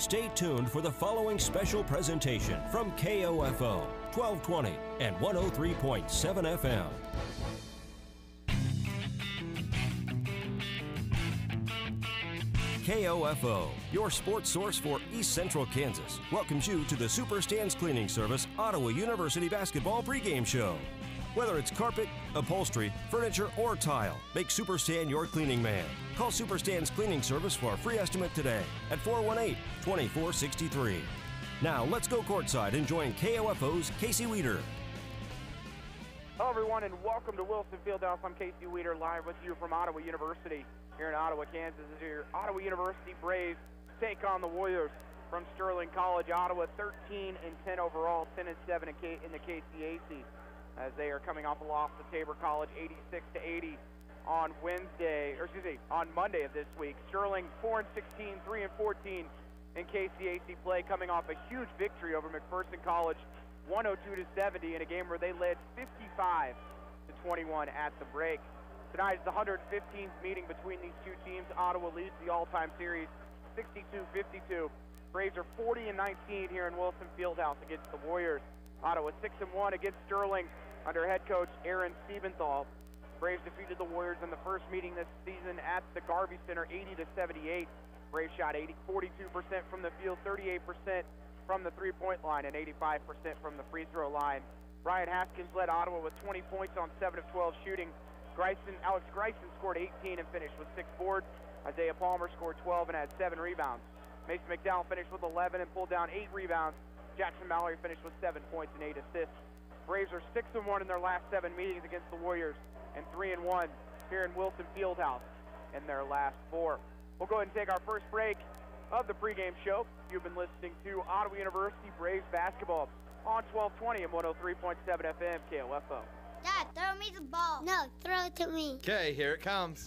Stay tuned for the following special presentation from KOFO 1220 and 103.7 FM. KOFO, your sports source for East Central Kansas, welcomes you to the Superstands Cleaning Service Ottawa University Basketball pregame show. Whether it's carpet, upholstery, furniture, or tile, make Superstand your cleaning man. Call Superstands Cleaning Service for a free estimate today at 418-2463. Now, let's go courtside and join KOFO's Casey Weeder. Hello, everyone, and welcome to Wilson Fieldhouse. I'm Casey Weeder, live with you from Ottawa University here in Ottawa, Kansas. As your Ottawa University Braves take on the Warriors from Sterling College. Ottawa 13-10 overall, 10-7 in the KCAC, as they are coming off a loss to Tabor College, 86-80 on on Monday of this week. Sterling 4-16, 3-14 in KCAC play, coming off a huge victory over McPherson College, 102-70 in a game where they led 55-21 at the break. Tonight is the 115th meeting between these two teams. Ottawa leads the all-time series 62-52. Braves are 40-19 here in Wilson Fieldhouse against the Warriors. Ottawa 6-1 against Sterling under head coach Aaron Siebenthal. Braves defeated the Warriors in the first meeting this season at the Garvey Center, 80-78. Braves shot 42% from the field, 38% from the three-point line, and 85% from the free throw line. Ryan Haskins led Ottawa with 20 points on 7 of 12 shooting. Alex Greisen scored 18 and finished with 6 boards. Isaiah Palmer scored 12 and had 7 rebounds. Mason McDowell finished with 11 and pulled down 8 rebounds. Jackson Mallory finished with 7 points and 8 assists. Braves are 6-1 in their last 7 meetings against the Warriors, and 3-1 here in Wilson Fieldhouse in their last 4. We'll go ahead and take our first break of the pregame show. You've been listening to Ottawa University Braves basketball on 1220 and 103.7 FM KOFO. Dad, throw me the ball. No, throw it to me. Okay, here it comes.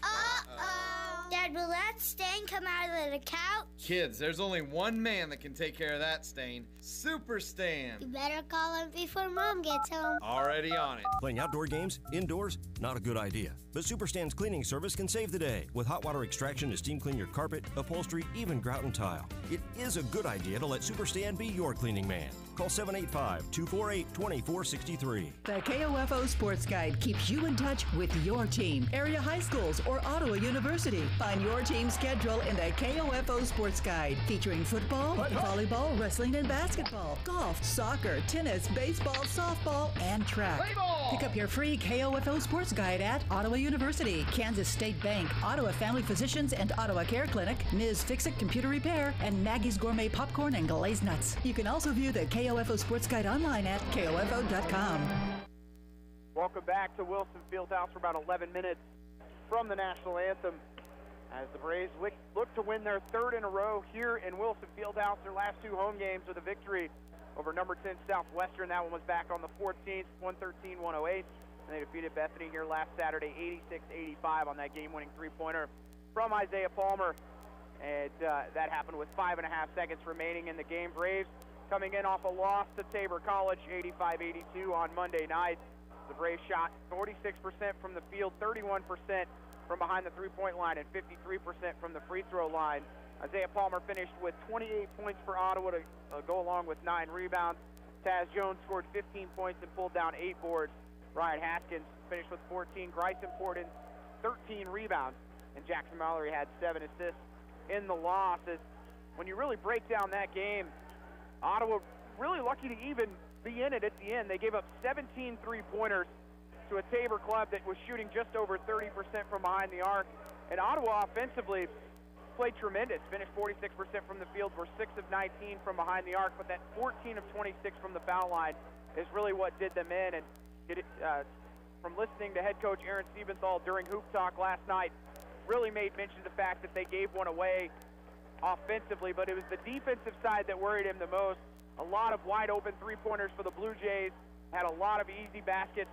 Uh-oh. Dad, will that stain come out of the couch? Kids, there's only one man that can take care of that stain. Super Stan. You better call him before Mom gets home. Already on it. Playing outdoor games indoors? Not a good idea. But Superstand's Cleaning Service can save the day with hot water extraction to steam clean your carpet, upholstery, even grout and tile. It is a good idea to let Superstand be your cleaning man. Call 785-248-2463. The KOFO Sports Guide keeps you in touch with your team, area high schools, or Ottawa University. Find your team's schedule in the KOFO Sports Guide, featuring football, volleyball, wrestling, and basketball, golf, soccer, tennis, baseball, softball, and track. Pick up your free KOFO Sports Guide at Ottawa University, Kansas State Bank, Ottawa Family Physicians and Ottawa Care Clinic, Ms. Fix-It Computer Repair, and Maggie's Gourmet Popcorn and Glazed Nuts. You can also view the KOFO Sports Guide online at KOFO.com. Welcome back to Wilson Fieldhouse for about 11 minutes from the national anthem, as the Braves look to win their 3rd in a row here in Wilson Fieldhouse. Their last 2 home games with a victory over number 10 Southwestern. That one was back on the 14th, 113-108. And they defeated Bethany here last Saturday, 86-85 on that game-winning three-pointer from Isaiah Palmer. And that happened with 5.5 seconds remaining in the game. Braves coming in off a loss to Tabor College, 85-82 on Monday night. The Braves shot 46% from the field, 31% from behind the three-point line, and 53% from the free throw line. Isaiah Palmer finished with 28 points for Ottawa to go along with 9 rebounds. Taz Jones scored 15 points and pulled down 8 boards. Ryan Haskins finished with 14. Greisen poured in 13 rebounds, and Jackson Mallory had 7 assists in the loss. As when you really break down that game, Ottawa really lucky to even be in it at the end. They gave up 17 three-pointers to a Tabor club that was shooting just over 30% from behind the arc. And Ottawa offensively played tremendous, finished 46% from the field, were 6 of 19 from behind the arc, but that 14 of 26 from the foul line is really what did them in. And from listening to head coach Aaron Siebenthal during Hoop Talk last night, really made mention of the fact that they gave one away offensively, but it was the defensive side that worried him the most. A lot of wide open three-pointers for the Blue Jays, had a lot of easy baskets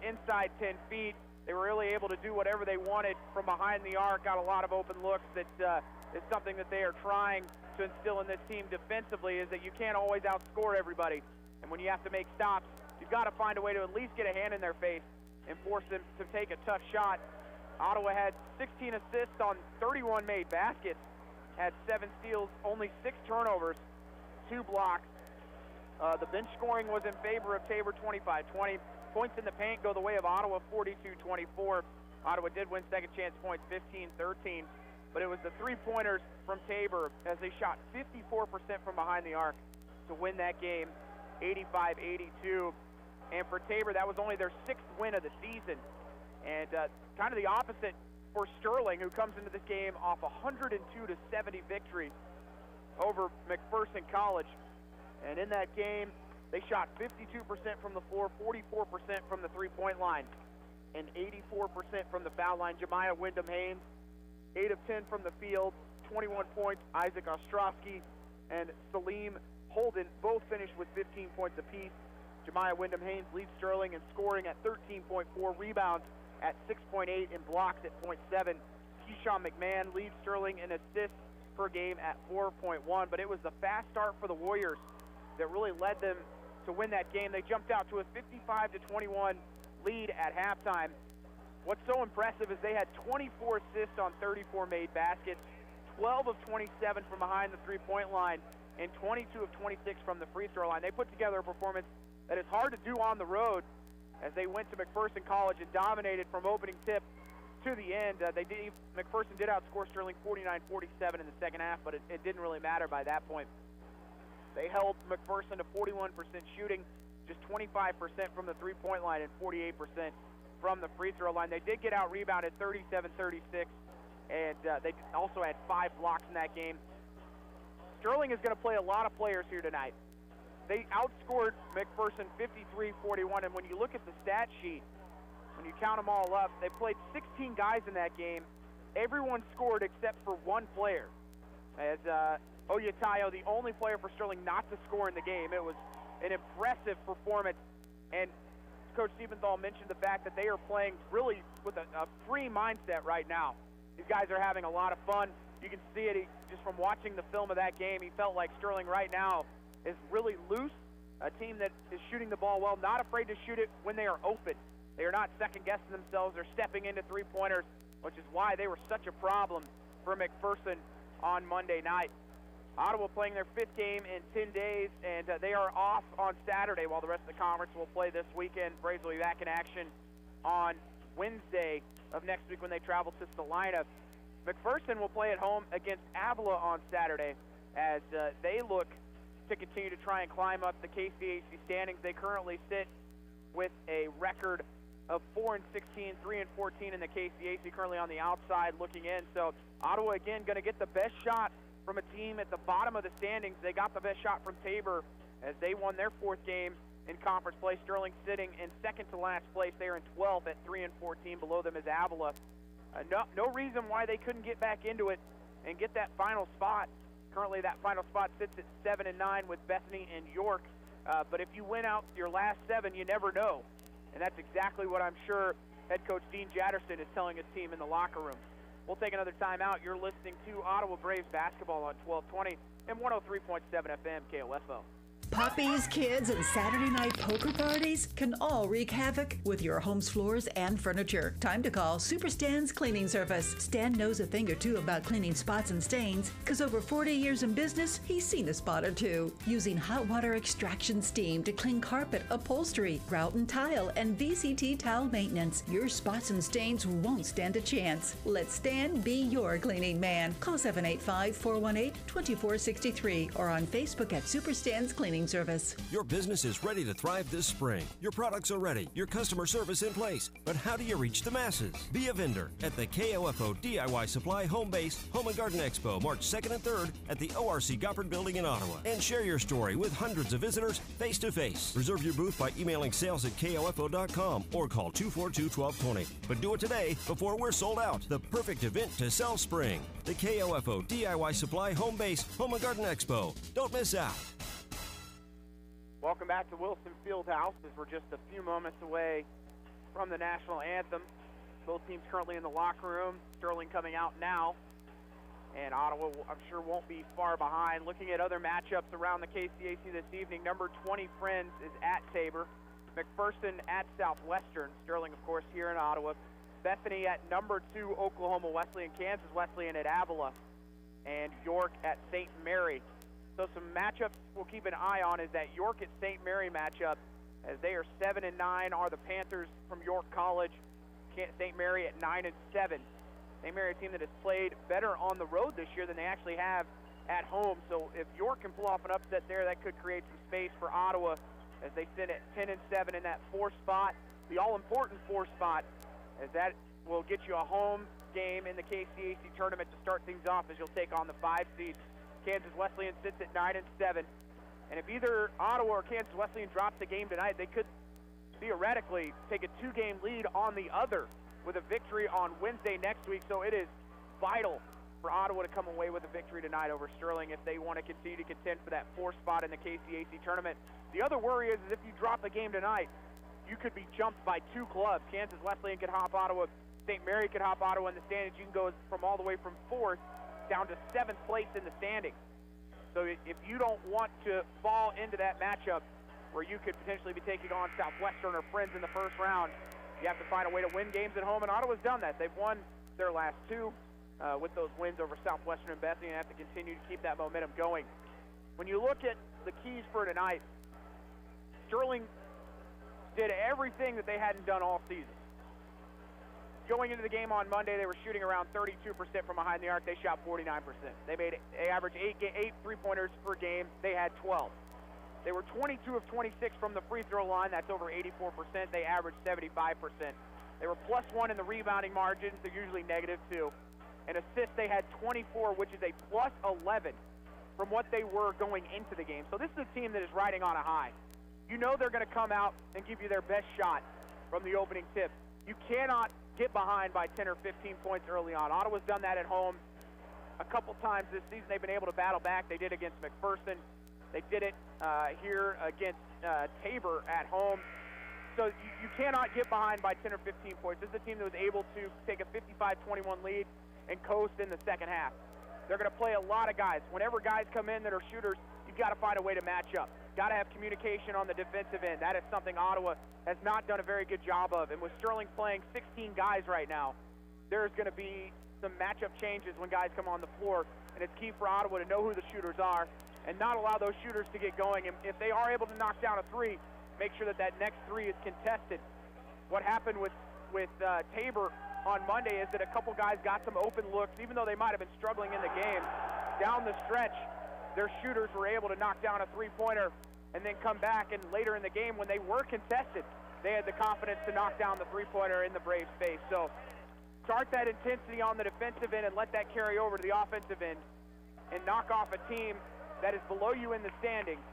inside 10 feet. They were really able to do whatever they wanted from behind the arc, got a lot of open looks. That is something that they are trying to instill in this team defensively, is that you can't always outscore everybody. And when you have to make stops, you've got to find a way to at least get a hand in their face and force them to take a tough shot. Ottawa had 16 assists on 31 made baskets. had 7 steals, only 6 turnovers, 2 blocks. The bench scoring was in favor of Tabor, 25-20. Points in the paint go the way of Ottawa, 42-24. Ottawa did win second chance points, 15-13. But it was the three-pointers from Tabor as they shot 54% from behind the arc to win that game, 85-82. And for Tabor, that was only their 6th win of the season. And kind of the opposite for Sterling, who comes into this game off a 102-70 victory over McPherson College. And in that game, they shot 52% from the floor, 44% from the three-point line, and 84% from the foul line. Jemiah Wyndham-Haynes, 8 of 10 from the field, 21 points. Isaac Ostrowski and Salim Holden both finished with 15 points apiece. Jemiah Wyndham-Haynes leads Sterling in scoring at 13.4, rebounds at 6.8, and blocks at 0.7. Keyshawn McMahon leads Sterling in assists per game at 4.1. But it was the fast start for the Warriors that really led them to win that game. They jumped out to a 55-21 lead at halftime. What's so impressive is they had 24 assists on 34 made baskets, 12 of 27 from behind the three-point line, and 22 of 26 from the free throw line. They put together a performance that is hard to do on the road as they went to McPherson College and dominated from opening tip to the end. McPherson did outscore Sterling 49-47 in the second half, but it didn't really matter by that point. They held McPherson to 41% shooting, just 25% from the three-point line and 48% from the free throw line. They did get out-rebounded 37-36, and they also had 5 blocks in that game. Sterling is going to play a lot of players here tonight. They outscored McPherson 53-41, and when you look at the stat sheet, when you count them all up, they played 16 guys in that game. Everyone scored except for one player. As Oyatayo, the only player for Sterling not to score in the game. It was an impressive performance, and Coach Siebenthal mentioned the fact that they are playing really with a free mindset right now. These guys are having a lot of fun. You can see it just from watching the film of that game. He felt like Sterling right now is really loose, a team that is shooting the ball well, not afraid to shoot it when they are open. They are not second-guessing themselves. They're stepping into three-pointers, which is why they were such a problem for McPherson on Monday night. Ottawa playing their 5th game in 10 days, and they are off on Saturday while the rest of the conference will play this weekend. Braves will be back in action on Wednesday of next week when they travel to Salina. McPherson will play at home against Avila on Saturday as they look to continue to try and climb up the KCAC standings. They currently sit with a record of 4-16, 3-14 in the KCAC, currently on the outside looking in. So Ottawa, again, going to get the best shot from a team at the bottom of the standings. They got the best shot from Tabor as they won their 4th game in conference play. Sterling sitting in second to last place. They are in 12th at 3-14. Below them is Avila. No reason why they couldn't get back into it and get that final spot. Currently, that final spot sits at 7-9 with Bethany and York. But if you win out your last 7, you never know. And that's exactly what I'm sure head coach Dean Jatterson is telling his team in the locker room. We'll take another timeout. You're listening to Ottawa Braves basketball on 1220 and 103.7 FM KOFO. Puppies, kids, and Saturday night poker parties can all wreak havoc with your home's floors and furniture. Time to call Super Stan's Cleaning Service. Stan knows a thing or two about cleaning spots and stains, because over 40 years in business, he's seen a spot or two. Using hot water extraction steam to clean carpet, upholstery, grout and tile, and VCT towel maintenance, your spots and stains won't stand a chance. Let Stan be your cleaning man. Call 785-418-2463 or on Facebook at Super Stan's Cleaning Service. Your business is ready to thrive this spring. Your products are ready, your customer service in place. But how do you reach the masses? Be a vendor at the KOFO DIY Supply Home Base Home and Garden Expo, March 2nd and 3rd at the ORC Goppert Building in Ottawa. And share your story with hundreds of visitors face to face. Reserve your booth by emailing sales@kofo.com or call 242-1220. But do it today before we're sold out. The perfect event to sell spring. The KOFO DIY Supply Home Base Home and Garden Expo. Don't miss out. Welcome back to Wilson Fieldhouse as we're just a few moments away from the national anthem. Both teams currently in the locker room. Sterling coming out now, and Ottawa, I'm sure, won't be far behind. Looking at other matchups around the KCAC this evening, number 20 Friends is at Tabor. McPherson at Southwestern. Sterling, of course, here in Ottawa. Bethany at number 2 Oklahoma Wesleyan. Kansas Wesleyan at Avila. and York at St. Mary. So some matchups we'll keep an eye on is that York at St. Mary matchup, as they are 7-9, are the Panthers from York College. St. Mary at 9-7. St. Mary, a team that has played better on the road this year than they actually have at home. So if York can pull off an upset there, that could create some space for Ottawa as they sit at 10-7 in that 4th spot, the all-important 4th spot, as that will get you a home game in the KCAC tournament to start things off, as you'll take on the 5 seed. Kansas Wesleyan sits at 9-7. And if either Ottawa or Kansas Wesleyan drops a game tonight, they could theoretically take a 2-game lead on the other with a victory on Wednesday next week. So it is vital for Ottawa to come away with a victory tonight over Sterling if they want to continue to contend for that 4th spot in the KCAC tournament. The other worry is if you drop a game tonight, you could be jumped by 2 clubs. Kansas Wesleyan could hop Ottawa. St. Mary could hop Ottawa in the standings. You can go from all the way from 4th down to 7th place in the standings. So if you don't want to fall into that matchup where you could potentially be taking on Southwestern or Friends in the 1st round, you have to find a way to win games at home, and Ottawa's done that. They've won their last 2 with those wins over Southwestern and Bethany, and have to continue to keep that momentum going. When you look at the keys for tonight, Sterling did everything that they hadn't done all season. Going into the game on Monday, they were shooting around 32% from behind the arc. They shot 49%. They averaged 8 3-pointers per game. They had 12. They were 22 of 26 from the free throw line. That's over 84%. They averaged 75%. They were +1 in the rebounding margins. They're usually -2. And assists, they had 24, which is a +11 from what they were going into the game. So this is a team that is riding on a high. You know they're going to come out and give you their best shot from the opening tip. You cannot get behind by 10 or 15 points early on. Ottawa's done that at home a couple times this season. They've been able to battle back. They did against McPherson. They did it here against Tabor at home. So you cannot get behind by 10 or 15 points. This is a team that was able to take a 55-21 lead and coast in the second half. They're going to play a lot of guys. Whenever guys come in that are shooters, you've got to find a way to match up. Got to have communication on the defensive end. That is something Ottawa has not done a very good job of. And with Sterling playing 16 guys right now, there's going to be some matchup changes when guys come on the floor. And it's key for Ottawa to know who the shooters are and not allow those shooters to get going. And if they are able to knock down a 3, make sure that that next 3 is contested. What happened with Tabor on Monday is that a couple guys got some open looks, even though they might have been struggling in the game. Down the stretch, their shooters were able to knock down a 3-pointer and then come back, and later in the game when they were contested, they had the confidence to knock down the 3-pointer in the Braves' face. So start that intensity on the defensive end and let that carry over to the offensive end and knock off a team that is below you in the standings.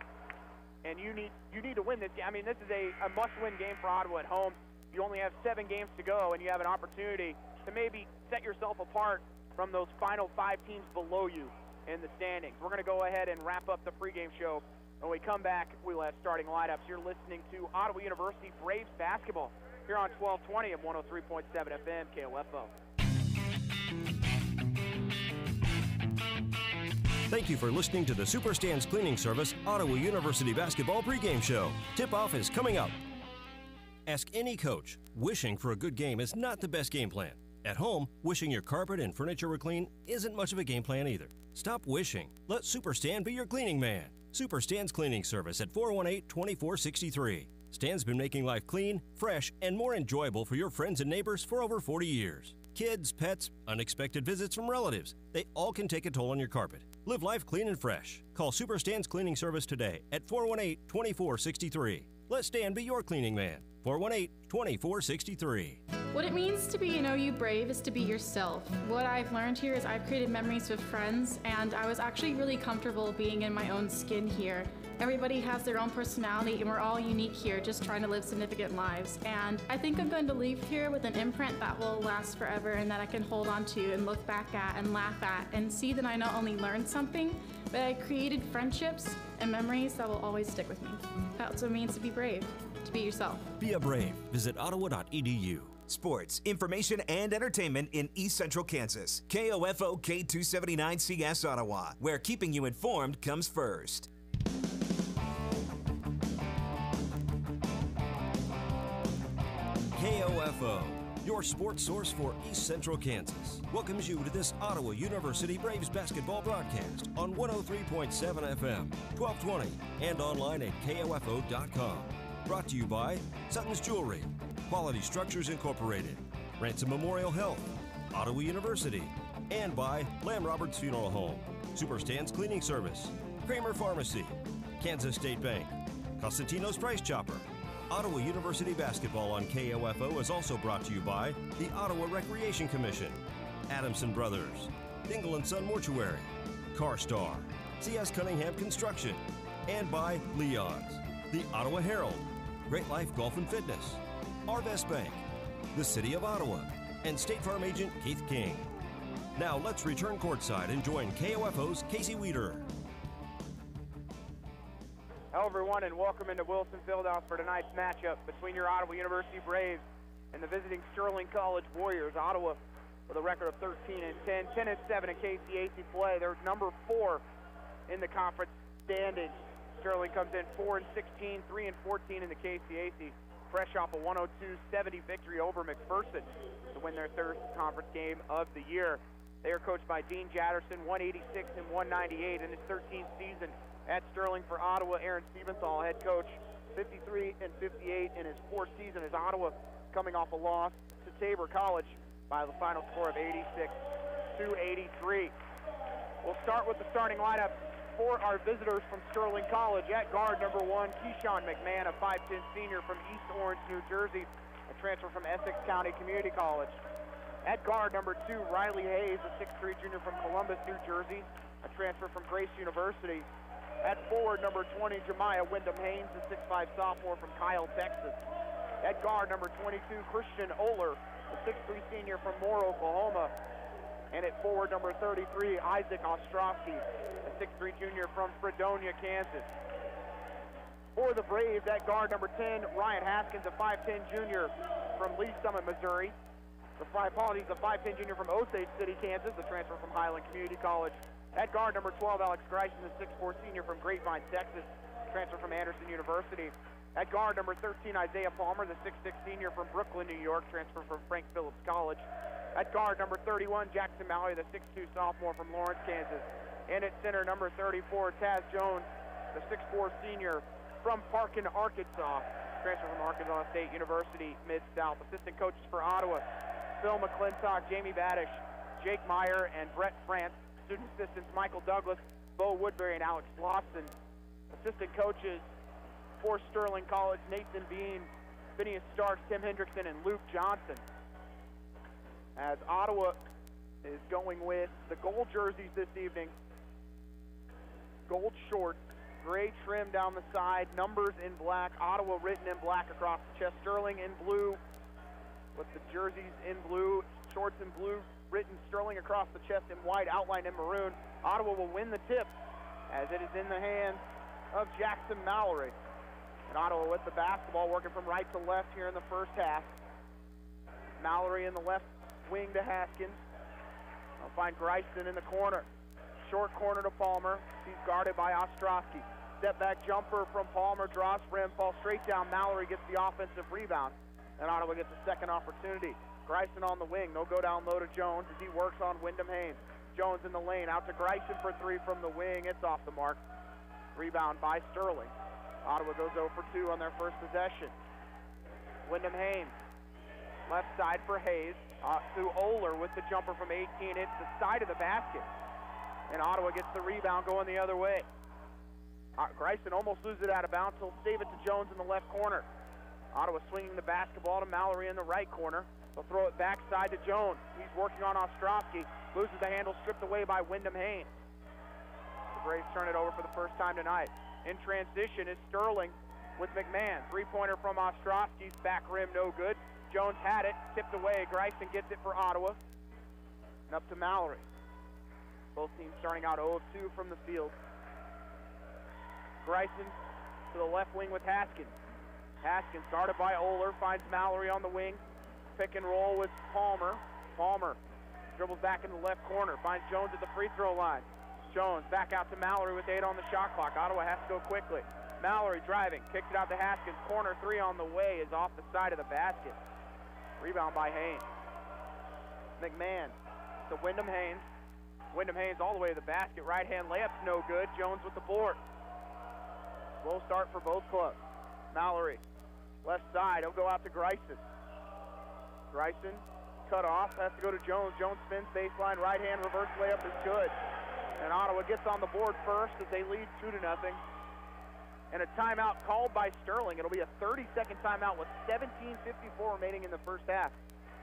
And you need to win this game. I mean, this is a must-win game for Ottawa at home. You only have 7 games to go, and you have an opportunity to maybe set yourself apart from those final 5 teams below you in the standings. We're going to go ahead and wrap up the pregame show. When we come back, we'll have starting lineups. You're listening to Ottawa University Braves basketball here on 1220 of 103.7 FM KOFO. Thank you for listening to the Superstands Cleaning Service Ottawa University basketball pregame show. Tip-off is coming up. Ask any coach. Wishing for a good game is not the best game plan. At home, wishing your carpet and furniture were clean isn't much of a game plan either. Stop wishing. Let Superstand be your cleaning man. Superstand's Cleaning Service at 418-2463. Stan's been making life clean, fresh, and more enjoyable for your friends and neighbors for over 40 years. Kids, pets, unexpected visits from relatives, they all can take a toll on your carpet. Live life clean and fresh. Call Superstand's Cleaning Service today at 418-2463. Let Stan be your cleaning man. 418-2463. What it means to be an OU Brave is to be yourself. What I've learned here is I've created memories with friends, and I was actually really comfortable being in my own skin here. Everybody has their own personality, and we're all unique here, just trying to live significant lives. And I think I'm going to leave here with an imprint that will last forever and that I can hold on to and look back at and laugh at and see that I not only learned something, but I created friendships and memories that will always stick with me. That's what it means to be brave, to be yourself. Be a Brave. Visit ottawa.edu. Sports, information, and entertainment in East Central Kansas. KOFO K279CS Ottawa, where keeping you informed comes first. KOFO, your sports source for East Central Kansas, welcomes you to this Ottawa University Braves basketball broadcast on 103.7 FM, 1220, and online at KOFO.com. Brought to you by Sutton's Jewelry, Quality Structures Incorporated, Ransom Memorial Health, Ottawa University, and by Lamb Roberts Funeral Home, Superstand's Cleaning Service, Kramer Pharmacy, Kansas State Bank, Costantino's Price Chopper. Ottawa University basketball on KOFO is also brought to you by the Ottawa Recreation Commission, Adamson Brothers, Dingle & Son Mortuary, CarStar, C.S. Cunningham Construction, and by Leon's, the Ottawa Herald, Great Life Golf and Fitness, Arvest Bank, the City of Ottawa, and State Farm Agent Keith King. Now let's return courtside and join KOFO's Casey Weeder. Hello, everyone, and welcome into Wilson Fieldhouse for tonight's matchup between your Ottawa University Braves and the visiting Sterling College Warriors. Ottawa with a record of 13-10, 10-7 in KCAC play. They're number 4 in the conference standings. Sterling comes in 4-16, 3-14 in the KCAC, fresh off a 102-70 victory over McPherson to win their third conference game of the year. They are coached by Dean Jatterson, 186 and 198 in his 13th season at Sterling. For Ottawa, Aaron Stephenthal, head coach, 53 and 58 in his fourth season as Ottawa coming off a loss to Tabor College by the final score of 86-83. We'll start with the starting lineup for our visitors from Sterling College. At guard, number 1, Keyshawn McMahon, a 5'10 senior from East Orange, New Jersey, a transfer from Essex County Community College. At guard, number 2, Riley Hayes, a 6'3 junior from Columbus, New Jersey, a transfer from Grace University. At forward, number 20, Jemiah Wyndham Haynes, a 6'5 sophomore from Kyle, Texas. At guard, number 22, Christian Oler, a 6'3 senior from Moore, Oklahoma. And at forward, number 33, Isaac Ostrovsky, a 6'3 junior from Fredonia, Kansas. For the Braves, at guard, number 10, Ryan Haskins, a 5'10 junior from Lee Summit, Missouri. A 5'10 junior from Osage City, Kansas, a transfer from Highland Community College. At guard, number 12, Alex Greisen, a 6'4 senior from Grapevine, Texas, transfer from Anderson University. At guard, number 13, Isaiah Palmer, the 6'6 senior from Brooklyn, New York, transfer from Frank Phillips College. At guard, number 31, Jackson Mallory, the 6'2 sophomore from Lawrence, Kansas. And at center, number 34, Taz Jones, the 6'4 senior from Parkin, Arkansas, transfer from Arkansas State University, Mid-South. Assistant coaches for Ottawa, Phil McClintock, Jamie Badish, Jake Meyer, and Brett France. Student assistants, Michael Douglas, Bo Woodbury, and Alex Lawson. Assistant coaches for Sterling College, Nathan Bean, Phineas Starks, Tim Hendrickson, and Luke Johnson. As Ottawa is going with the gold jerseys this evening. Gold shorts, gray trim down the side, numbers in black, Ottawa written in black across the chest, Sterling in blue with the jerseys in blue, shorts in blue, written Sterling across the chest in white, outlined in maroon. Ottawa will win the tip as it is in the hands of Jackson Mallory. And Ottawa with the basketball, working from right to left here in the first half. Mallory in the left wing to Haskins. I'll find Greisen in the corner. Short corner to Palmer. He's guarded by Ostrovsky. Step back jumper from Palmer, draws rim, falls straight down. Mallory gets the offensive rebound, and Ottawa gets a second opportunity. Greisen on the wing, no go down low to Jones as he works on Wyndham Haynes. Jones in the lane, out to Greisen for 3 from the wing. It's off the mark. Rebound by Sterling. Ottawa goes 0 for 2 on their first possession. Wyndham Haynes, left side for Hayes. To Oler with the jumper from 18. It's the side of the basket. And Ottawa gets the rebound going the other way. Greisen almost loses it out of bounds. He'll save it to Jones in the left corner. Ottawa swinging the basketball to Mallory in the right corner. They'll throw it backside to Jones. He's working on Ostrovsky. Loses the handle, stripped away by Wyndham Haynes. The Braves turn it over for the first time tonight. In transition is Sterling with McMahon. Three-pointer from Ostrovsky's back rim, no good. Jones had it, tipped away. Greisen gets it for Ottawa. And up to Mallory. Both teams starting out 0 of 2 from the field. Greisen to the left wing with Haskins. Haskins started by Oler, finds Mallory on the wing. Pick and roll with Palmer. Palmer dribbles back in the left corner, finds Jones at the free throw line. Jones back out to Mallory with 8 on the shot clock. Ottawa has to go quickly. Mallory driving, kicks it out to Haskins. Corner 3 on the way is off the side of the basket. Rebound by Haynes. McMahon to Wyndham Haynes. Wyndham Haynes all the way to the basket. Right-hand layup's no good. Jones with the board. Slow start for both clubs. Mallory, left side. He'll go out to Greisen. Greisen, cut off. Has to go to Jones. Jones spins baseline. Right-hand reverse layup is good. And Ottawa gets on the board first as they lead 2-0. And a timeout called by Sterling. It'll be a 30-second timeout with 17:54 remaining in the first half.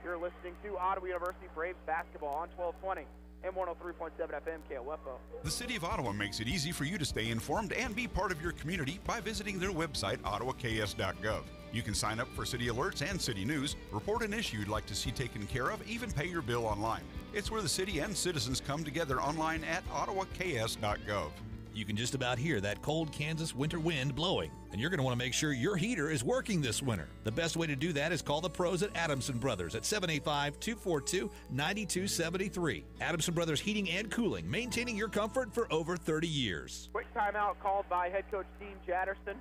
You're listening to Ottawa University Braves basketball on 1220 and 103.7 FM KOFO. The City of Ottawa makes it easy for you to stay informed and be part of your community by visiting their website, ottawaks.gov. You can sign up for city alerts and city news, report an issue you'd like to see taken care of, even pay your bill online. It's where the city and citizens come together online at ottawaks.gov. You can just about hear that cold Kansas winter wind blowing, and you're going to want to make sure your heater is working this winter. The best way to do that is call the pros at Adamson Brothers at 785-242-9273. Adamson Brothers Heating and Cooling, maintaining your comfort for over 30 years. Quick timeout called by head coach Dean Jatterson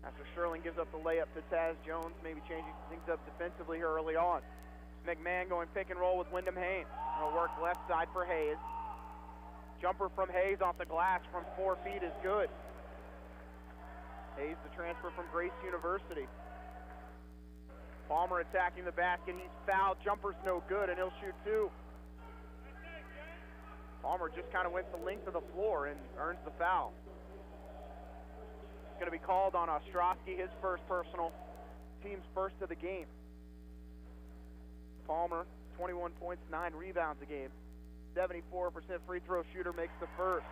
after Sterling gives up the layup to Taz Jones, maybe changing things up defensively here early on. McMahon going pick and roll with Wyndham Haynes. He'll work left side for Hayes. Jumper from Hayes off the glass from 4 feet is good. Hayes, the transfer from Grace University. Palmer attacking the basket. He's fouled. Jumper's no good, and he'll shoot 2. Palmer just kind of went the length of the floor and earns the foul. It's going to be called on Ostrowski, his first personal, team's first of the game. Palmer, 21 points, 9 rebounds a game. 74% free throw shooter, makes the first.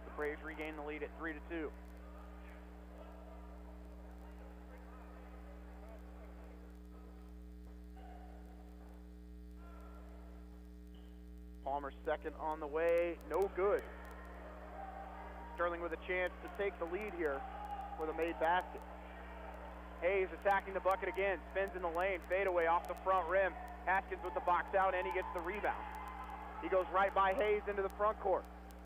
The Braves regain the lead at 3-2. Palmer second on the way, no good. Sterling with a chance to take the lead here with a made basket. Hayes attacking the bucket again, spins in the lane, fadeaway off the front rim. Haskins with the box out, and he gets the rebound. He goes right by Hayes into the front court.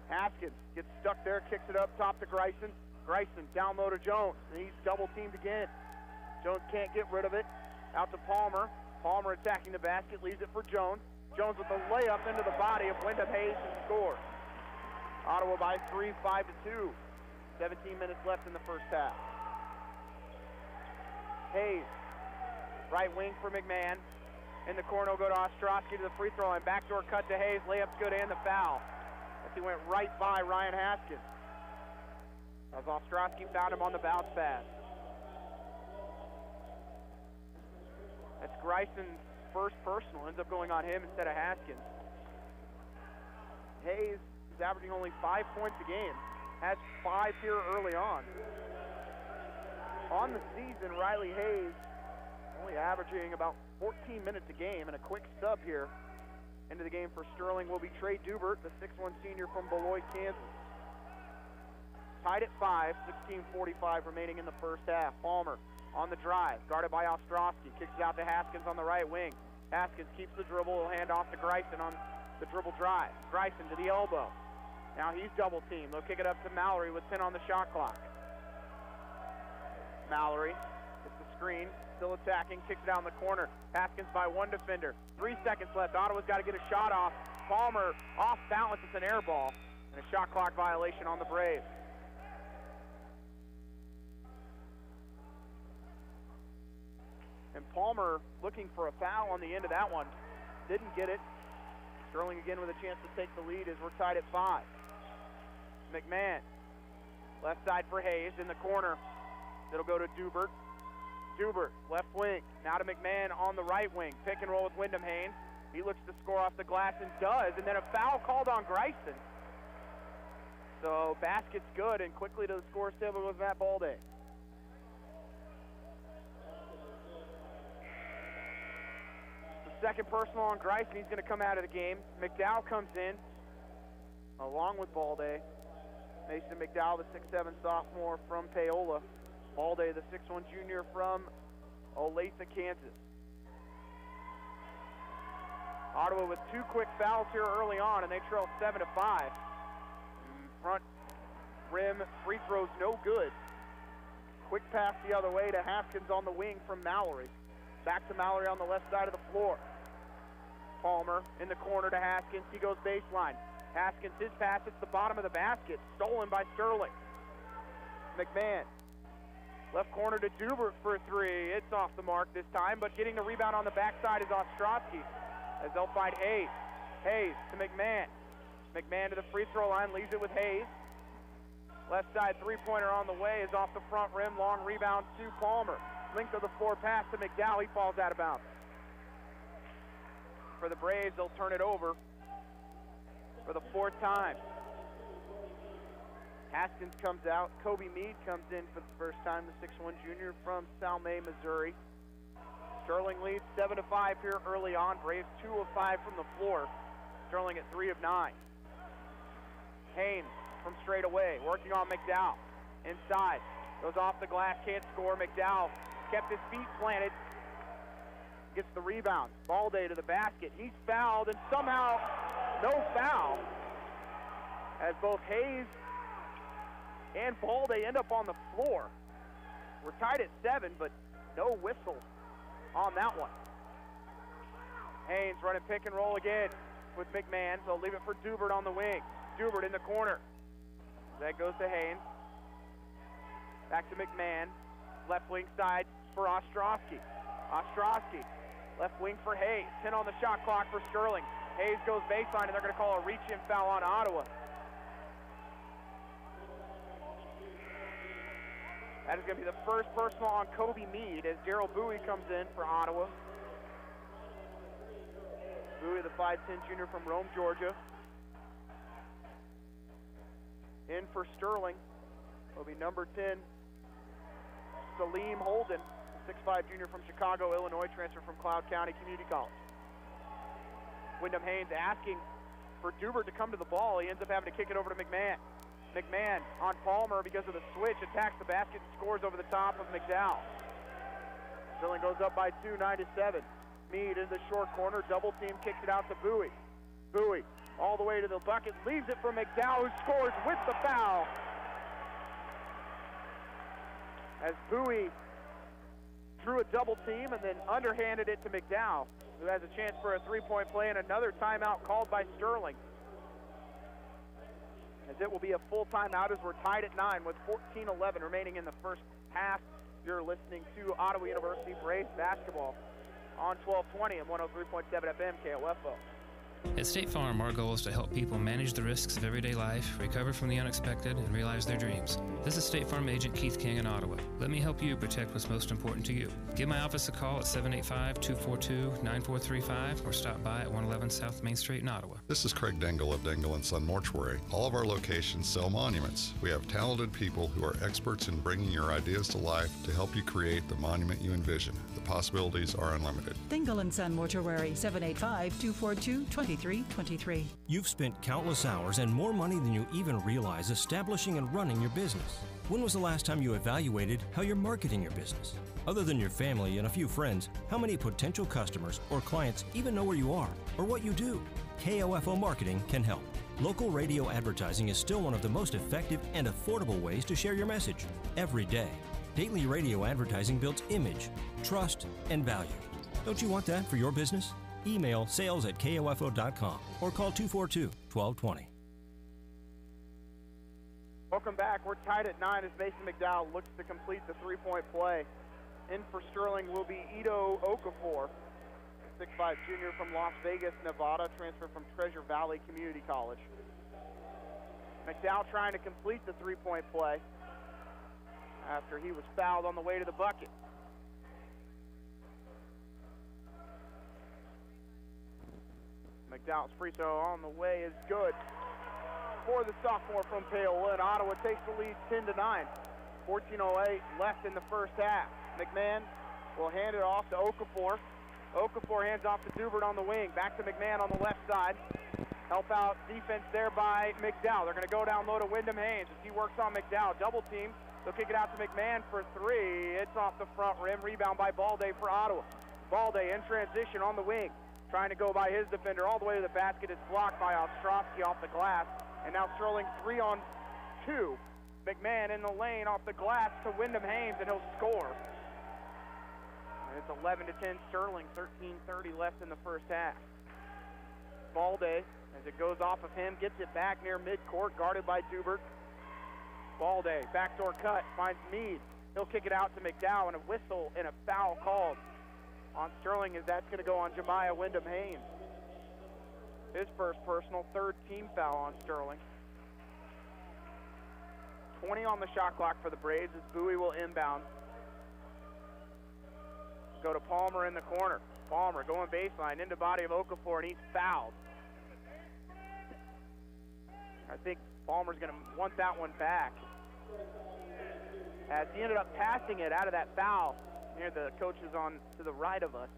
Haskins gets stuck there, kicks it up top to Greisen. Greisen down low to Jones, and he's double teamed again. Jones can't get rid of it. Out to Palmer. Palmer attacking the basket, leaves it for Jones. Jones with the layup into the body of Wyndham Hayes and scores. Ottawa by 3, 5-2. 17 minutes left in the first half. Hayes, right wing for McMahon. In the corner, will go to Ostrowski to the free throw line. Backdoor cut to Hayes. Layup's good and the foul. As he went right by Ryan Haskins. As Ostrowski found him on the bounce pass. That's Grison's first personal. Ends up going on him instead of Haskins. Hayes is averaging only 5 points a game. Has 5 here early on. On the season, Riley Hayes only averaging about 14 minutes a game, and a quick sub here into the game for Sterling will be Trey Dubert, the 6'1 senior from Beloit, Kansas. Tied at 5, 16:45 remaining in the first half. Palmer on the drive, guarded by Ostrowski, kicks it out to Haskins on the right wing. Haskins keeps the dribble, will hand off to Greisen on the dribble drive. Greisen to the elbow. Now he's double teamed. They'll kick it up to Mallory with 10 on the shot clock. Mallory gets the screen. Still attacking, kicks it down the corner. Haskins by 1 defender. 3 seconds left. Ottawa's got to get a shot off. Palmer off balance. It's an air ball. And a shot clock violation on the Braves. And Palmer looking for a foul on the end of that one. Didn't get it. Sterling again with a chance to take the lead as we're tied at 5. McMahon. Left side for Hayes in the corner. It'll go to Dubert. Dubert, left wing, now to McMahon on the right wing. Pick and roll with Wyndham Haynes. He looks to score off the glass and does, and then a foul called on Greisen. So basket's good, and quickly to the score table goes Matt Balday. The second personal on Greisen, he's going to come out of the game. McDowell comes in, along with Balday. Mason McDowell, the 6'7 sophomore from Paola. Balday, the 6'1 junior from Olathe, Kansas. Ottawa with 2 quick fouls here early on, and they trail 7-5. Front rim free throws no good. Quick pass the other way to Haskins on the wing from Mallory. Back to Mallory on the left side of the floor. Palmer in the corner to Haskins. He goes baseline. Haskins, his pass hits the bottom of the basket. Stolen by Sterling. McMahon. Left corner to Dubert for a three. It's off the mark this time, but getting the rebound on the backside is Ostrowski as they'll find Hayes. Hayes to McMahon. McMahon to the free throw line, leaves it with Hayes. Left side three-pointer on the way is off the front rim. Long rebound to Palmer. Length of the floor pass to McDowell. He falls out of bounds. For the Braves, they'll turn it over for the fourth time. Haskins comes out. Kobe Meade comes in for the first time, the 6'1 junior from Salme, Missouri. Sterling leads 7-5 here early on. Braves 2 of 5 from the floor. Sterling at 3 of 9. Haynes from straight away, working on McDowell. Inside, goes off the glass, can't score. McDowell kept his feet planted. Gets the rebound. Balde to the basket. He's fouled, and somehow no foul as both Hayes and Balde end up on the floor. We're tied at 7, but no whistle on that one. Haynes running pick and roll again with McMahon. They'll leave it for Dubert on the wing. Dubert in the corner. That goes to Haynes. Back to McMahon. Left wing side for Ostrowski. Ostrowski. Left wing for Hayes. 10 on the shot clock for Sterling. Hayes goes baseline, and they're going to call a reach-in foul on Ottawa. That is going to be the first personal on Kobe Meade as Gerald Bowie comes in for Ottawa. Bowie, the 5'10 junior from Rome, Georgia. In for Sterling will be number 10, Salim Holden, 6'5 junior from Chicago, Illinois, transfer from Cloud County Community College. Wyndham Haynes asking for Dubert to come to the ball. He ends up having to kick it over to McMahon. McMahon on Palmer because of the switch, attacks the basket and scores over the top of McDowell. Sterling goes up by 2, 9-7. Meade in the short corner, double team, kicks it out to Bowie. Bowie all the way to the bucket, leaves it for McDowell, who scores with the foul. As Bowie drew a double team and then underhanded it to McDowell, who has a chance for a three-point play and another timeout called by Sterling. As it will be a full timeout as we're tied at 9 with 14-11 remaining in the first half. You're listening to Ottawa University Braves basketball on 1220 and 103.7 FM KOFO. At State Farm, our goal is to help people manage the risks of everyday life, recover from the unexpected, and realize their dreams. This is State Farm Agent Keith King in Ottawa. Let me help you protect what's most important to you. Give my office a call at 785-242-9435 or stop by at 111 South Main Street in Ottawa. This is Craig Dingle of Dingle & Son Mortuary. All of our locations sell monuments. We have talented people who are experts in bringing your ideas to life to help you create the monument you envision. The possibilities are unlimited. Dingle & Son Mortuary, 785-242-2323. You've spent countless hours and more money than you even realize establishing and running your business. When was the last time you evaluated how you're marketing your business? Other than your family and a few friends, how many potential customers or clients even know where you are or what you do? KOFO Marketing can help. Local radio advertising is still one of the most effective and affordable ways to share your message every day. Daily radio advertising builds image, trust, and value. Don't you want that for your business? Email sales@kofo.com or call 242-1220. Welcome back. We're tied at 9 as Mason McDowell looks to complete the three-point play. In for Sterling will be Ito Okafor, 6'5 junior from Las Vegas, Nevada, transfer from Treasure Valley Community College. McDowell trying to complete the three-point play after he was fouled on the way to the bucket. McDowell's free throw on the way is good for the sophomore from Paola, and Ottawa takes the lead 10-9. 14:08 left in the first half. McMahon will hand it off to Okafor. Okafor hands off to Dubert on the wing. Back to McMahon on the left side. Help out defense there by McDowell. They're going to go down low to Wyndham Haynes as he works on McDowell. Double team. They'll kick it out to McMahon for three. It's off the front rim. Rebound by Balde for Ottawa. Balde in transition on the wing, trying to go by his defender all the way to the basket. It's blocked by Ostrowski off the glass. And now Sterling 3-on-2. McMahon in the lane off the glass to Wyndham Haynes, and he'll score. And it's 11-10 Sterling, 13:30 left in the first half. Balde, as it goes off of him, gets it back near midcourt, guarded by Dubert. Balde, backdoor cut, finds Meade. He'll kick it out to McDowell, and a whistle and a foul called on Sterling, as that's going to go on Jemiah Wyndham Haynes. His first personal, third team foul on Sterling. 20 on the shot clock for the Braves as Bowie will inbound. Go to Palmer in the corner. Palmer going baseline into body of Okafor, and he's fouled. I think Palmer's going to want that one back, as he ended up passing it out of that foul near the coaches on to the right of us,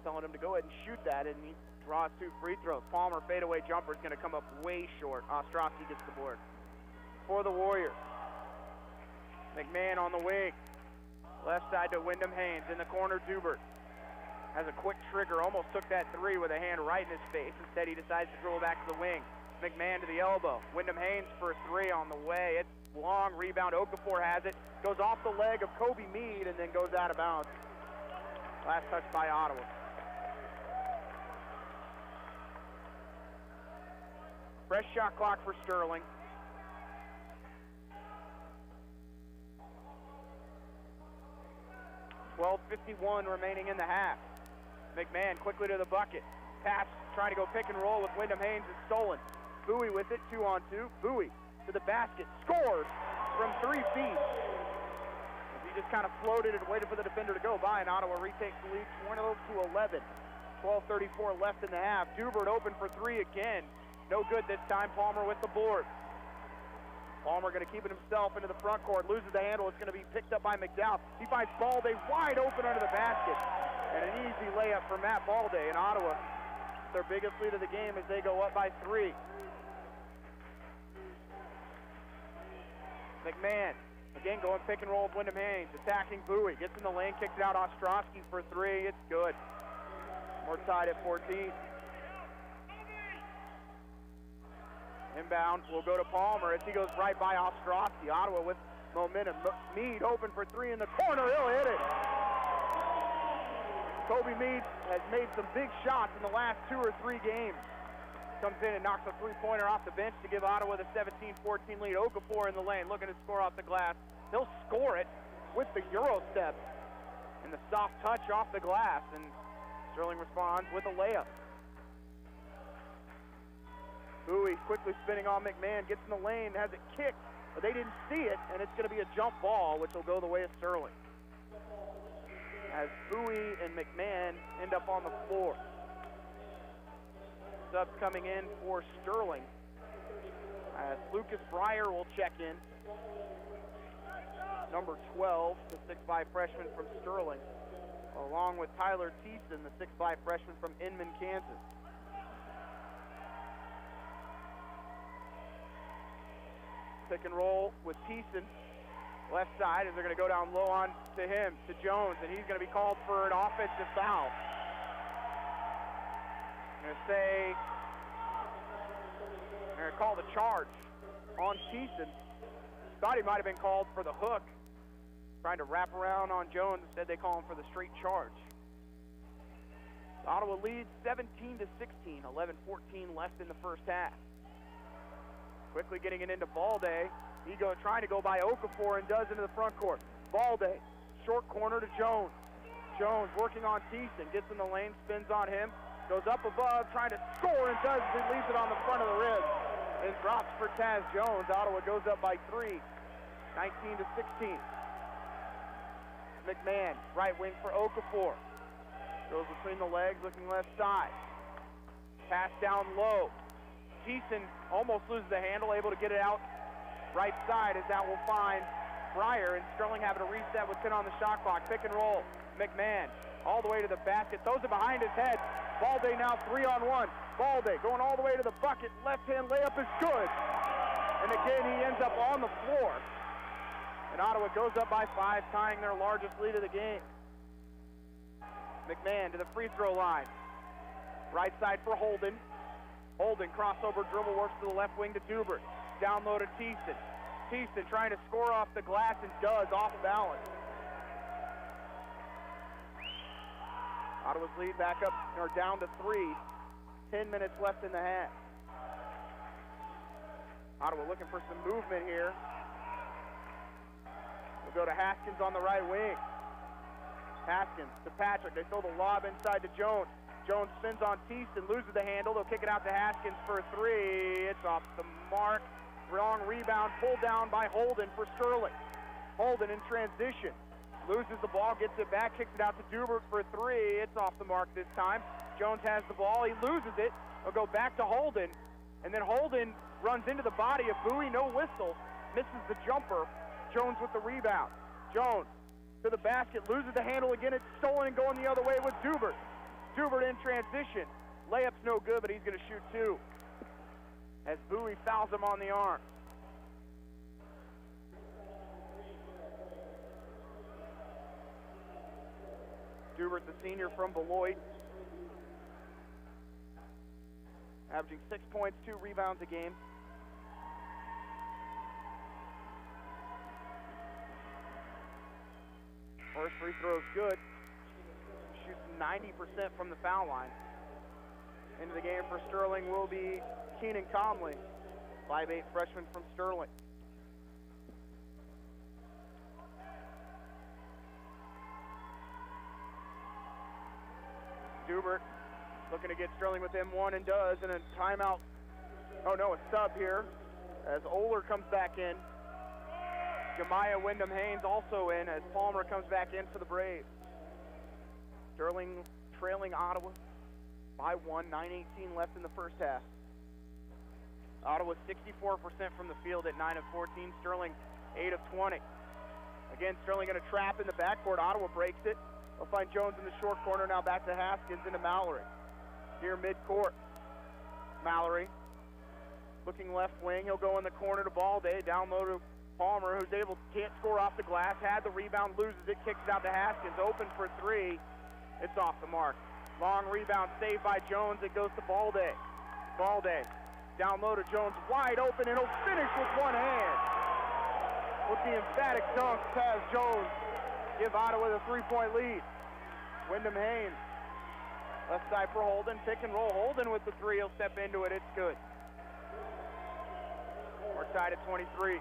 telling him to go ahead and shoot that, and he draws 2 free throws. Palmer fadeaway jumper is going to come up way short. Ostrowski gets the board for the Warriors. McMahon on the wing. Left side to Wyndham Haynes. In the corner, Dubert has a quick trigger. Almost took that 3 with a hand right in his face. Instead, he decides to dribble back to the wing. McMahon to the elbow. Wyndham Haynes for 3 on the way. It's long rebound. Okafor has it. Goes off the leg of Kobe Meade and then goes out of bounds. Last touch by Ottawa. Fresh shot clock for Sterling. .51 remaining in the half. McMahon quickly to the bucket. Pass, trying to go pick and roll with Wyndham Haynes, is stolen. Bowie with it, 2-on-2. Bowie to the basket, scores from 3 feet. He just kind of floated and waited for the defender to go by, and Ottawa retakes the lead 20-11. 12:34 left in the half. Dubert open for 3 again. No good this time. Palmer with the board. Palmer going to keep it himself into the front court. Loses the handle. It's going to be picked up by McDowell. He finds Balde wide open under the basket. And an easy layup for Matt Balde. And Ottawa, their biggest lead of the game as they go up by 3. McMahon, again going pick and roll with Wyndham Haynes. Attacking Bowie. Gets in the lane, kicks it out. Ostrowski for 3. It's good. We're tied at 14. Inbound will go to Palmer as he goes right by Ostrowski. Ottawa with momentum. Meade open for 3 in the corner. He'll hit it. Kobe Meade has made some big shots in the last 2 or 3 games. Comes in and knocks a 3-pointer off the bench to give Ottawa the 17-14 lead. Okafor in the lane, looking to score off the glass. He'll score it with the Euro step and the soft touch off the glass. And Sterling responds with a layup. Bowie quickly spinning on McMahon, gets in the lane, has it kicked, but they didn't see it, and it's going to be a jump ball, which will go the way of Sterling. As Bowie and McMahon end up on the floor. Subs coming in for Sterling, as Lucas Breyer will check in. Number 12, the 6'5" freshman from Sterling, along with Tyler Thiessen, the 6'5" freshman from Inman, Kansas. Pick and roll with Thiessen, left side, as they're going to go down low on to him, to Jones, and he's going to be called for an offensive foul. I'm going to call the charge on Thiessen. Thought he might have been called for the hook, trying to wrap around on Jones. Instead, they call him for the straight charge. Ottawa leads 17-16, 11:14 left in the first half. Quickly getting it into Balde. Trying to go by Okafor and does into the front court. Balde, short corner to Jones. Jones working on Thiessen, gets in the lane, spins on him, goes up above, trying to score and does. He leaves it on the front of the ribs and drops for Taz Jones. Ottawa goes up by 3, 19-16. McMahon, right wing for Okafor. Goes between the legs, looking left side. Pass down low. Thiessen almost loses the handle, able to get it out right side, as that will find Breyer, and Sterling having to reset with 10 on the shot clock. Pick and roll. McMahon all the way to the basket, throws it behind his head. Balde now 3-on-1. Balde going all the way to the bucket. Left-hand layup is good. And again, he ends up on the floor. And Ottawa goes up by 5, tying their largest lead of the game. McMahon to the free throw line. Right side for Holden. Holden, crossover dribble, works to the left wing to Dubert. Down low to Thiessen. Thiessen trying to score off the glass and does, off balance. Ottawa's lead back up, or down to 3. 10 minutes left in the half. Ottawa looking for some movement here. We'll go to Haskins on the right wing. Haskins to Patrick. They throw the lob inside to Jones. Jones spins on Teast and loses the handle. They'll kick it out to Haskins for 3. It's off the mark. Wrong rebound, pulled down by Holden for Sterling. Holden in transition. Loses the ball, gets it back, kicks it out to Dubert for 3. It's off the mark this time. Jones has the ball, he loses it. He'll go back to Holden, and then Holden runs into the body of Bowie, no whistle, misses the jumper. Jones with the rebound. Jones to the basket, loses the handle again. It's stolen and going the other way with Dubert. Dubert in transition. Layup's no good, but he's going to shoot 2. As Bowie fouls him on the arm. Dubert, the senior from Beloit, averaging 6 points, 2 rebounds a game. First free throw is good. Shoots 90% from the foul line. Into the game for Sterling will be Keenan Comley, 5'8" freshman from Sterling. Dubert looking to get Sterling with M1 and does, and a timeout. Oh no, a sub here as Oler comes back in. Jemiah Wyndham-Haynes also in as Palmer comes back in for the Braves. Sterling trailing Ottawa by 1, 9:18 left in the first half. Ottawa 64% from the field at 9 of 14. Sterling 8 of 20. Again, Sterling going to trap in the backcourt. Ottawa breaks it. They'll find Jones in the short corner. Now back to Haskins into Mallory. Near midcourt. Mallory looking left wing. He'll go in the corner to Balday. Down low to Palmer, who's can't score off the glass. Had the rebound, loses it, kicks it out to Haskins. Open for 3. It's off the mark. Long rebound saved by Jones. It goes to Balday. Balday down low to Jones, wide open, and he'll finish with one hand. With the emphatic dunk, Taz Jones give Ottawa the 3-point lead. Wyndham-Haynes, left side for Holden, pick and roll. Holden with the 3, he'll step into it, it's good. We're tied at 23.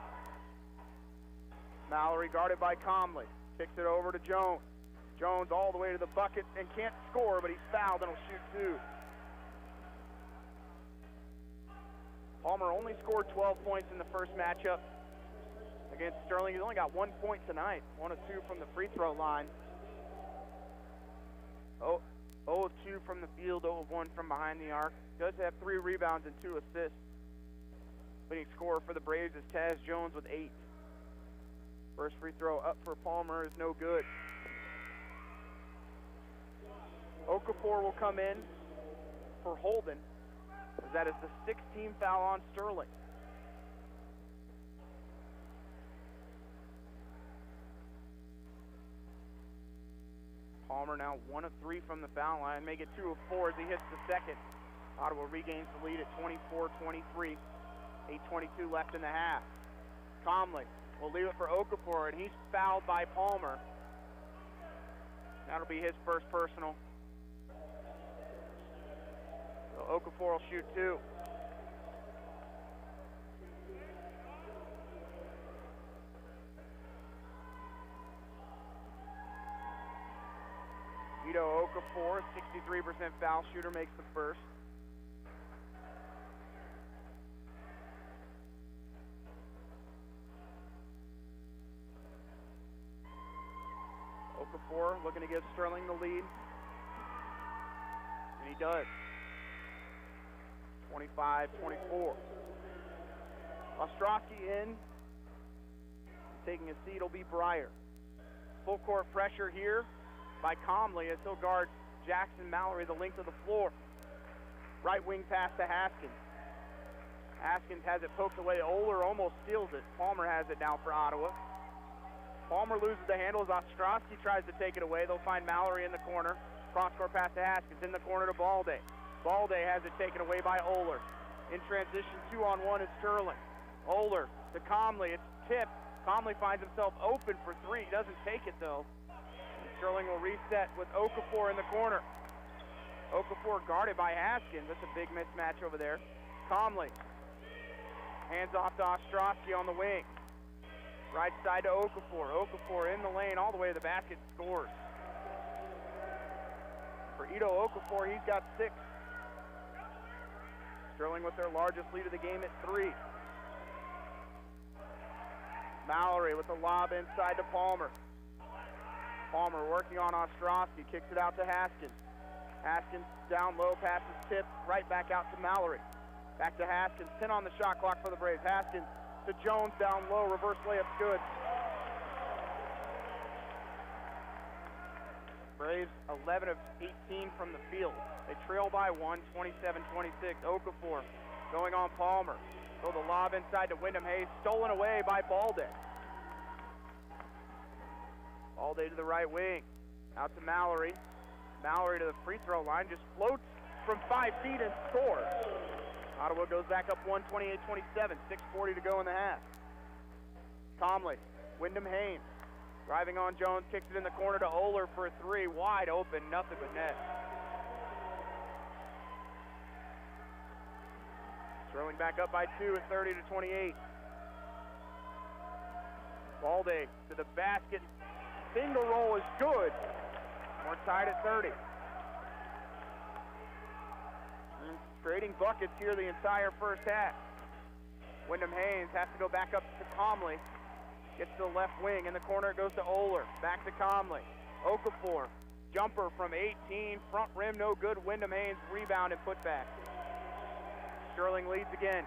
Mallory guarded by Comley, kicks it over to Jones. Jones all the way to the bucket and can't score, but he's fouled and will shoot 2. Palmer only scored 12 points in the first matchup against Sterling. He's only got 1 point tonight, 1 of 2 from the free throw line. 0 of 2 from the field, 0 of 1 from behind the arc. Does have 3 rebounds and 2 assists. Leading scorer for the Braves is Taz Jones with 8. First free throw up for Palmer is no good. Okafor will come in for Holden, as that is the 6th-team foul on Sterling. Palmer now 1 of 3 from the foul line, make it 2 of 4 as he hits the second. Ottawa regains the lead at 24-23. 8:22 left in the half. Comley will leave it for Okafor, and he's fouled by Palmer. That'll be his first personal. So Okafor will shoot 2. Vito Okafor, 63% foul shooter, makes the first. Okafor looking to give Sterling the lead. And he does. 25-24. Ostrowski in. Taking a seat will be Breyer. Full court pressure here by Comley as he'll guard Jackson Mallory the length of the floor. Right wing pass to Haskins. Haskins has it poked away. Oler almost steals it. Palmer has it now for Ottawa. Palmer loses the handle as Ostrowski tries to take it away. They'll find Mallory in the corner. Cross-court pass to Haskins. In the corner to Balday. Balday has it taken away by Oler. In transition, 2-on-1 is Sterling. Oler to Comley. It's tipped. Comley finds himself open for 3. He doesn't take it, though. Sterling will reset with Okafor in the corner. Okafor guarded by Haskins. That's a big mismatch over there. Comley. Hands off to Ostrowski on the wing. Right side to Okafor. Okafor in the lane all the way to the basket, scores. For Ito Okafor, he's got 6. Sterling with their largest lead of the game at 3. Mallory with the lob inside to Palmer. Palmer working on Ostrowski, kicks it out to Haskins. Haskins down low, passes tip, right back out to Mallory. Back to Haskins, 10 on the shot clock for the Braves. Haskins to Jones down low, reverse layup good. Braves 11 of 18 from the field. They trail by 1, 27-26. Okafor going on Palmer. So the lob inside to Wyndham Hayes, stolen away by Balde. Balde to the right wing. Out to Mallory. Mallory to the free throw line, just floats from 5 feet and scores. Ottawa goes back up 128-27, 6:40 to go in the half. Comley, Wyndham Hayes, driving on Jones, kicks it in the corner to Oler for a 3, wide open, nothing but net. Sterling back up by 2 at 30-28. Balde to the basket, single roll is good. We're tied at 30. Trading buckets here the entire first half. Wyndham Hayes has to go back up to Comley. Gets to the left wing. In the corner it goes to Oler. Back to Comley. Okafor. Jumper from 18. Front rim no good. Wyndham Hayes rebound and put back. Sterling leads again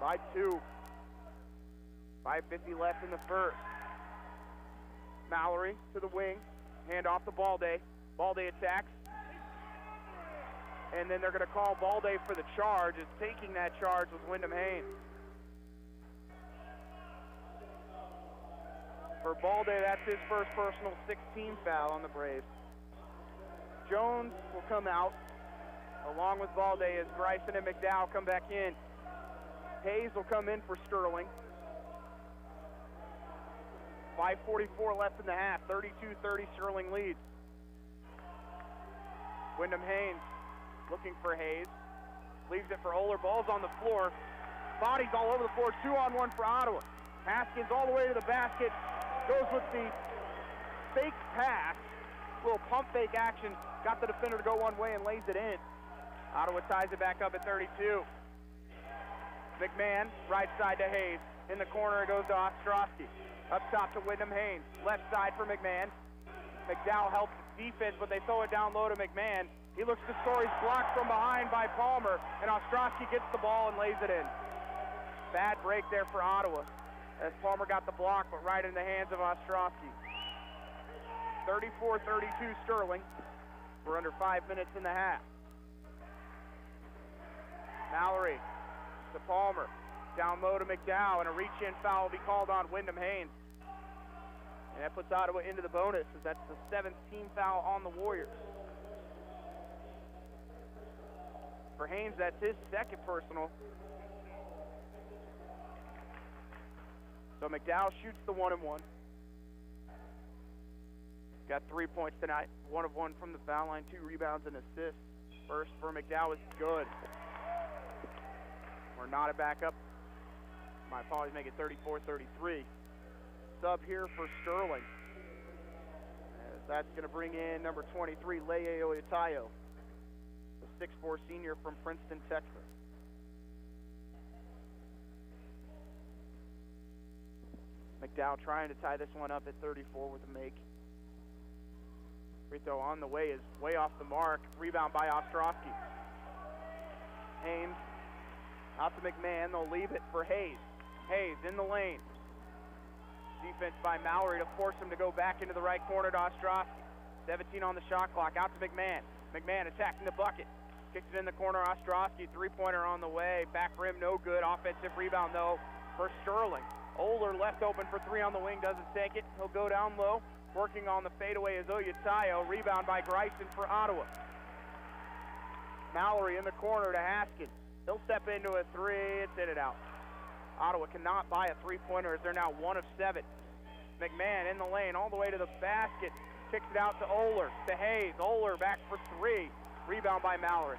by 2. 5:50 left in the first. Mallory to the wing. Hand off to Balde. Balde attacks. And then they're going to call Balde for the charge. Is taking that charge with Wyndham Hayes. For Balde, that's his first personal 16 foul on the Braves. Jones will come out along with Balde as Bryson and McDowell come back in. Hayes will come in for Sterling. 5:44 left in the half. 32-30 Sterling leads. Wyndham Hayes looking for Hayes. Leaves it for Oler. Ball's on the floor. Bodies all over the floor. 2-on-1 for Ottawa. Haskins all the way to the basket. Goes with the fake pass. Little pump fake action. Got the defender to go one way and lays it in. Ottawa ties it back up at 32. McMahon, right side to Hayes. In the corner it goes to Ostrowski. Up top to Wyndham Hayes. Left side for McMahon. McDowell helps defense, but they throw it down low to McMahon. He looks to score. He's blocked from behind by Palmer, and Ostrowski gets the ball and lays it in. Bad break there for Ottawa, as Palmer got the block, but right in the hands of Ostrowski. 34-32 Sterling. We're under 5 minutes in the half. Mallory to Palmer. Down low to McDowell, and a reach-in foul will be called on Wyndham Hayes. And that puts Ottawa into the bonus, as that's the 7th team foul on the Warriors. For Haynes, that's his second personal. So McDowell shoots the 1-and-1. Got 3 points tonight. 1 of 1 from the foul line, 2 rebounds and assists. First for McDowell is good. We're not a backup. My apologies, make it 34-33. Sub here for Sterling. As that's going to bring in number 23, Leye Oyatayo, the 6'4" senior from Princeton, Texas. McDowell trying to tie this one up at 34 with a make. Free throw on the way is way off the mark. Rebound by Ostrowski. Haynes out to McMahon. They'll leave it for Hayes. Hayes in the lane. Defense by Mallory to force him to go back into the right corner to Ostrowski. 17 on the shot clock. Out to McMahon. McMahon attacking the bucket. Kicks it in the corner. Ostrowski, three-pointer on the way. Back rim, no good. Offensive rebound, though, for Sterling. Oler left open for 3 on the wing. Doesn't take it. He'll go down low. Working on the fadeaway is Oyatayo. Rebound by Greisen for Ottawa. Mallory in the corner to Haskins. He'll step into a 3. It's in and out. Ottawa cannot buy a three-pointer as they're now 1 of 7. McMahon in the lane all the way to the basket. Kicks it out to Oler, to Hayes. Oler back for three. Rebound by Mallory.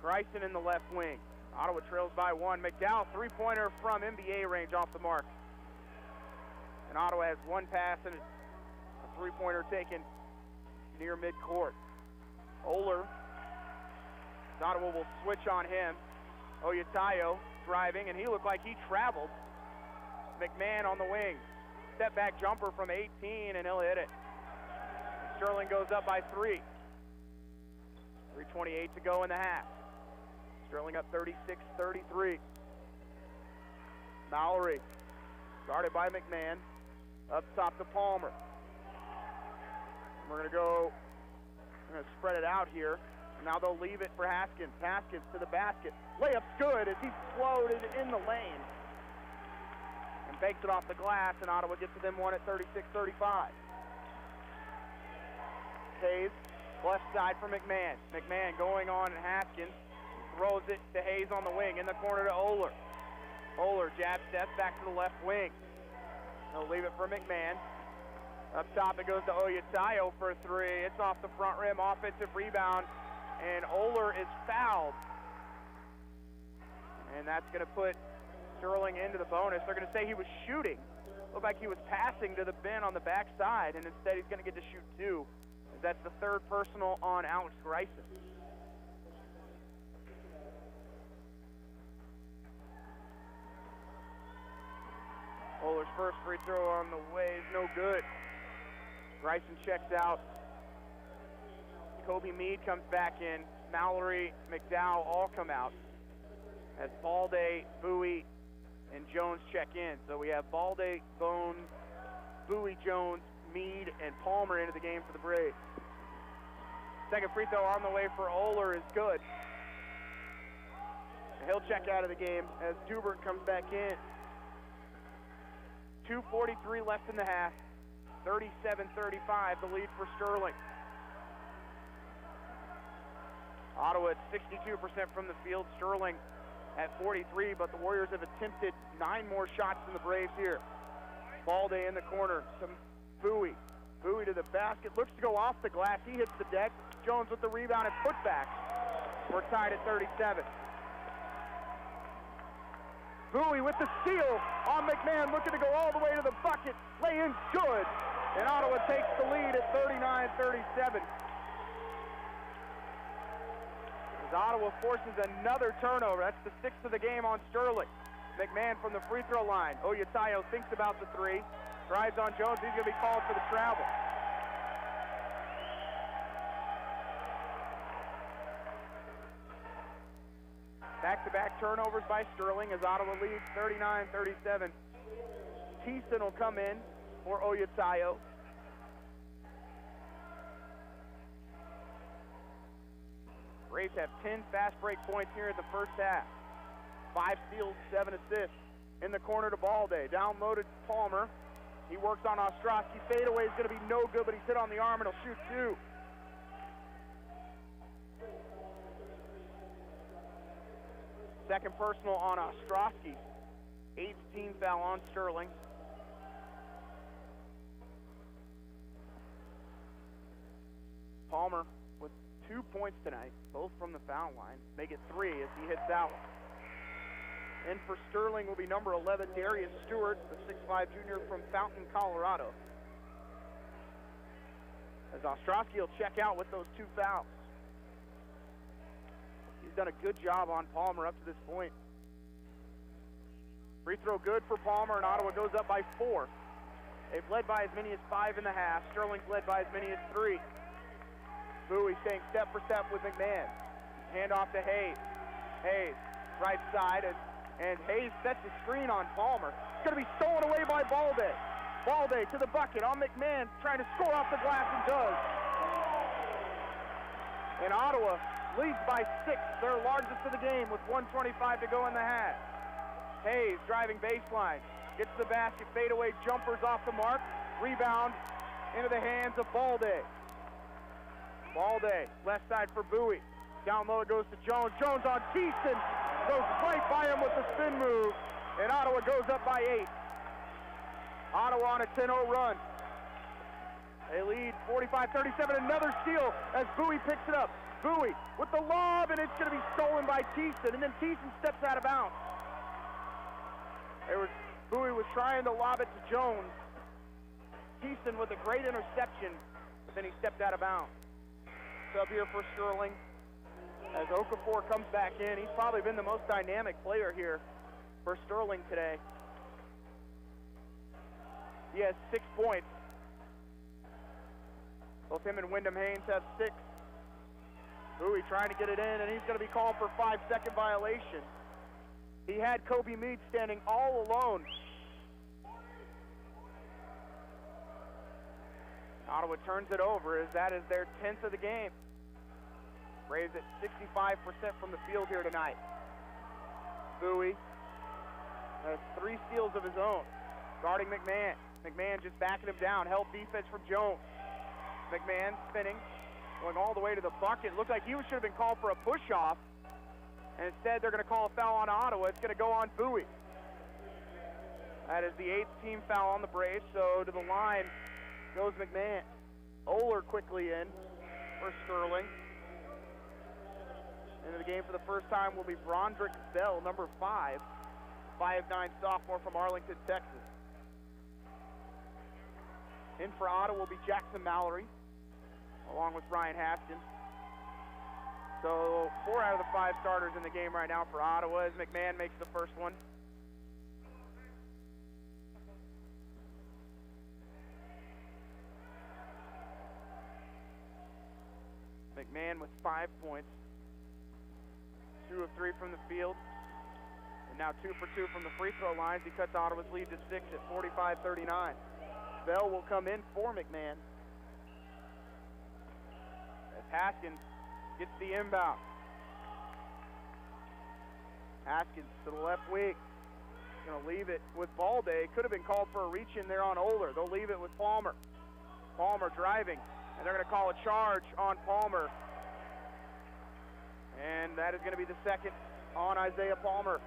Bryson in the left wing. Ottawa trails by one. McDowell, three-pointer from NBA range off the mark. And Ottawa has one pass and a three-pointer taken near midcourt. Oler. Ottawa will switch on him. Oyatayo driving, and he looked like he traveled. McMahon on the wing. Step back jumper from 18, and he'll hit it. Sterling goes up by three. 3:28 to go in the half. Sterling up 36-33. Mallory, guarded by McMahon. Up top to Palmer. We're going to spread it out here. Now they'll leave it for Haskins. Haskins to the basket. Layup's good as he floated in the lane. And bakes it off the glass, and Ottawa gets to them one at 36-35. Hayes, left side for McMahon. McMahon going on, and Haskins throws it to Hayes on the wing. In the corner to Oler. Oler jab steps back to the left wing. He'll leave it for McMahon. Up top it goes to Oyatayo for three. It's off the front rim, offensive rebound, and Oler is fouled. And that's going to put Sterling into the bonus. They're going to say he was shooting. Looked like he was passing to the bin on the backside, and instead he's going to get to shoot two. That's the third personal on Alex Greisen. Oler's first free throw on the way is no good. Greisen checks out. Kobe Meade comes back in. Mallory, McDowell all come out. As Balde, Bowie, and Jones check in. So we have Balde, Bone, Bowie, Jones, Meade, and Palmer into the game for the Braves. Second free throw on the way for Oler is good. And he'll check out of the game as Dubert comes back in. 2:43 left in the half. 37-35, the lead for Sterling. Ottawa at 62% from the field. Sterling at 43, but the Warriors have attempted 9 more shots than the Braves here. Balde in the corner to Bowie. Bowie to the basket, looks to go off the glass. He hits the deck. Jones with the rebound and putback. We're tied at 37. Bowie with the steal on McMahon, looking to go all the way to the bucket. Lay-in good, and Ottawa takes the lead at 39-37. As Ottawa forces another turnover. That's the 6th of the game on Sterling. McMahon from the free throw line. Oyatayo thinks about the three. Drives on Jones. He's going to be called for the travel. Back-to-back turnovers by Sterling as Ottawa leads 39-37. Thiessen will come in for Oyatayo. Braves have 10 fast break points here in the first half. 5 steals, 7 assists. In the corner to Balde. Down low to Palmer. He works on Ostrowski. Fadeaway is going to be no good, but he's hit on the arm and he'll shoot two. Second personal on Ostrowski. 8th team foul on Sterling. Palmer with 2 points tonight, both from the foul line. Make it 3 as he hits out. And for Sterling will be number 11, Darius Stewart, the 6'5 junior from Fountain, Colorado. As Ostrowski will check out with those 2 fouls. He's done a good job on Palmer up to this point. Free throw good for Palmer, and Ottawa goes up by 4. They've led by as many as 5 in the half. Sterling's led by as many as 3. Bowie staying step for step with McMahon. Hand off to Hayes. Hayes, right side, and Hayes sets the screen on Palmer. It's going to be stolen away by Balde. Balde to the bucket on McMahon, trying to score off the glass and does. And Ottawa leads by 6, their largest of the game, with 1:25 to go in the half. Hayes driving baseline, gets the basket, fadeaway jumpers off the mark. Rebound into the hands of Balde. Balde, left side for Bowie. Down low it goes to Jones. Jones on Thiessen. Goes right by him with the spin move. And Ottawa goes up by 8. Ottawa on a 10-0 run. They lead 45-37. Another steal as Bowie picks it up. Bowie with the lob, and it's going to be stolen by Thiessen, and then Thiessen steps out of bounds. Bowie was trying to lob it to Jones. Thiessen with a great interception, but then he stepped out of bounds. Sub here for Sterling as Okafor comes back in. He's probably been the most dynamic player here for Sterling today. He has 6 points. Both him and Wyndham Haynes have 6. Bowie trying to get it in, and he's going to be called for 5-second violation. He had Kobe Meade standing all alone. Ottawa turns it over as that is their 10th of the game. Braves at 65% from the field here tonight. Bowie has 3 steals of his own. Guarding McMahon. McMahon just backing him down. Held defense from Jones. McMahon spinning, going all the way to the bucket. Looked like he should have been called for a push-off. And instead, they're going to call a foul on Ottawa. It's going to go on Bowie. That is the 8th team foul on the Braves. So to the line goes McMahon. Oler quickly in for Sterling. Into the game for the first time will be Brondrick Bell, number 5. 5'9" sophomore from Arlington, Texas. In for Ottawa will be Jackson Mallory, along with Ryan Haskins. So 4 out of the 5 starters in the game right now for Ottawa as McMahon makes the first one. McMahon with 5 points. 2 of 3 from the field. And now 2 for 2 from the free throw lines. He cuts Ottawa's lead to 6 at 45-39. Bell will come in for McMahon. As Haskins gets the inbound. Haskins to the left wing. Going to leave it with Balde. Could have been called for a reach in there on Oler. They'll leave it with Palmer. Palmer driving. And they're going to call a charge on Palmer. And that is going to be the second on Isaiah Palmer.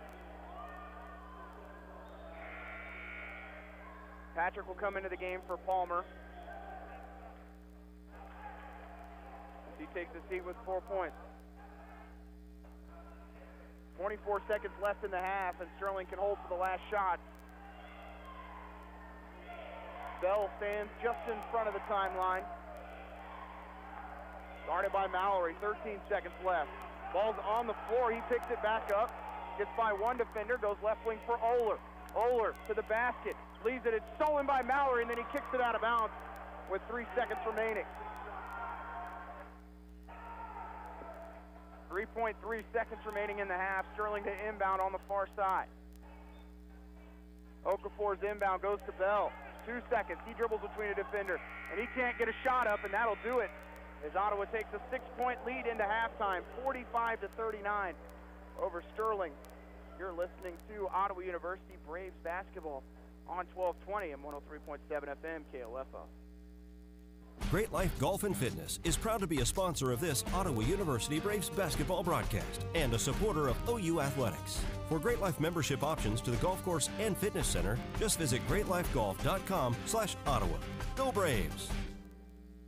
Patrick will come into the game for Palmer. As he takes a seat with 4 points. 24 seconds left in the half, and Sterling can hold for the last shot. Bell stands just in front of the timeline. Guarded by Mallory, 13 seconds left. Ball's on the floor, he picks it back up. Gets by one defender, goes left wing for Oler. Oler to the basket, leaves it, it's stolen by Mallory, and then he kicks it out of bounds with 3 seconds remaining. 3.3 seconds remaining in the half. Sterling to inbound on the far side. Okafor's inbound goes to Bell. 2 seconds, he dribbles between a defender, and he can't get a shot up, and that'll do it. As Ottawa takes a 6-point lead into halftime, 45-39 over Sterling. You're listening to Ottawa University Braves basketball on 1220 and 103.7 FM KLFO. Great Life Golf and Fitness is proud to be a sponsor of this Ottawa University Braves basketball broadcast and a supporter of OU Athletics. For Great Life membership options to the golf course and fitness center, just visit greatlifegolf.com/Ottawa. Go Braves!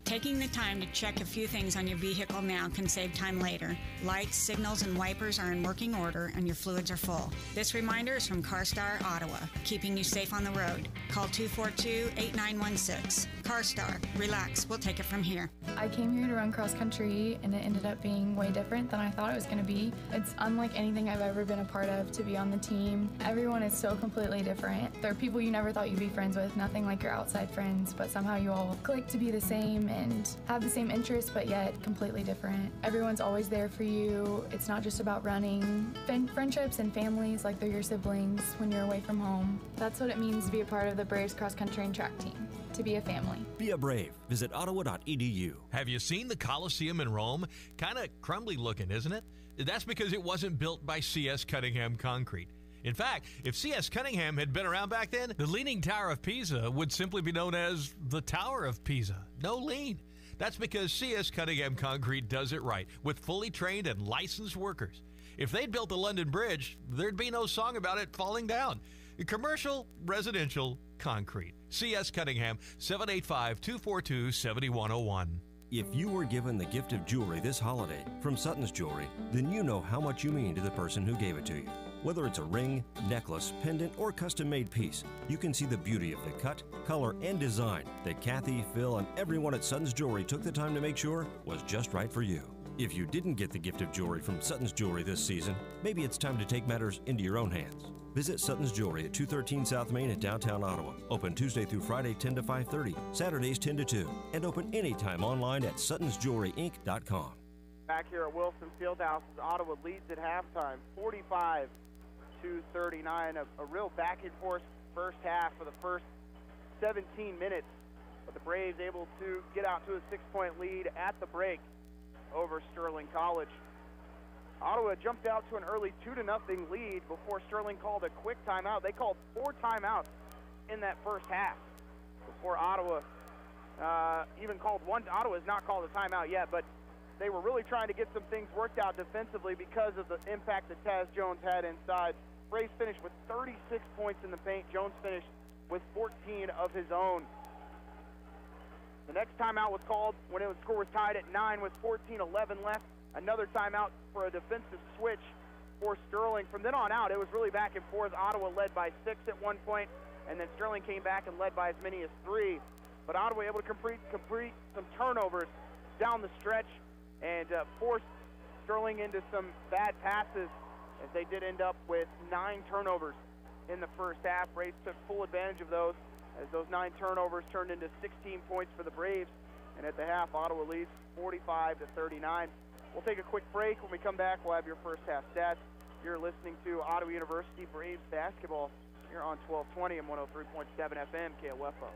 Taking the time to check a few things on your vehicle now can save time later. Lights, signals, and wipers are in working order and your fluids are full. This reminder is from CarStar Ottawa, keeping you safe on the road. Call 242-8916. CarStar. Relax. We'll take it from here. I came here to run cross country and it ended up being way different than I thought it was going to be. It's unlike anything I've ever been a part of to be on the team. Everyone is so completely different. There are people you never thought you'd be friends with, nothing like your outside friends, but somehow you all click to be the same and have the same interests, but yet completely different. Everyone's always there for you. It's not just about running. Friendships and families like they're your siblings when you're away from home. That's what it means to be a part of the Braves cross country and track team. To be a family. Be a Brave. Visit ottawa.edu. Have you seen the Colosseum in Rome? Kind of crumbly looking, isn't it? That's because it wasn't built by C.S. Cunningham Concrete. In fact, if C.S. Cunningham had been around back then, the Leaning Tower of Pisa would simply be known as the Tower of Pisa. No lean. That's because C.S. Cunningham Concrete does it right, with fully trained and licensed workers. If they'd built the London Bridge, there'd be no song about it falling down. Commercial, residential, Concrete. C.S. Cunningham, 785-242-7101. If you were given the gift of jewelry this holiday from Sutton's Jewelry, then you know how much you mean to the person who gave it to you. Whether it's a ring, necklace, pendant, or custom-made piece, you can see the beauty of the cut, color, and design that Kathy, Phil, and everyone at Sutton's Jewelry took the time to make sure was just right for you. If you didn't get the gift of jewelry from Sutton's Jewelry this season, maybe it's time to take matters into your own hands. Visit Sutton's Jewelry at 213 South Main at downtown Ottawa. Open Tuesday through Friday 10 to 5:30, Saturdays 10 to 2, and open anytime online at suttonsjewelryinc.com. Back here at Wilson Fieldhouse, Ottawa leads at halftime, 45-39. A real back-and-forth first half for the first 17 minutes. But the Braves able to get out to a 6-point lead at the break over Sterling College. Ottawa jumped out to an early 2-0 lead before Sterling called a quick timeout. They called 4 timeouts in that first half before Ottawa even called one. Ottawa has not called a timeout yet, but they were really trying to get some things worked out defensively because of the impact that Taz Jones had inside. Braves finished with 36 points in the paint. Jones finished with 14 of his own. The next timeout was called when the score was tied at 9 with 14:11 left. Another timeout for a defensive switch for Sterling. From then on out, it was really back and forth. Ottawa led by 6 at one point, and then Sterling came back and led by as many as 3. But Ottawa able to complete some turnovers down the stretch and forced Sterling into some bad passes, as they did end up with 9 turnovers in the first half. Braves took full advantage of those, as those 9 turnovers turned into 16 points for the Braves. And at the half, Ottawa leads 45-39. We'll take a quick break. When we come back, we'll have your first half stats. You're listening to Ottawa University Braves basketball here on 1220 and 103.7 FM KOFO.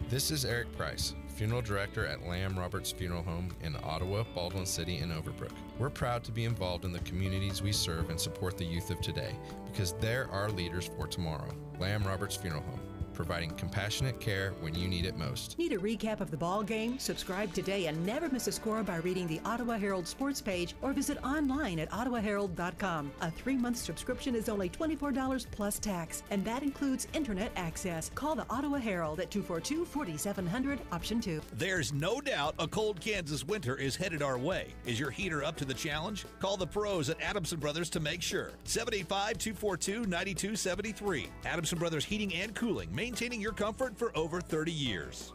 This is Eric Price, Funeral Director at Lamb Roberts Funeral Home in Ottawa, Baldwin City, and Overbrook. We're proud to be involved in the communities we serve and support the youth of today, because they're our leaders for tomorrow. Lamb Roberts Funeral Home, providing compassionate care when you need it most. Need a recap of the ball game? Subscribe today and never miss a score by reading the Ottawa Herald sports page or visit online at ottawaherald.com. A 3-month subscription is only $24 plus tax, and that includes internet access. Call the Ottawa Herald at 242-4700, option 2. There's no doubt a cold Kansas winter is headed our way. Is your heater up to the challenge? Call the pros at Adamson Brothers to make sure. 785-242-9273. Adamson Brothers Heating and Cooling, maintaining your comfort for over 30 years.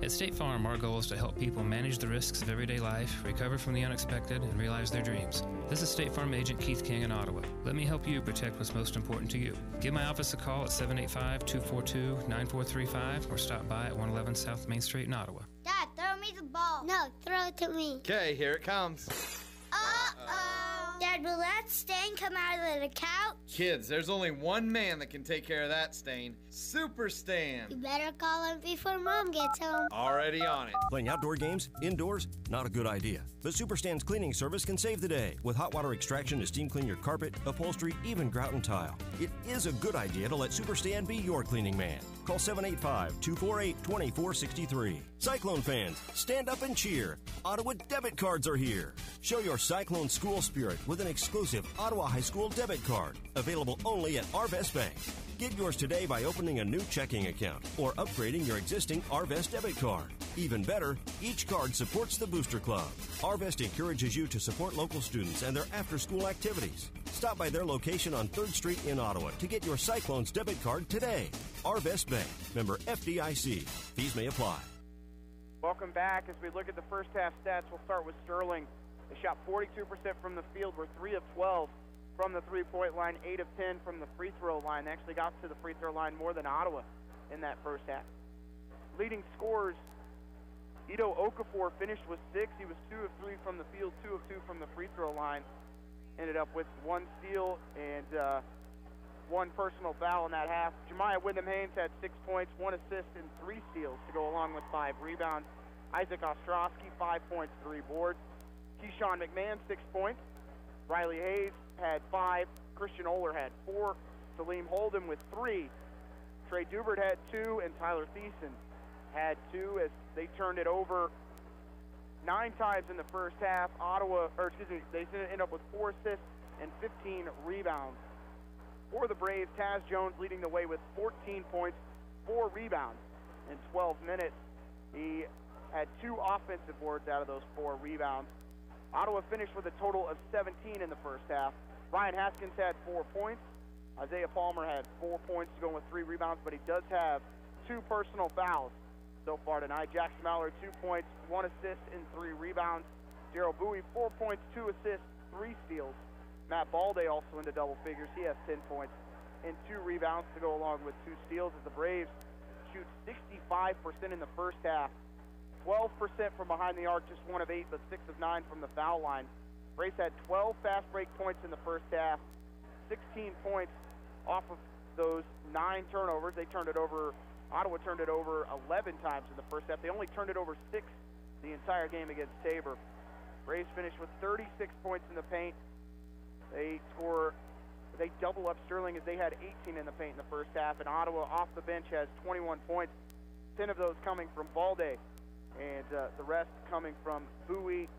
At State Farm, our goal is to help people manage the risks of everyday life, recover from the unexpected, and realize their dreams. This is State Farm Agent Keith King in Ottawa. Let me help you protect what's most important to you. Give my office a call at 785-242-9435 or stop by at 111 South Main Street in Ottawa. Dad, throw me the ball. No, throw it to me. Okay, here it comes. Uh-oh. Dad, will that stain come out of the couch? Kids, there's only one man that can take care of that stain. Super Stan. You better call him before Mom gets home. Already on it. Playing outdoor games indoors? Not a good idea. But Superstan's cleaning service can save the day with hot water extraction to steam clean your carpet, upholstery, even grout and tile. It is a good idea to let Superstan be your cleaning man. Call 785-248-2463. Cyclone fans, stand up and cheer. Ottawa debit cards are here. Show your Cyclone school spirit with an exclusive Ottawa High School debit card, available only at Arvest Bank. Get yours today by opening a new checking account or upgrading your existing Arvest debit card. Even better, each card supports the Booster Club. Arvest encourages you to support local students and their after-school activities. Stop by their location on 3rd Street in Ottawa to get your Cyclones debit card today. Arvest Bank, member FDIC. Fees may apply. Welcome back. As we look at the first half stats, we'll start with Sterling. They shot 42% from the field, were 3 of 12 from the three-point line, 8 of 10 from the free throw line. They actually got to the free throw line more than Ottawa in that first half. Leading scorers, Ito Okafor finished with 6. He was 2 of 3 from the field, 2 of 2 from the free throw line. Ended up with 1 steal and 1 personal foul in that half. Jemiah Witham-Haynes had 6 points, 1 assist, and 3 steals to go along with 5 rebounds. Isaac Ostrowski, 5 points, 3 boards. Keyshawn McMahon, 6 points. Riley Hayes had 5. Christian Oler had 4. Salim Holden with 3. Trey Dubert had 2, and Tyler Thiessen had 2 as they turned it over 9 times in the first half. They ended up with 4 assists and 15 rebounds. For the Braves, Taz Jones leading the way with 14 points, 4 rebounds in 12 minutes. He had 2 offensive boards out of those 4 rebounds. Ottawa finished with a total of 17 in the first half. Ryan Haskins had 4 points. Isaiah Palmer had 4 points to go with 3 rebounds, but he does have 2 personal fouls so far tonight. Jackson Mallard, 2 points, 1 assist, and 3 rebounds. Daryl Bowie, 4 points, 2 assists, 3 steals. Matt Balday also into double figures. He has 10 points and 2 rebounds to go along with 2 steals as the Braves shoot 65% in the first half. 12% from behind the arc, just 1 of 8, but 6 of 9 from the foul line. Braves had 12 fast break points in the first half, 16 points off of those 9 turnovers. They turned it over, Ottawa turned it over 11 times in the first half. They only turned it over 6 the entire game against Tabor. Braves finished with 36 points in the paint. They double up Sterling as they had 18 in the paint in the first half, and Ottawa off the bench has 21 points, 10 of those coming from Balday, and the rest coming from Bowie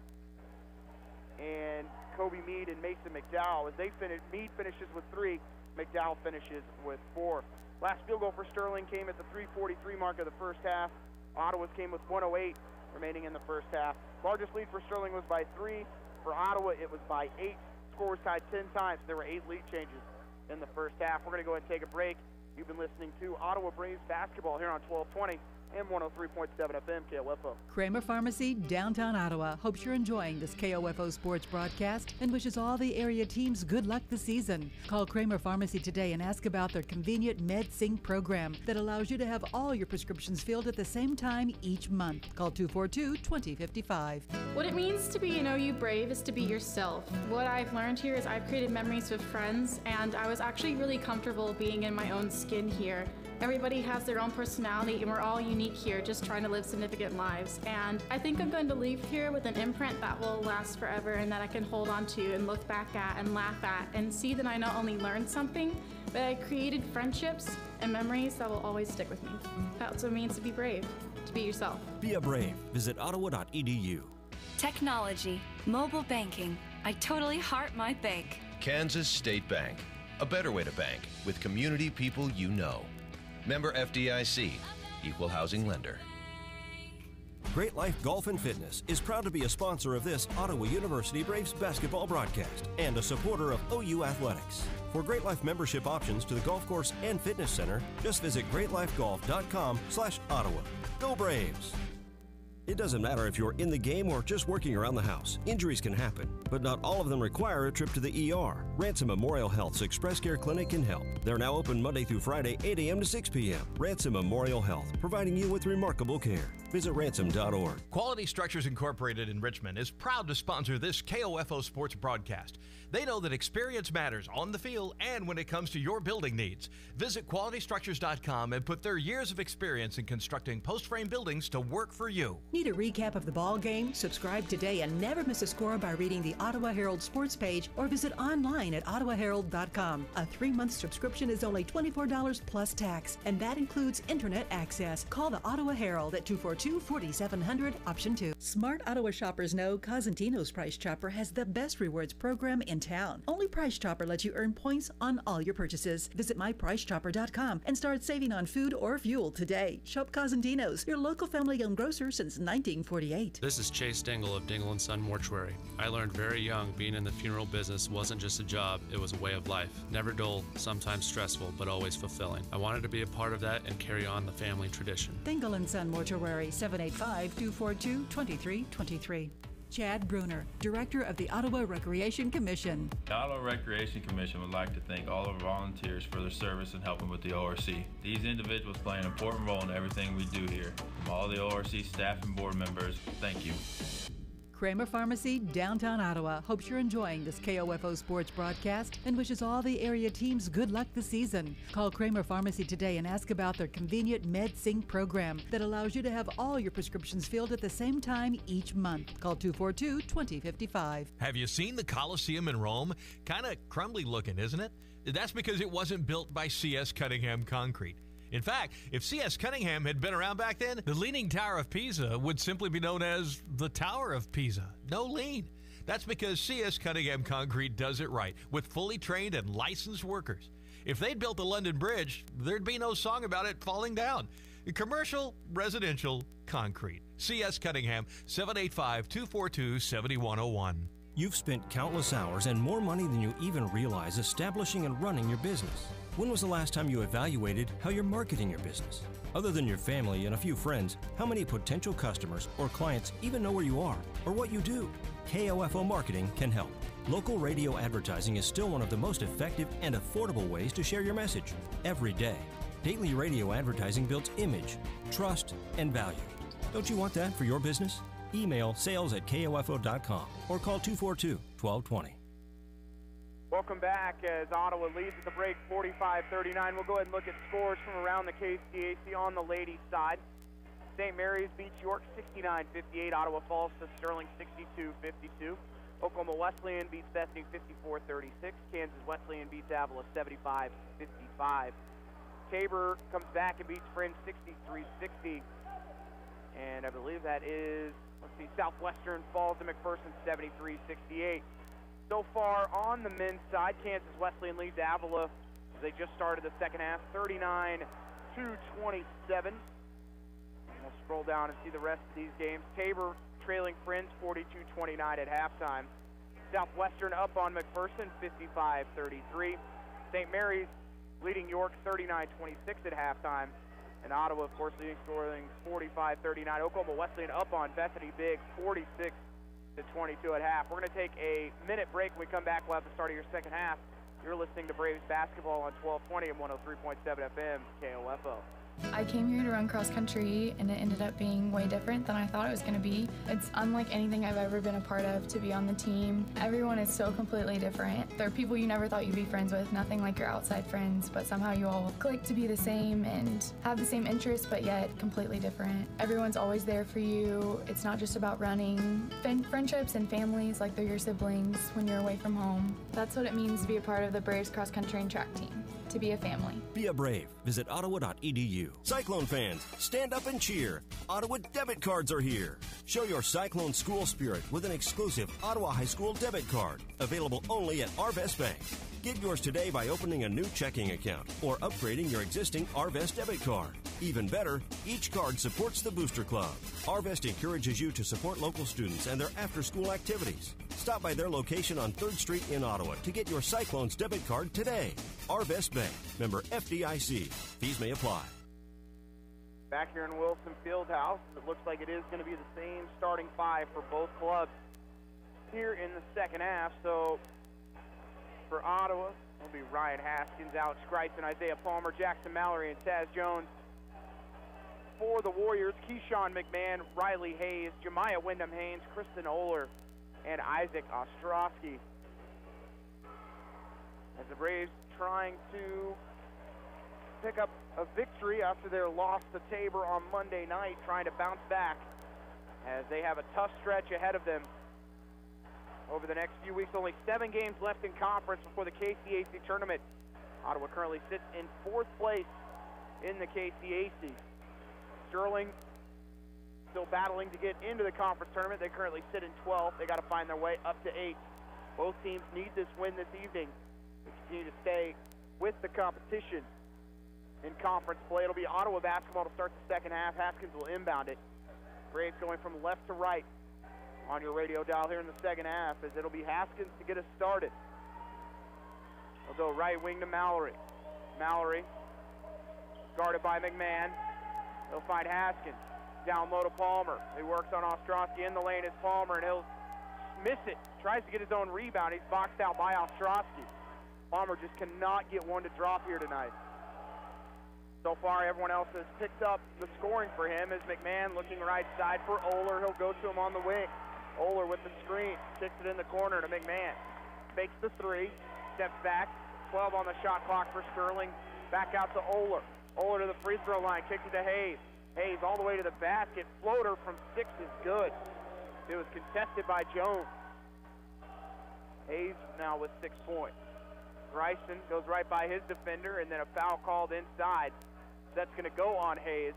and Kobe Mead and Mason McDowell. As they finish, Mead finishes with 3, McDowell finishes with 4. Last field goal for Sterling came at the 3:43 mark of the first half. Ottawa's came with 1:08 remaining in the first half. Largest lead for Sterling was by 3. For Ottawa, it was by 8. Score was tied 10 times. There were 8 lead changes in the first half. We're going to go ahead and take a break. You've been listening to Ottawa Braves basketball here on 1220 and 103.7 FM KOFO. Kramer Pharmacy, downtown Ottawa, hopes you're enjoying this KOFO sports broadcast and wishes all the area teams good luck this season. Call Kramer Pharmacy today and ask about their convenient MedSync program that allows you to have all your prescriptions filled at the same time each month. Call 242-2055. What it means to be an OU Brave is to be yourself. What I've learned here is I've created memories with friends, and I was actually really comfortable being in my own skin here. Everybody has their own personality, and we're all unique here, just trying to live significant lives. And I think I'm going to leave here with an imprint that will last forever and that I can hold on to and look back at and laugh at and see that I not only learned something, but I created friendships and memories that will always stick with me. That's what it means to be brave, to be yourself. Be a brave. Visit ottawa.edu. Technology, mobile banking. I totally heart my bank. Kansas State Bank. A better way to bank with community people you know. Member FDIC, Equal Housing Lender. Great Life Golf and Fitness is proud to be a sponsor of this Ottawa University Braves basketball broadcast and a supporter of OU Athletics. For Great Life membership options to the golf course and fitness center, just visit greatlifegolf.com/Ottawa. Go Braves! It doesn't matter if you're in the game or just working around the house. Injuries can happen, but not all of them require a trip to the ER. Ransom Memorial Health's Express Care Clinic can help. They're now open Monday through Friday, 8 a.m. to 6 p.m. Ransom Memorial Health, providing you with remarkable care. Visit ransom.org. Quality Structures Incorporated in Richmond is proud to sponsor this KOFO sports broadcast. They know that experience matters on the field and when it comes to your building needs. Visit qualitystructures.com and put their years of experience in constructing post-frame buildings to work for you. Need a recap of the ball game? Subscribe today and never miss a score by reading the Ottawa Herald sports page or visit online at ottawaherald.com. A 3-month subscription is only $24 plus tax, and that includes internet access. Call the Ottawa Herald at 242-4700, option 2. Smart Ottawa shoppers know Cosentino's Price Chopper has the best rewards program in town. Only Price Chopper lets you earn points on all your purchases. Visit mypricechopper.com and start saving on food or fuel today. Shop Cosentino's, your local family-owned grocer since 1948. This is Chase Dingle of Dingle & Son Mortuary. I learned very young being in the funeral business wasn't just a job, it was a way of life. Never dull, sometimes stressful, but always fulfilling. I wanted to be a part of that and carry on the family tradition. Dingle & Son Mortuary, 785-242-2323. Chad Bruner, Director of the Ottawa Recreation Commission. The Ottawa Recreation Commission would like to thank all of our volunteers for their service in helping with the ORC. These individuals play an important role in everything we do here. From all the ORC staff and board members, thank you. Kramer Pharmacy, downtown Ottawa, hopes you're enjoying this KOFO sports broadcast and wishes all the area teams good luck this season. Call Kramer Pharmacy today and ask about their convenient MedSync program that allows you to have all your prescriptions filled at the same time each month. Call 242-2055. Have you seen the Coliseum in Rome? Kind of crumbly looking, isn't it? That's because it wasn't built by C.S. Cunningham Concrete. In fact, if C.S. Cunningham had been around back then, the Leaning Tower of Pisa would simply be known as the Tower of Pisa. No lean. That's because C.S. Cunningham Concrete does it right with fully trained and licensed workers. If they'd built the London Bridge, there'd be no song about it falling down. Commercial, residential, concrete. C.S. Cunningham, 785-242-7101. You've spent countless hours and more money than you even realize establishing and running your business. When was the last time you evaluated how you're marketing your business? Other than your family and a few friends, how many potential customers or clients even know where you are or what you do? KOFO Marketing can help. Local radio advertising is still one of the most effective and affordable ways to share your message every day. Daily radio advertising builds image, trust, and value. Don't you want that for your business? Email sales@kofo.com or call 242-1220. Welcome back as Ottawa leads at the break 45-39. We'll go ahead and look at scores from around the KCAC on the ladies' side. St. Mary's beats York 69-58. Ottawa falls to Sterling 62-52. Oklahoma Wesleyan beats Bethany 54-36. Kansas Wesleyan beats Avila 75-55. Tabor comes back and beats Friends 63-60. And I believe that is, Southwestern falls to McPherson 73-68. So far on the men's side, Kansas Wesleyan leads Avila as they just started the second half, 39-27. We'll scroll down and see the rest of these games. Tabor trailing Friends 42-29 at halftime. Southwestern up on McPherson 55-33. St. Mary's leading York 39-26 at halftime. And Ottawa, of course, leading scoring 45-39. Oklahoma Wesleyan up on Bethany big 46-22 at half. We're going to take a minute break. When we come back, we'll have the start of your second half. You're listening to Braves basketball on 1220 and 103.7 FM KOFO. I came here to run cross country and it ended up being way different than I thought it was going to be. It's unlike anything I've ever been a part of to be on the team. Everyone is so completely different. There are people you never thought you'd be friends with, nothing like your outside friends, but somehow you all click to be the same and have the same interests but yet completely different. Everyone's always there for you. It's not just about running. Friendships and families like they're your siblings when you're away from home. That's what it means to be a part of the Braves cross country and track team. To be a family. Be a Brave. Visit ottawa.edu. Cyclone fans, stand up and cheer. Ottawa debit cards are here. Show your Cyclone school spirit with an exclusive Ottawa High School debit card, available only at Arvest Bank. Get yours today by opening a new checking account or upgrading your existing Arvest debit card. Even better, each card supports the Booster Club. Arvest encourages you to support local students and their after-school activities. Stop by their location on 3rd Street in Ottawa to get your Cyclones debit card today. Arvest Bank, member FDIC. Fees may apply. Back here in Wilson Fieldhouse, it looks like it is going to be the same starting five for both clubs here in the second half. So for Ottawa, it'll be Ryan Haskins, Alex Kreitz, Isaiah Palmer, Jackson Mallory, and Taz Jones. For the Warriors, Keyshawn McMahon, Riley Hayes, Jemiah Wyndham-Haynes, Kristen Oler, and Isaac Ostrowski. As the Braves trying to pick up a victory after their loss to Tabor on Monday night, trying to bounce back as they have a tough stretch ahead of them over the next few weeks. Only 7 games left in conference before the KCAC tournament. Ottawa currently sits in 4th place in the KCAC. Sterling still battling to get into the conference tournament. They currently sit in 12th. They got to find their way up to 8th. Both teams need this win this evening to continue to stay with the competition in conference play. It'll be Ottawa basketball to start the second half. Haskins will inbound it. Braves going from left to right on your radio dial here in the second half, as it'll be Haskins to get us started. They'll go right wing to Mallory. Mallory guarded by McMahon. They'll find Haskins. Down low to Palmer. He works on Ostrowski. In the lane is Palmer, and he'll miss it. Tries to get his own rebound. He's boxed out by Ostrowski. Palmer just cannot get one to drop here tonight. So far, everyone else has picked up the scoring for him as McMahon looking right side for Oler. He'll go to him on the wing. Oler with the screen. Kicks it in the corner to McMahon. Fakes the 3. Steps back. 12 on the shot clock for Sterling. Back out to Oler. Oler to the free throw line. Kicks it to Hayes. Hayes all the way to the basket. Floater from 6 is good. It was contested by Jones. Hayes now with 6 points. Bryson goes right by his defender, and then a foul called inside. That's going to go on Hayes.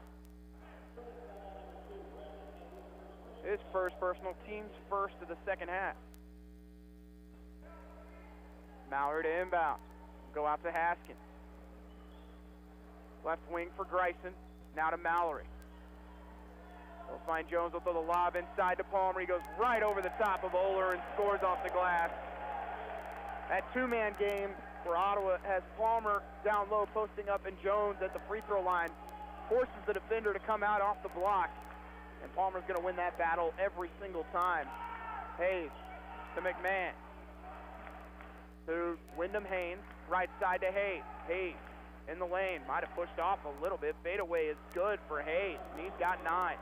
His first personal, team's first of the second half. Mallory to inbound. Go out to Haskins. Left wing for Greisen. Now to Mallory. They'll find Jones will throw the lob inside to Palmer. He goes right over the top of Oler and scores off the glass. That two-man game where Ottawa has Palmer down low, posting up, and Jones at the free throw line forces the defender to come out off the block. And Palmer's going to win that battle every single time. Hayes to McMahon. To Wyndham Haynes, right side to Hayes. Hayes in the lane, might have pushed off a little bit. Fadeaway is good for Hayes, and he's got 9.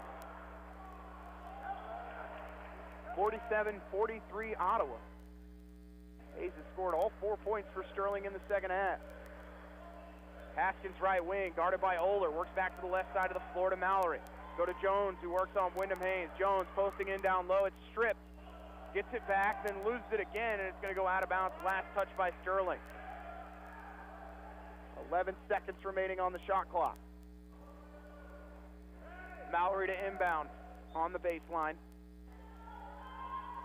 47-43 Ottawa. Hayes has scored all 4 points for Sterling in the second half. Haskins right wing, guarded by Oler, works back to the left side of the floor to Mallory. Go to Jones, who works on Wyndham Haynes. Jones posting in down low, it's stripped. Gets it back, then loses it again, and it's going to go out of bounds. Last touch by Sterling. 11 seconds remaining on the shot clock. Mallory to inbound on the baseline.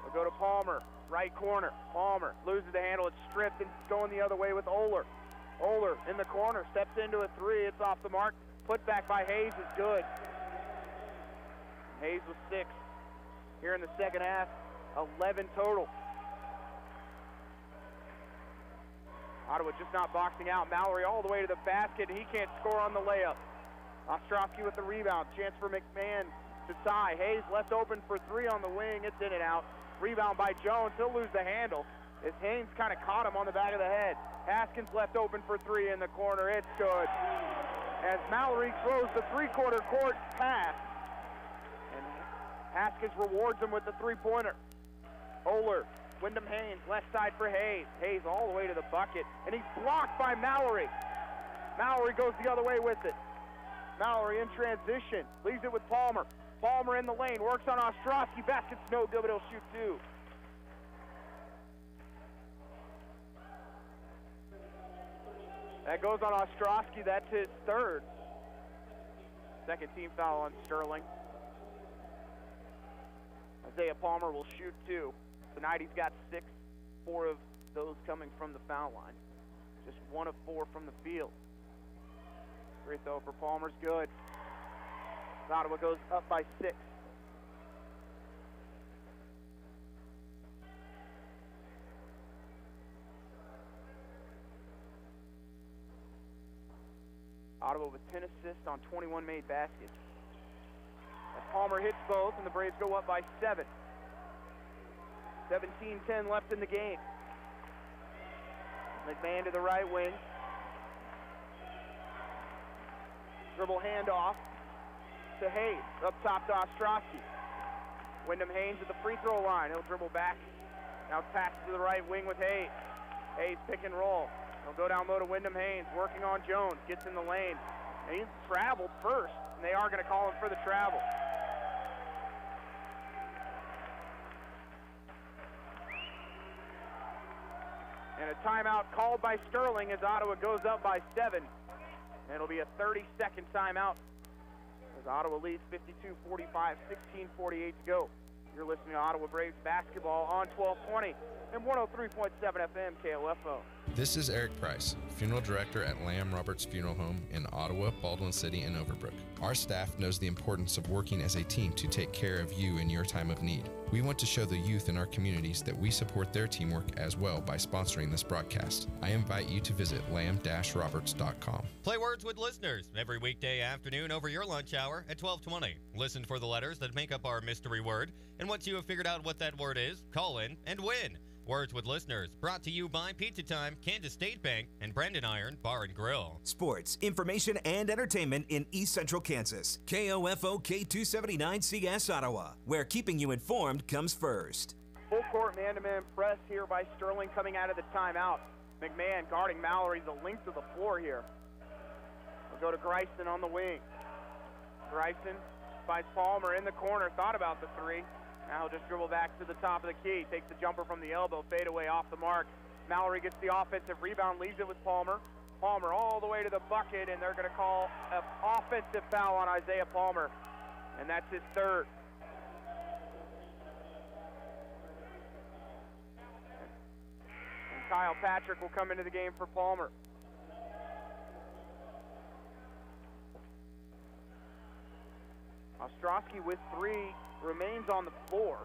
We'll go to Palmer, right corner. Palmer loses the handle, it's stripped, and going the other way with Oler. Oler in the corner, steps into a three, it's off the mark. Put back by Hayes is good. Hayes was 6 here in the second half, 11 total. Ottawa just not boxing out. Mallory all the way to the basket, and he can't score on the layup. Ostrowski with the rebound. Chance for McMahon to tie. Hayes left open for 3 on the wing. It's in and out. Rebound by Jones. He'll lose the handle as Haynes kind of caught him on the back of the head. Haskins left open for 3 in the corner. It's good. As Mallory throws the three-quarter court pass, and Haskins rewards him with the three-pointer. Oler, Wyndham Haynes, left side for Hayes. Hayes all the way to the bucket, and he's blocked by Mallory. Mallory goes the other way with it. Mallory in transition, leaves it with Palmer. Palmer in the lane, works on Ostrowski. Basket's no good, but he'll shoot 2. That goes on Ostrowski. That's his 3rd. Second team foul on Sterling. Isaiah Palmer will shoot 2. Tonight he's got 6, 4 of those coming from the foul line. Just 1 of 4 from the field. Free throw for Palmer's good. Ottawa goes up by 6. Ottawa with 10 assists on 21 made baskets. As Palmer hits both, and the Braves go up by 7. 17-10 left in the game. McMahon to the right wing. Dribble handoff to Hayes. Up top to Ostrowski. Wyndham Haynes at the free throw line. He'll dribble back. Now pass to the right wing with Hayes. Hayes pick and roll. He'll go down low to Wyndham Haynes, working on Jones. Gets in the lane. Haynes traveled first, and they are going to call him for the travel. And a timeout called by Sterling as Ottawa goes up by 7. And it'll be a 30-second timeout as Ottawa leads 52-45, 16:48 to go. You're listening to Ottawa Braves basketball on 1220 and 103.7 FM KOFO. This is Eric Price, Funeral Director at Lamb Roberts Funeral Home in Ottawa, Baldwin City, and Overbrook. Our staff knows the importance of working as a team to take care of you in your time of need. We want to show the youth in our communities that we support their teamwork as well by sponsoring this broadcast. I invite you to visit lamb-roberts.com. Play Words with Listeners every weekday afternoon over your lunch hour at 12:20. Listen for the letters that make up our mystery word, and once you have figured out what that word is, call in and win. Words with Listeners, brought to you by Pizza Time, Kansas State Bank, and Brandon Iron Bar and Grill. Sports, information, and entertainment in East Central Kansas. KOFO K279CS Ottawa, where keeping you informed comes first. Full court man-to-man press here by Sterling coming out of the timeout. McMahon guarding Mallory the length of the floor here. We'll go to Greisen on the wing. Greisen finds Palmer in the corner, thought about the 3. Now he'll just dribble back to the top of the key. Takes the jumper from the elbow, fade away off the mark. Mallory gets the offensive rebound, leaves it with Palmer. Palmer all the way to the bucket, and they're going to call an offensive foul on Isaiah Palmer. And that's his 3rd. And Kyle Patrick will come into the game for Palmer. Ostrowski with 3 remains on the floor.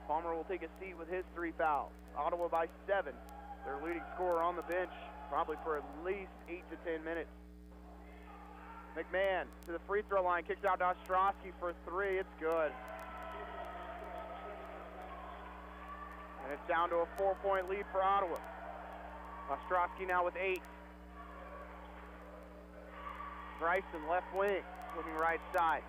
Palmer will take a seat with his 3 fouls. Ottawa by 7. Their leading scorer on the bench, probably for at least 8 to 10 minutes. McMahon to the free throw line, kicks out to Ostrowski for 3. It's good. And it's down to a 4-point lead for Ottawa. Ostrowski now with 8. Bryson, left wing, looking right side.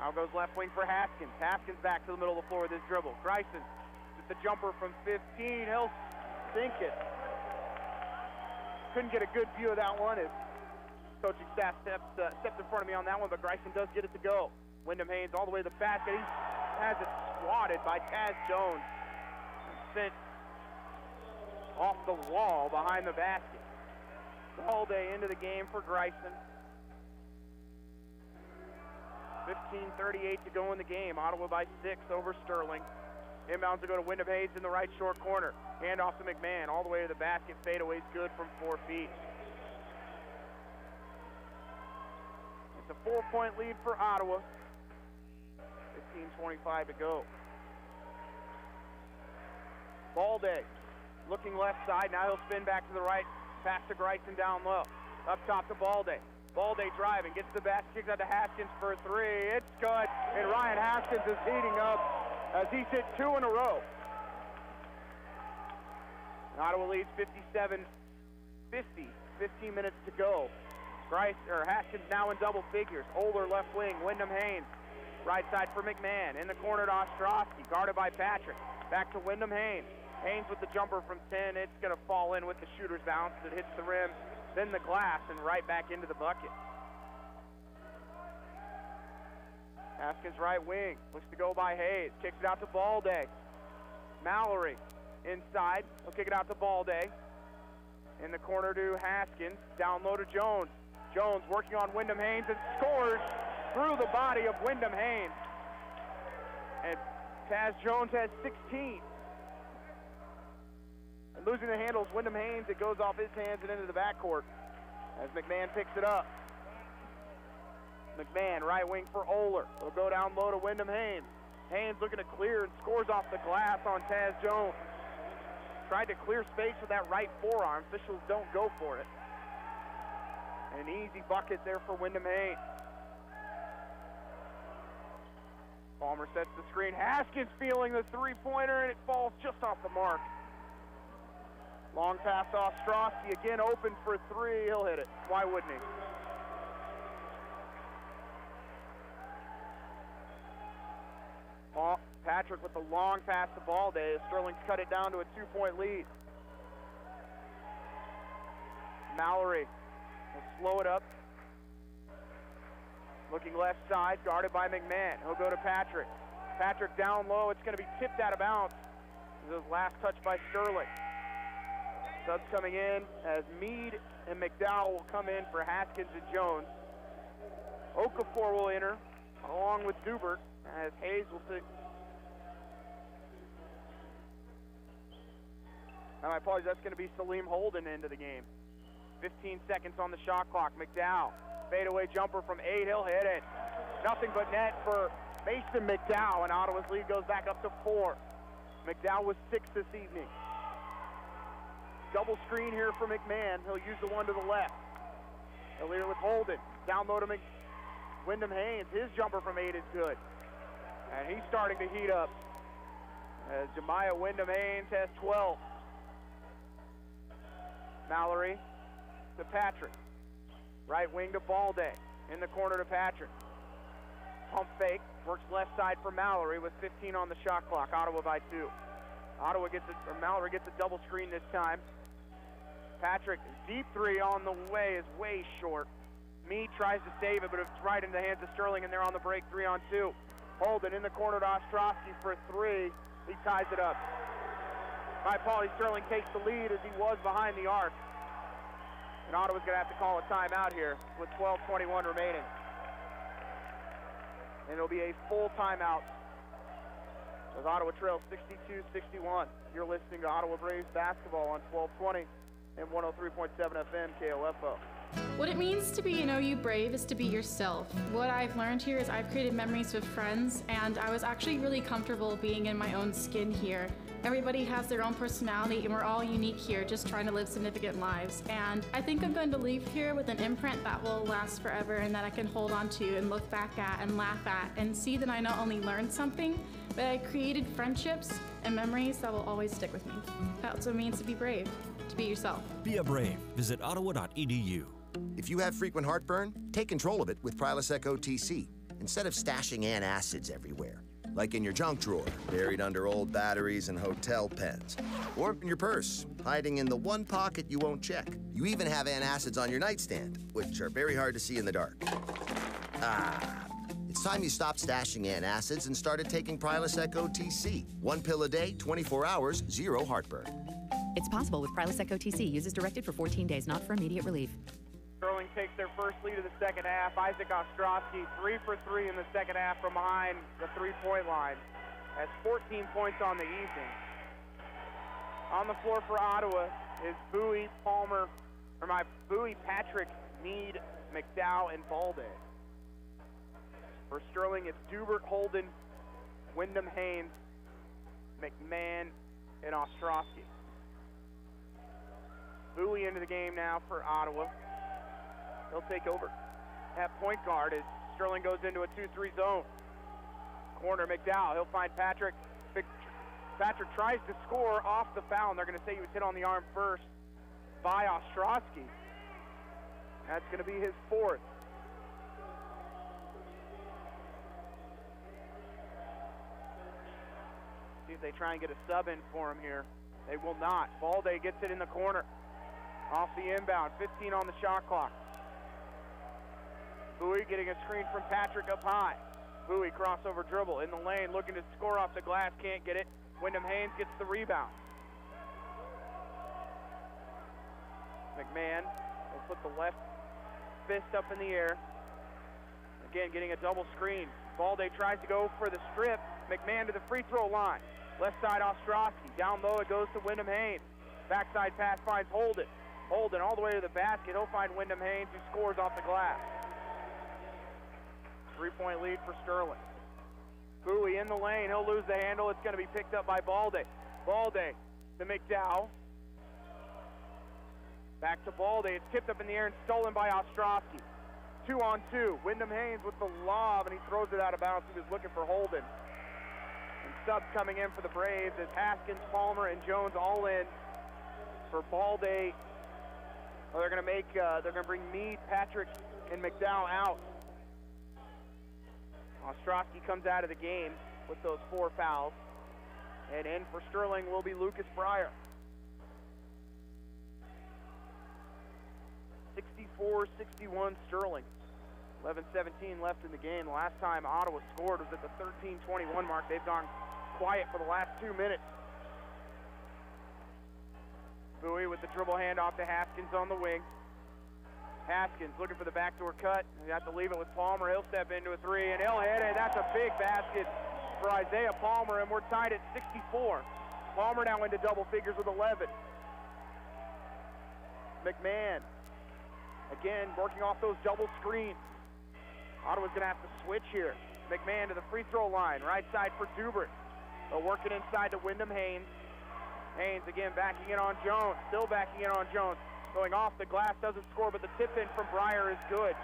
Now goes left wing for Haskins. Haskins back to the middle of the floor with his dribble. Bryson, just a jumper from 15. He'll sink it. Couldn't get a good view of that one as coaching staff stepped in front of me on that one, but Bryson does get it to go. Wyndham Haynes all the way to the basket. He has it swatted by Taz Jones. Sent off the wall behind the basket. All day into the game for Grayson. 15:38 to go in the game. Ottawa by 6 over Sterling. Inbounds to go to Wyndham Haynes in the right short corner. Hand off to McMahon all the way to the basket. Fadeaway's good from 4 feet. It's a 4-point lead for Ottawa. 15:25 to go. Balday looking left side. Now he'll spin back to the right. Pass to Grayson down low. Up top to Balday. Balday driving. Gets the basket. Kicks out to Haskins for 3. It's good. And Ryan Haskins is heating up as he's hit 2 in a row. And Ottawa leads 57-50. 15 minutes to go. Haskins now in double figures. Oler left wing. Wyndham Haynes. Right side for McMahon. In the corner to Ostrowski. Guarded by Patrick. Back to Wyndham Haynes. Haynes with the jumper from 10. It's going to fall in with the shooter's bounce. It hits the rim, then the glass, and right back into the bucket. Haskins right wing. Looks to go by Hayes. Kicks it out to Balday. Mallory inside. He'll kick it out to Balday. In the corner to Haskins. Down low to Jones. Jones working on Wyndham Haynes and scores through the body of Wyndham Haynes. And Taz Jones has 16. And losing the handles, Wyndham Haynes, it goes off his hands and into the backcourt as McMahon picks it up. McMahon, right wing for Oler. It'll go down low to Wyndham Haynes. Haynes looking to clear and scores off the glass on Taz Jones. Tried to clear space with that right forearm. Officials don't go for it. An easy bucket there for Wyndham Haynes. Palmer sets the screen. Haskins feeling the three-pointer, and it falls just off the mark. Long pass to Ostrowski, again open for 3. He'll hit it. Why wouldn't he? Patrick with the long pass to Balday. Sterling's cut it down to a 2-point lead. Mallory will slow it up. Looking left side, guarded by McMahon. He'll go to Patrick. Patrick down low. It's going to be tipped out of bounds. This is last touch by Sterling. Subs coming in as Meade and McDowell will come in for Haskins and Jones. Okafor will enter along with Dubert as Hayes will sit. Now, my apologies, that's going to be Salim Holden into the game. 15 seconds on the shot clock. McDowell, fadeaway jumper from 8. He'll hit it. Nothing but net for Mason McDowell, and Ottawa's lead goes back up to 4. McDowell was 6 this evening. Double screen here for McMahon. He'll use the one to the left. He'll lead it with Holden. Down low to Wyndham Haynes. His jumper from 8 is good. And he's starting to heat up as Jemiah Wyndham Haynes has 12. Mallory to Patrick. Right wing to Balday. In the corner to Patrick. Pump fake. Works left side for Mallory with 15 on the shot clock. Ottawa by 2. Mallory gets a double screen this time. Patrick, deep 3 on the way is way short. Meade tries to save it, but it's right in the hands of Sterling, and they're on the break 3 on 2. Holden in the corner to Ostrowski for 3. He ties it up. My apologies, Sterling takes the lead as he was behind the arc. And Ottawa's going to have to call a timeout here with 12:21 remaining. And it'll be a full timeout as Ottawa trails 62-61. You're listening to Ottawa Braves basketball on 1220 and 103.7 FM KOFO. What it means to be an OU Brave is to be yourself. What I've learned here is I've created memories with friends, and I was actually really comfortable being in my own skin here. Everybody has their own personality, and we're all unique here, just trying to live significant lives. And I think I'm going to leave here with an imprint that will last forever and that I can hold on to and look back at and laugh at and see that I not only learned something, but I created friendships and memories that will always stick with me. That's what it means to be brave, to be yourself. Be a Brave. Visit ottawa.edu. If you have frequent heartburn, take control of it with Prilosec OTC instead of stashing antacids everywhere, like in your junk drawer, buried under old batteries and hotel pens, or in your purse, hiding in the one pocket you won't check. You even have antacids on your nightstand, which are very hard to see in the dark. It's time you stopped stashing antacids and started taking Prilosec OTC. 1 pill a day, 24 hours, 0 heartburn. It's possible with Prilosec OTC. Use as directed for 14 days, not for immediate relief. Sterling takes their first lead of the second half. Isaac Ostrowski, 3 for 3 in the second half from behind the three-point line. Has 14 points on the evening. On the floor for Ottawa is Bowie, Patrick, Meade, McDowell, and Balde. For Sterling, it's Dubert, Holden, Wyndham Haynes, McMahon, and Ostrowski. Bowie into the game now for Ottawa. He'll take over at point guard as Sterling goes into a 2-3 zone. Corner, McDowell. He'll find Patrick. Patrick tries to score off the foul, and they're going to say he was hit on the arm first by Ostrowski. That's going to be his fourth. See if they try and get a sub in for him here. They will not. Balde gets it in the corner. Off the inbound, 15 on the shot clock. Bowie getting a screen from Patrick up high. Bowie crossover dribble in the lane, looking to score off the glass, can't get it. Wyndham Haynes gets the rebound. McMahon will put the left fist up in the air. Again, getting a double screen. Balde tries to go for the strip. McMahon to the free throw line. Left side Ostrowski. Down low it goes to Wyndham Haynes. Backside pass finds Holden. Holden all the way to the basket. He'll find Wyndham Haynes, who scores off the glass. 3-point lead for Sterling. Bowie in the lane. He'll lose the handle. It's going to be picked up by Balde. Balde to McDowell. Back to Balde. It's tipped up in the air and stolen by Ostrowski. 2-on-2. Wyndham Haynes with the lob, and he throws it out of bounds. He was looking for Holden. And subs coming in for the Braves as Haskins, Palmer, and Jones all in for Balde. Well, they're going to bring Meade, Patrick, and McDowell out. Ostrowski comes out of the game with those 4 fouls. And in for Sterling will be Lucas Breyer. 64-61 Sterling. 11-17 left in the game. The last time Ottawa scored was at the 13-21 mark. They've gone quiet for the last 2 minutes. Bowie with the dribble handoff to Haskins on the wing. Haskins looking for the backdoor cut. You have to leave it with Palmer. He'll step into a 3, and he'll hit it. That's a big basket for Isaiah Palmer, and we're tied at 64. Palmer now into double figures with 11. McMahon, again, working off those double screens. Ottawa's going to have to switch here. McMahon to the free throw line. Right side for Dubert. Working inside to Wyndham Haynes. Haynes again backing it on Jones. Still backing it on Jones. Going off the glass, doesn't score, but the tip in from Breyer is good.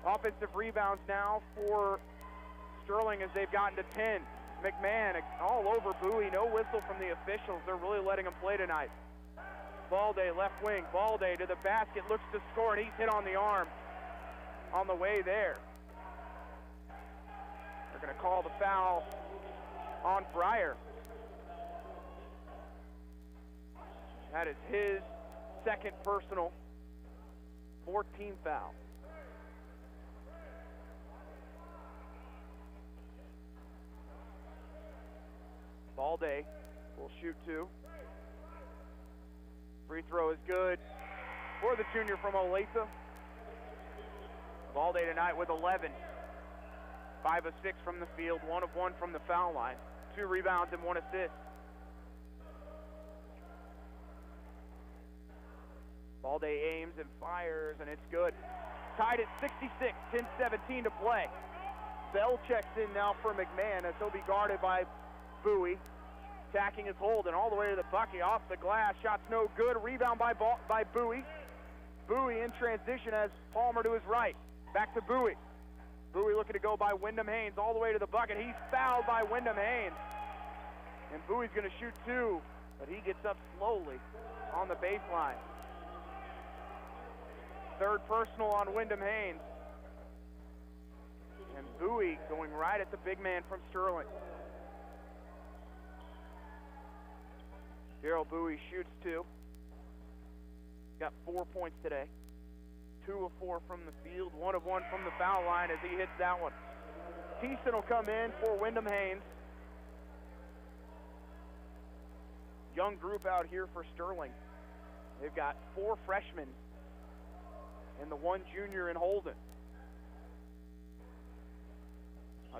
Offensive rebounds now for Sterling as they've gotten to 10. McMahon all over Bowie. No whistle from the officials. They're really letting him play tonight. Balde, left wing. Balde to the basket, looks to score, and he's hit on the arm on the way there. They're going to call the foul on Breyer. That is his second personal, 14th foul. Balde will shoot 2. Free throw is good for the junior from Olathe. Balde tonight with 11. 5 of 6 from the field, 1 of 1 from the foul line. 2 rebounds and 1 assist. Balde aims and fires, and it's good. Tied at 66, 10-17 to play. Bell checks in now for McMahon as he'll be guarded by Bowie. Attacking his Holden all the way to the bucket, off the glass. Shot's no good. Rebound by Bowie. Bowie in transition has Palmer to his right. Back to Bowie. Bowie looking to go by Wyndham Haynes all the way to the bucket. He's fouled by Wyndham Haynes. And Bowie's going to shoot two, but he gets up slowly on the baseline. Third personal on Wyndham Haynes. And Bowie going right at the big man from Sterling. Daryl Bowie shoots two. Got 4 points today. 2 of 4 from the field, 1 of 1 from the foul line as he hits that one. Thiessen will come in for Wyndham Haynes. Young group out here for Sterling. They've got 4 freshmen and the 1 junior in Holden.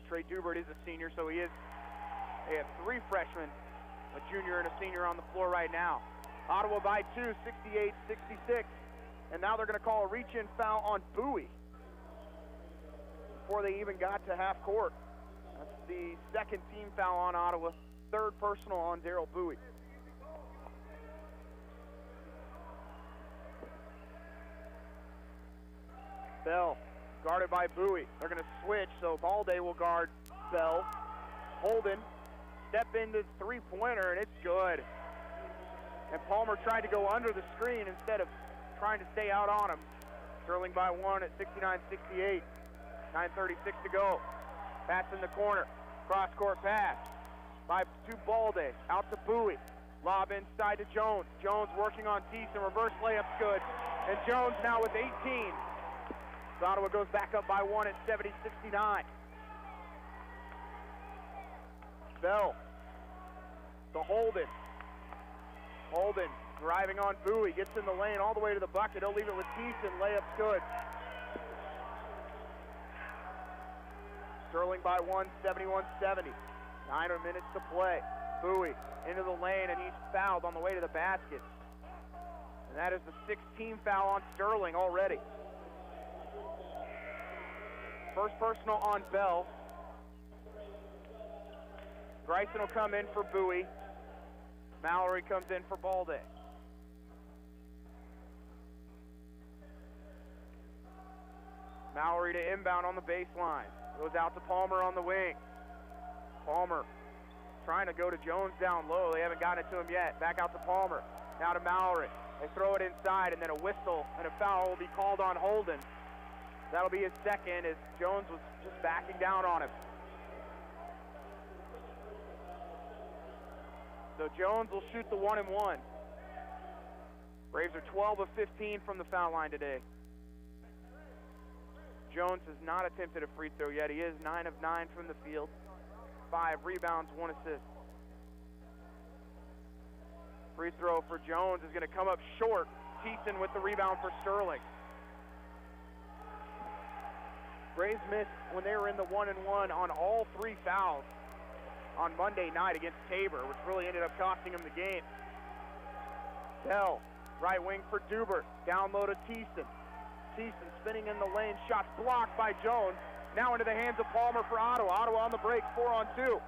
Trey Dubert is a senior, so they have 3 freshmen, a junior and a senior on the floor right now. Ottawa by 2, 68-66. And now they're going to call a reach-in foul on Bowie before they even got to half court. That's the second team foul on Ottawa, third personal on Daryl Bowie. Bell guarded by Bowie. They're going to switch, so Balde will guard Bell. Holden, step into the three-pointer, and it's good. And Palmer tried to go under the screen instead of trying to stay out on him. Sterling by 1 at 69-68. 9:36 to go. Pass in the corner. Cross-court pass to Balde. Out to Bowie. Lob inside to Jones. Jones working on Thiessen. Reverse layup's good. And Jones now with 18. So Ottawa goes back up by 1 at 70-69. Bell to Holden. Holden driving on Bowie, gets in the lane all the way to the bucket. He'll leave it with Thiessen. Layup's good. Sterling by 1, 71-70. 9 minutes to play. Bowie into the lane, and he's fouled on the way to the basket. And that is the 16th foul on Sterling already. First personal on Bell. Bryson will come in for Bowie. Mallory comes in for Balde. Mallory to inbound on the baseline. Goes out to Palmer on the wing. Palmer trying to go to Jones down low. They haven't gotten it to him yet. Back out to Palmer. Now to Mallory. They throw it inside, and then a whistle and a foul will be called on Holden. That'll be his second as Jones was just backing down on him. So Jones will shoot the 1-and-1. Braves are 12 of 15 from the foul line today. Jones has not attempted a free throw yet. He is 9 of 9 from the field. 5 rebounds, 1 assist. Free throw for Jones is going to come up short. Thiessen with the rebound for Sterling. Braves missed when they were in the 1-and-1 on all 3 fouls on Monday night against Tabor, which really ended up costing him the game. Bell, right wing for Dubert. Down low to Thiessen. Thiessen spinning in the lane. Shots blocked by Jones. Now into the hands of Palmer for Ottawa. Ottawa on the break, 4-on-2.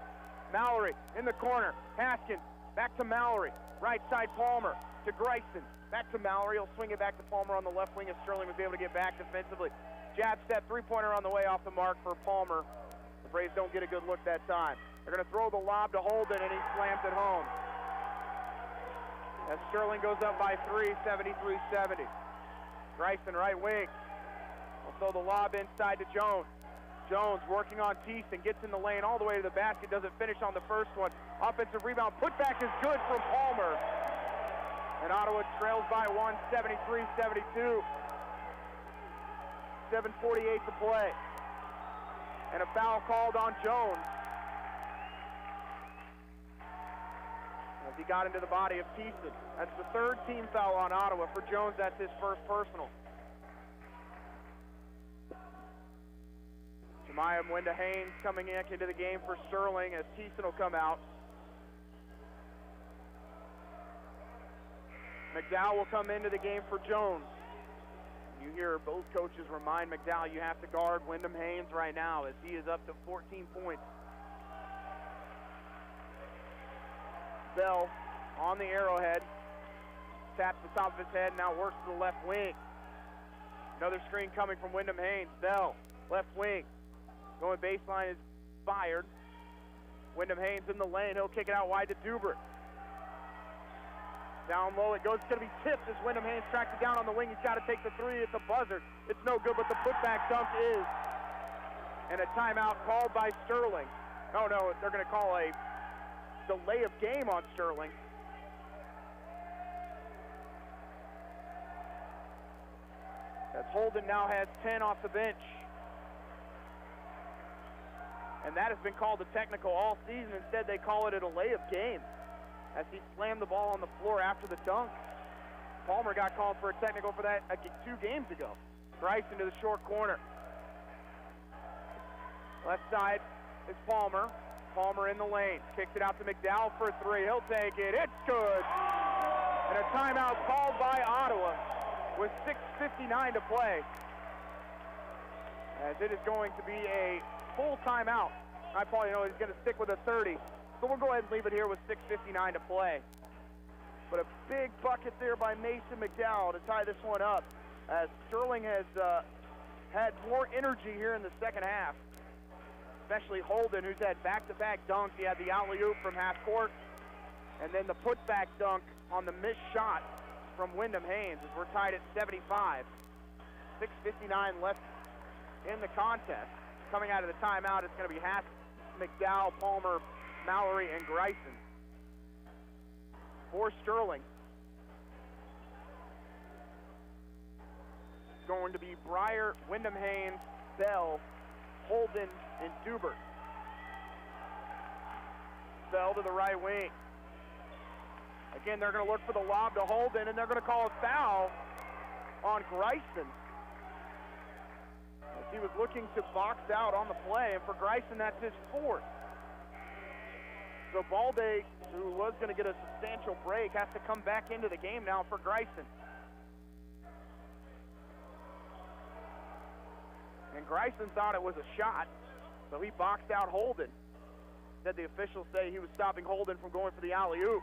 Mallory in the corner. Haskins back to Mallory. Right side Palmer to Greisen. Back to Mallory. He'll swing it back to Palmer on the left wing as Sterling was able to get back defensively. Jab step, three-pointer on the way off the mark for Palmer. The Braves don't get a good look that time. They're going to throw the lob to Holden, and he slams it home. As Sterling goes up by 3, 73-70. Greisen, right wing. Will throw the lob inside to Jones. Jones working on Thiessen, gets in the lane all the way to the basket, doesn't finish on the first one. Offensive rebound, putback is good from Palmer. And Ottawa trails by 1, 73-72. 7:48 to play. And a foul called on Jones as he got into the body of Thiessen. That's the 3rd team foul on Ottawa. For Jones, that's his first personal. Jemiah Mwenda Haynes coming into the game for Sterling as Thiessen will come out. McDowell will come into the game for Jones. You hear both coaches remind McDowell you have to guard Wyndham Haynes right now as he is up to 14 points. Bell on the arrowhead. Taps the top of his head, now works to the left wing. Another screen coming from Wyndham Haynes. Bell, left wing. Going baseline is fired. Wyndham Haynes in the lane. He'll kick it out wide to Dubert. Down low it goes. It's going to be tipped as Wyndham Haynes tracks it down on the wing. He's got to take the three. It's a buzzer. It's no good, but the putback dunk is. And a timeout called by Sterling. Oh, no, they're going to call a delay of game on Sterling. As Holden now has 10 off the bench. And that has been called a technical all season. Instead, they call it a delay of game as he slammed the ball on the floor after the dunk. Palmer got called for a technical for that 2 games ago. Bryson to the short corner. Left side is Palmer. Palmer in the lane. Kicks it out to McDowell for 3. He'll take it. It's good. And a timeout called by Ottawa with 6:59 to play. As it is going to be a full timeout. I probably know he's going to stick with a 30. So we'll go ahead and leave it here with 6:59 to play. But a big bucket there by Mason McDowell to tie this one up, as Sterling has had more energy here in the second half. Especially Holden, who's had back-to-back dunks. He had the alley-oop from half court, and then the putback dunk on the missed shot from Wyndham Haynes, as we're tied at 75. 6:59 left in the contest. Coming out of the timeout, it's going to be Haskins, McDowell, Palmer, Mallory, and Greisen. For Sterling, it's going to be Breyer, Wyndham Haynes, Bell, Holden, and Dubert. Bell to the right wing. Again, they're going to look for the lob to Holden, and they're going to call a foul on Greisen. As he was looking to box out on the play, and for Greisen, that's his 4th. So Balde, who was going to get a substantial break, has to come back into the game now for Greisen. And Greisen thought it was a shot, so he boxed out Holden. Said the officials say he was stopping Holden from going for the alley-oop.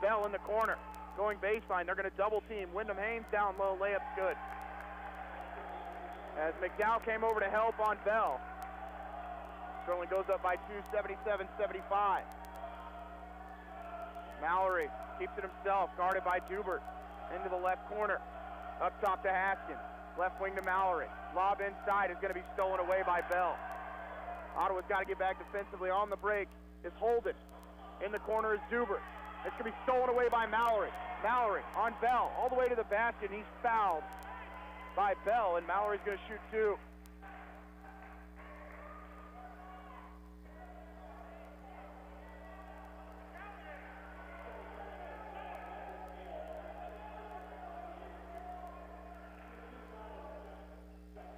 Bell in the corner, going baseline. They're going to double team. Wyndham Haynes down low, layup's good. As McDowell came over to help on Bell. Sterling goes up by 2, 77-75. Mallory keeps it himself, guarded by Dubert. Into the left corner, up top to Haskins. Left wing to Mallory. Lob inside is going to be stolen away by Bell. Ottawa's got to get back defensively. On the break is Holden. In the corner is Dubert. It's going to be stolen away by Mallory. Mallory on Bell, all the way to the basket. He's fouled by Bell, and Mallory's going to shoot 2.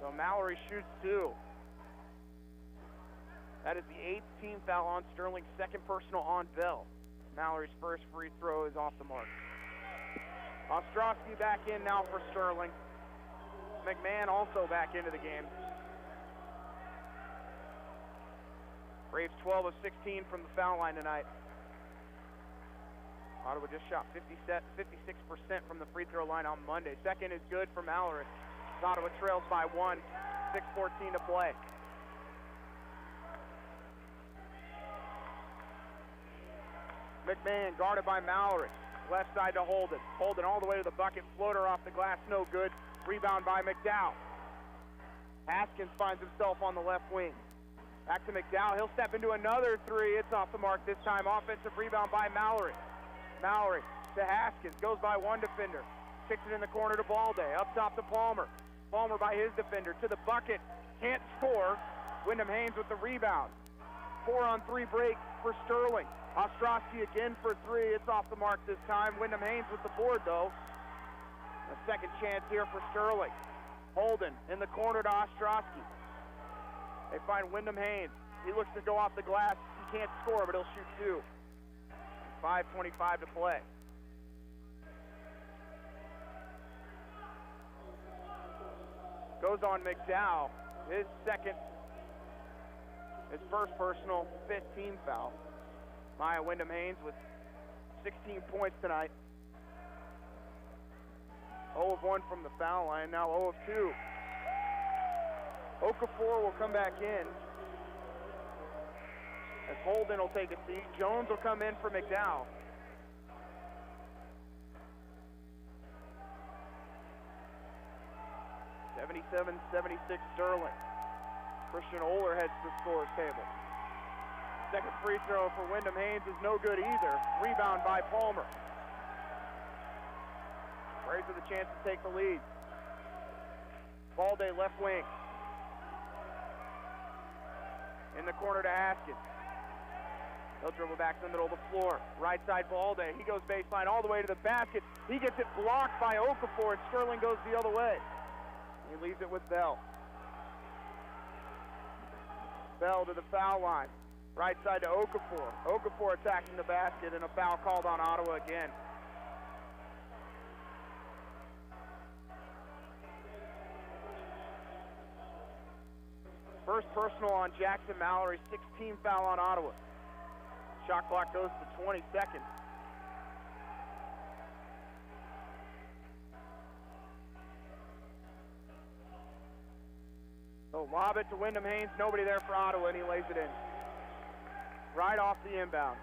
So Mallory shoots 2. That is the 8th team foul on Sterling, 2nd personal on Bell. Mallory's first free throw is off the mark. Ostrowski back in now for Sterling. McMahon also back into the game. Braves 12 of 16 from the foul line tonight. Ottawa just shot 56% from the free throw line on Monday. Second is good for Mallory. Ottawa trails by 1, 6:14 to play. McMahon guarded by Mallory. Left side to Holden. Holden all the way to the bucket. Floater off the glass, no good. Rebound by McDowell. Haskins finds himself on the left wing. Back to McDowell. He'll step into another 3. It's off the mark this time. Offensive rebound by Mallory. Mallory to Haskins. Goes by 1 defender. Kicks it in the corner to Balde. Up top to Palmer. Palmer by his defender. To the bucket. Can't score. Wyndham Haynes with the rebound. 4-on-3 break for Sterling. Ostrowski again for 3. It's off the mark this time. Wyndham Haynes with the board, though. A second chance here for Sterling. Holden in the corner to Ostrowski. They find Wyndham Haynes. He looks to go off the glass. He can't score, but he'll shoot 2. 5:25 to play. Goes on McDowell. His first personal, 5th team foul. Maya Wyndham Haynes with 16 points tonight. 0 of 1 from the foul line, now 0 of 2. Okafor will come back in as Holden will take a seat. Jones will come in for McDowell. (77-76) Sterling. Christian Oler heads to the scorer's table. Second free throw for Wyndham Haynes is no good either. Rebound by Palmer. Braves with a chance to take the lead. Balde left wing. In the corner to Haskins. He'll dribble back to the middle of the floor. Right side Balde. He goes baseline all the way to the basket. He gets it blocked by Okafor, and Sterling goes the other way. He leaves it with Bell. Bell to the foul line. Right side to Okafor. Okafor attacking the basket, and a foul called on Ottawa again. First personal on Jackson Mallory, 16 foul on Ottawa. Shot clock goes to 20 seconds. So lob it to Wyndham Haynes, nobody there for Ottawa, and he lays it in. Right off the inbound.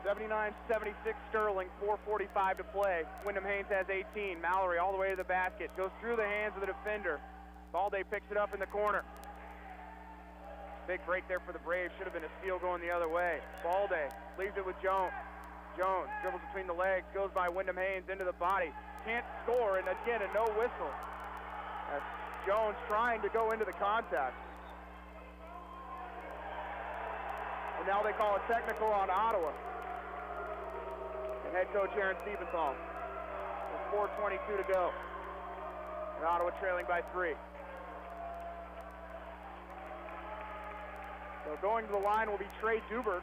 79-76 Sterling, 4:45 to play. Wyndham Haynes has 18. Mallory all the way to the basket, goes through the hands of the defender. Balde picks it up in the corner. Big break there for the Braves. Should have been a steal going the other way. Balde leaves it with Jones. Jones dribbles between the legs, goes by Wyndham Haynes into the body. Can't score, and again, a no whistle. As Jones trying to go into the contact. And now they call a technical on Ottawa. And head coach Aaron Stephenthal. With 4:22 to go. And Ottawa trailing by 3. So going to the line will be Trey Dubert.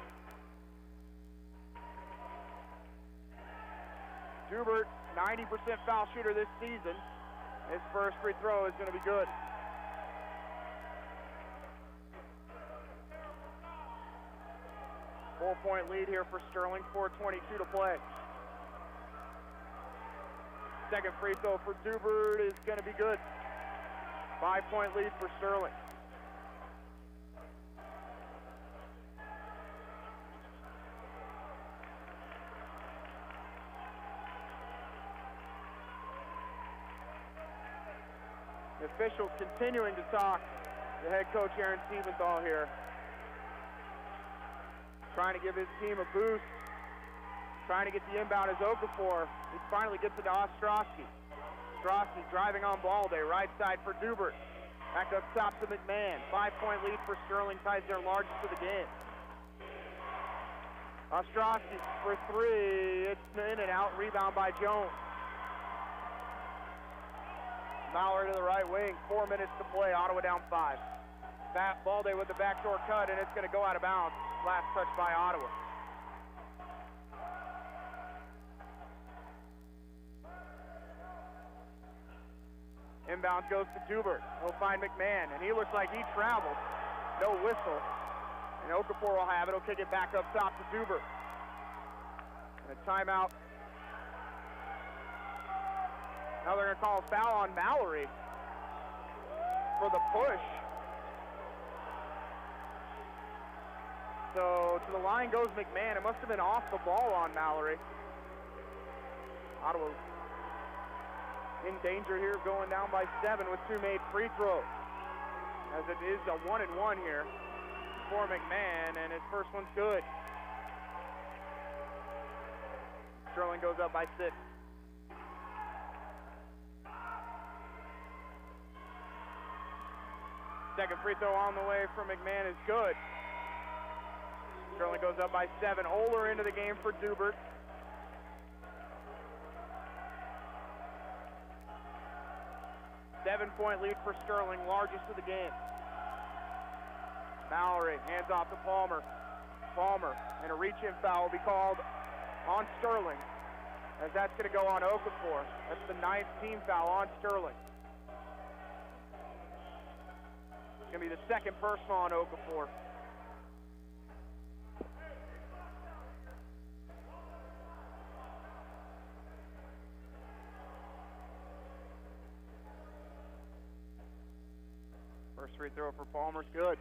Dubert, 90% foul shooter this season. His first free throw is going to be good. Four-point lead here for Sterling, 4:22 to play. Second free throw for Dubert is going to be good. 5-point lead for Sterling. The officials continuing to talk. The head coach Aaron Stephenthal here. Trying to give his team a boost. Trying to get the inbound as Okafor. He finally gets it to Ostrowski. Ostrowski driving on Balde. Right side for Dubert. Back up top to McMahon. 5-point lead for Sterling. Ties their largest of the game. Ostrowski for 3. It's in and out. Rebound by Jones. Mallory to the right wing. 4 minutes to play. Ottawa down 5. Balde with the backdoor cut, and it's going to go out of bounds. Last touch by Ottawa. Inbound goes to Dubert. He'll find McMahon, and he looks like he traveled. No whistle. And Okafor will have it. He'll kick it back up top to Dubert. And a timeout. Now they're going to call a foul on Mallory for the push. So to the line goes McMahon. It must have been off the ball on Mallory. Ottawa in danger here, going down by 7 with 2 made free throws. As it is a 1-and-1 here for McMahon, and his first one's good. Sterling goes up by 6. Second free throw on the way for McMahon is good. Sterling goes up by 7. Oler into the game for Dubert. Seven-point lead for Sterling, largest of the game. Mallory hands off to Palmer. Palmer, and a reach-in foul will be called on Sterling, as that's going to go on Okafor. That's the 9th team foul on Sterling. going to be the second personal on Okafor. First free throw for Palmer's good.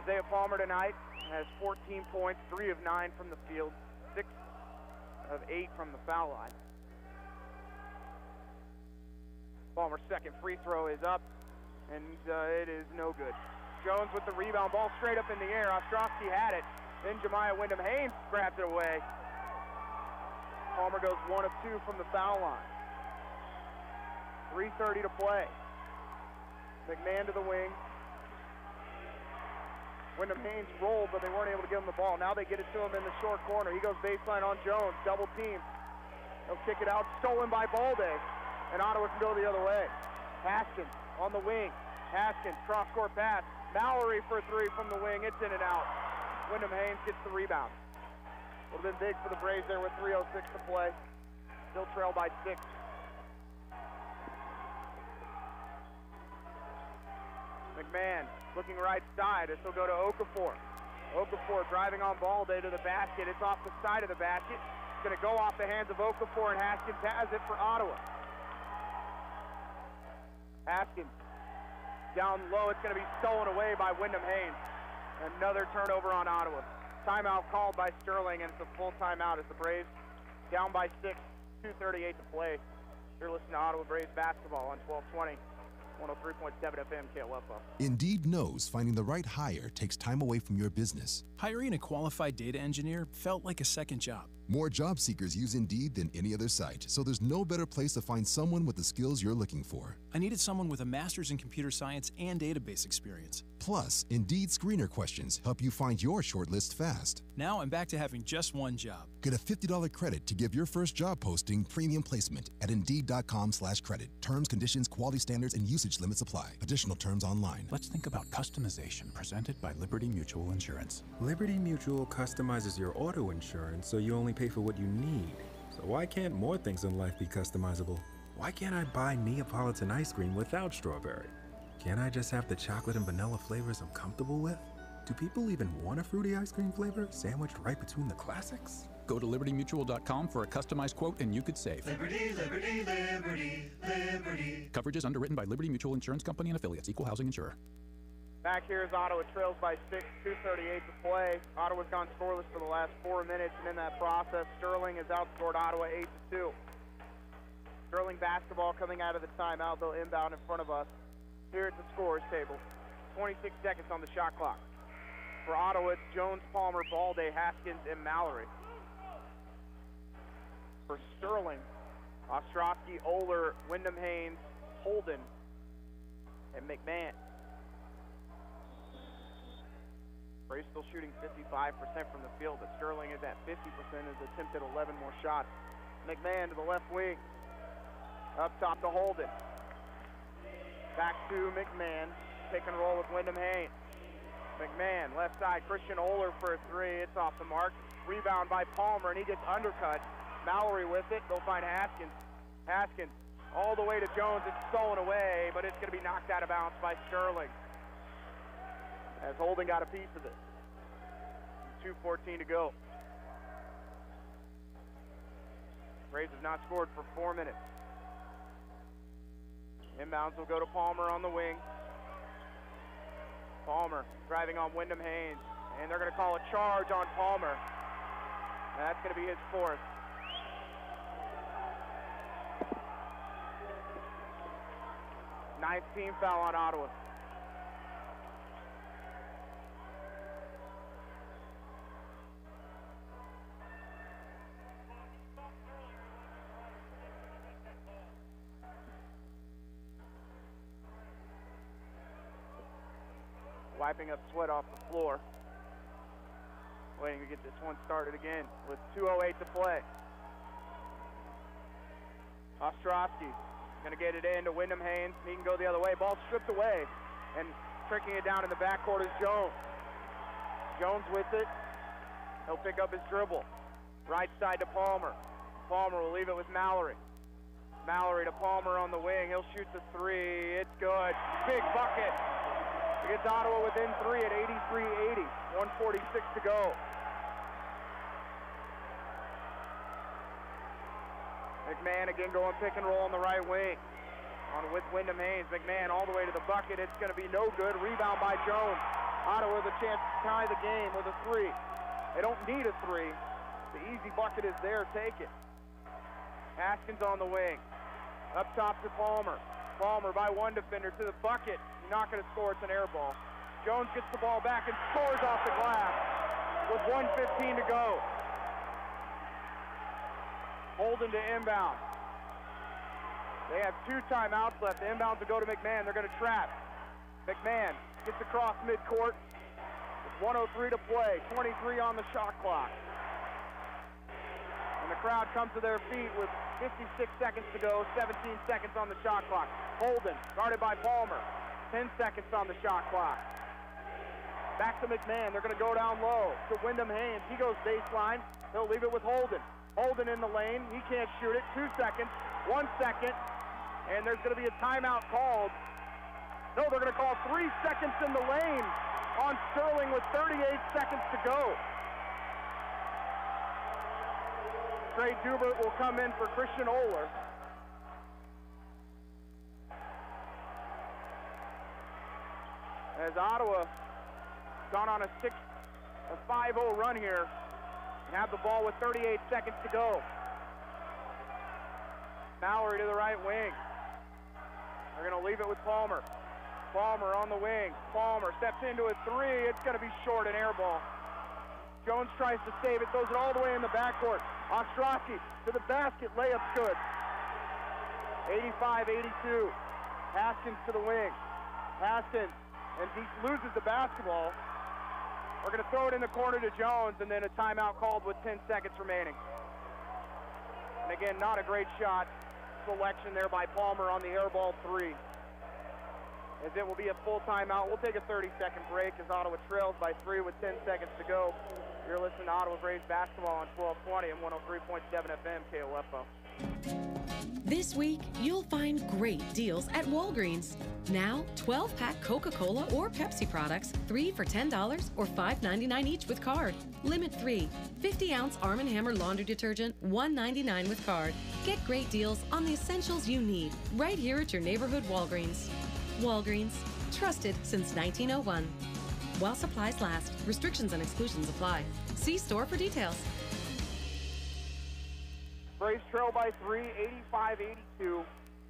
Isaiah Palmer tonight has 14 points, 3 of 9 from the field, 6 of 8 from the foul line. Palmer's second free throw is up, and it is no good. Jones with the rebound, ball straight up in the air. Ostrowski had it. Then Jemiah Wyndham-Haynes grabs it away. Palmer goes 1 of 2 from the foul line. 3:30 to play. McMahon to the wing. Wyndham-Haynes rolled, but they weren't able to give him the ball. Now they get it to him in the short corner. He goes baseline on Jones, double team. He'll kick it out, stolen by Balde, and Ottawa can go the other way. Haskins on the wing. Haskins, cross-court pass. Mallory for 3 from the wing. It's in and out. Wyndham-Haynes gets the rebound. Would have been big for the Braves there with 3:06 to play. Still trail by 6. McMahon looking right side. This will go to Okafor. Okafor driving on Balde to the basket. It's off the side of the basket. It's going to go off the hands of Okafor, and Haskins has it for Ottawa. Haskins down low. It's going to be stolen away by Wyndham-Haynes. Another turnover on Ottawa. Timeout called by Sterling, and it's a full timeout as the Braves down by 6, 2:38 to play. You're listening to Ottawa Braves basketball on 1220. 103.7 FM KLFO. Indeed knows finding the right hire takes time away from your business. Hiring a qualified data engineer felt like a second job. More job seekers use Indeed than any other site, so there's no better place to find someone with the skills you're looking for. I needed someone with a master's in computer science and database experience. Plus, Indeed screener questions help you find your shortlist fast. Now I'm back to having just one job. Get a $50 credit to give your first job posting premium placement at Indeed.com/credit. Terms, conditions, quality standards, and usage limits apply. Additional terms online. Let's think about customization presented by Liberty Mutual Insurance. Liberty Mutual customizes your auto insurance so you only pay for what you need. So why can't more things in life be customizable? Why can't I buy Neapolitan ice cream without strawberry? Can't I just have the chocolate and vanilla flavors I'm comfortable with? Do people even want a fruity ice cream flavor sandwiched right between the classics? Go to libertymutual.com for a customized quote and you could save. Liberty, liberty, liberty, liberty. Coverage is underwritten by Liberty Mutual Insurance Company and affiliates, equal housing insurer. Back here is Ottawa trails by 6, 2:38 to play. Ottawa's gone scoreless for the last 4 minutes, and in that process, Sterling has outscored Ottawa 8-2. Sterling basketball coming out of the timeout. They'll inbound in front of us here at the scorer's table. 26 seconds on the shot clock. For Ottawa, it's Jones, Palmer, Balde, Haskins, and Mallory. For Sterling, Ostrowski, Oler, Wyndham-Haynes, Holden, and McMahon. Braves still shooting 55% from the field, but Sterling is at 50%, has attempted 11 more shots. McMahon to the left wing. Up top to Holden. Back to McMahon. Pick and roll with Wyndham-Haynes. McMahon, left side, Christian Oler for a 3. It's off the mark. Rebound by Palmer, and he gets undercut. Mallory with it. They'll find Haskins. Haskins all the way to Jones. It's stolen away, but it's going to be knocked out of bounds by Sterling, as Holden got a piece of it. 2:14 to go. Braves have not scored for 4 minutes. Inbounds will go to Palmer on the wing. Palmer driving on Wyndham-Haynes, and they're going to call a charge on Palmer. And that's going to be his 4th. Ninth team foul on Ottawa. Wiping up sweat off the floor. Waiting to get this one started again with 2:08 to play. Ostrowski going to get it in to Wyndham-Haynes. He can go the other way. Ball stripped away, and tricking it down in the backcourt is Jones. Jones with it. He'll pick up his dribble. Right side to Palmer. Palmer will leave it with Mallory. Mallory to Palmer on the wing. He'll shoot the three. It's good. Big bucket. He gets Ottawa within 3 at 83-80. 1:46 to go. McMahon again going pick and roll on the right wing. On with Wyndham Haynes. McMahon all the way to the bucket. It's going to be no good. Rebound by Jones. Ottawa with a chance to tie the game with a three. They don't need a three. The easy bucket is there. Take it. Haskins on the wing. Up top to Palmer. Palmer by one defender to the bucket. He's not going to score. It's an air ball. Jones gets the ball back and scores off the glass with 1:15 to go. Holden to inbound. They have 2 timeouts left. The inbounds will go to McMahon. They're going to trap. McMahon gets across midcourt. With 1:03 to play. 23 on the shot clock. And the crowd comes to their feet with 56 seconds to go, 17 seconds on the shot clock. Holden, guarded by Palmer. 10 seconds on the shot clock. Back to McMahon. They're going to go down low to Wyndham Haynes. He goes baseline. He'll leave it with Holden. Holden in the lane. He can't shoot it. 2 seconds. 1 second. And there's going to be a timeout called. No, they're going to call 3 seconds in the lane on Sterling with 38 seconds to go. Trey Dubert will come in for Christian Oler. As Ottawa gone on a 5-0 run here and have the ball with 38 seconds to go. Mallory to the right wing. They're going to leave it with Palmer. Palmer on the wing. Palmer steps into a three. It's going to be short, an air ball. Jones tries to save it, throws it all the way in the backcourt. Ostrowski to the basket, layup's good. 85-82. Haskins to the wing. Haskins, and he loses the basketball. We're going to throw it in the corner to Jones, and then a timeout called with 10 seconds remaining. And again, not a great shot selection there by Palmer on the air ball three. As it will be a full timeout. We'll take a 30-second break as Ottawa trails by 3 with 10 seconds to go. You're listening to Ottawa Braves basketball on 1220 and 103.7 FM KOFO. This week, you'll find great deals at Walgreens. Now, 12-pack Coca-Cola or Pepsi products, 3 for $10 or $5.99 each with card. Limit 3. 50-ounce Arm & Hammer laundry detergent, $1.99 with card. Get great deals on the essentials you need right here at your neighborhood Walgreens. Walgreens, trusted since 1901. While supplies last, restrictions and exclusions apply. See store for details. Braves trail by 3, 85-82.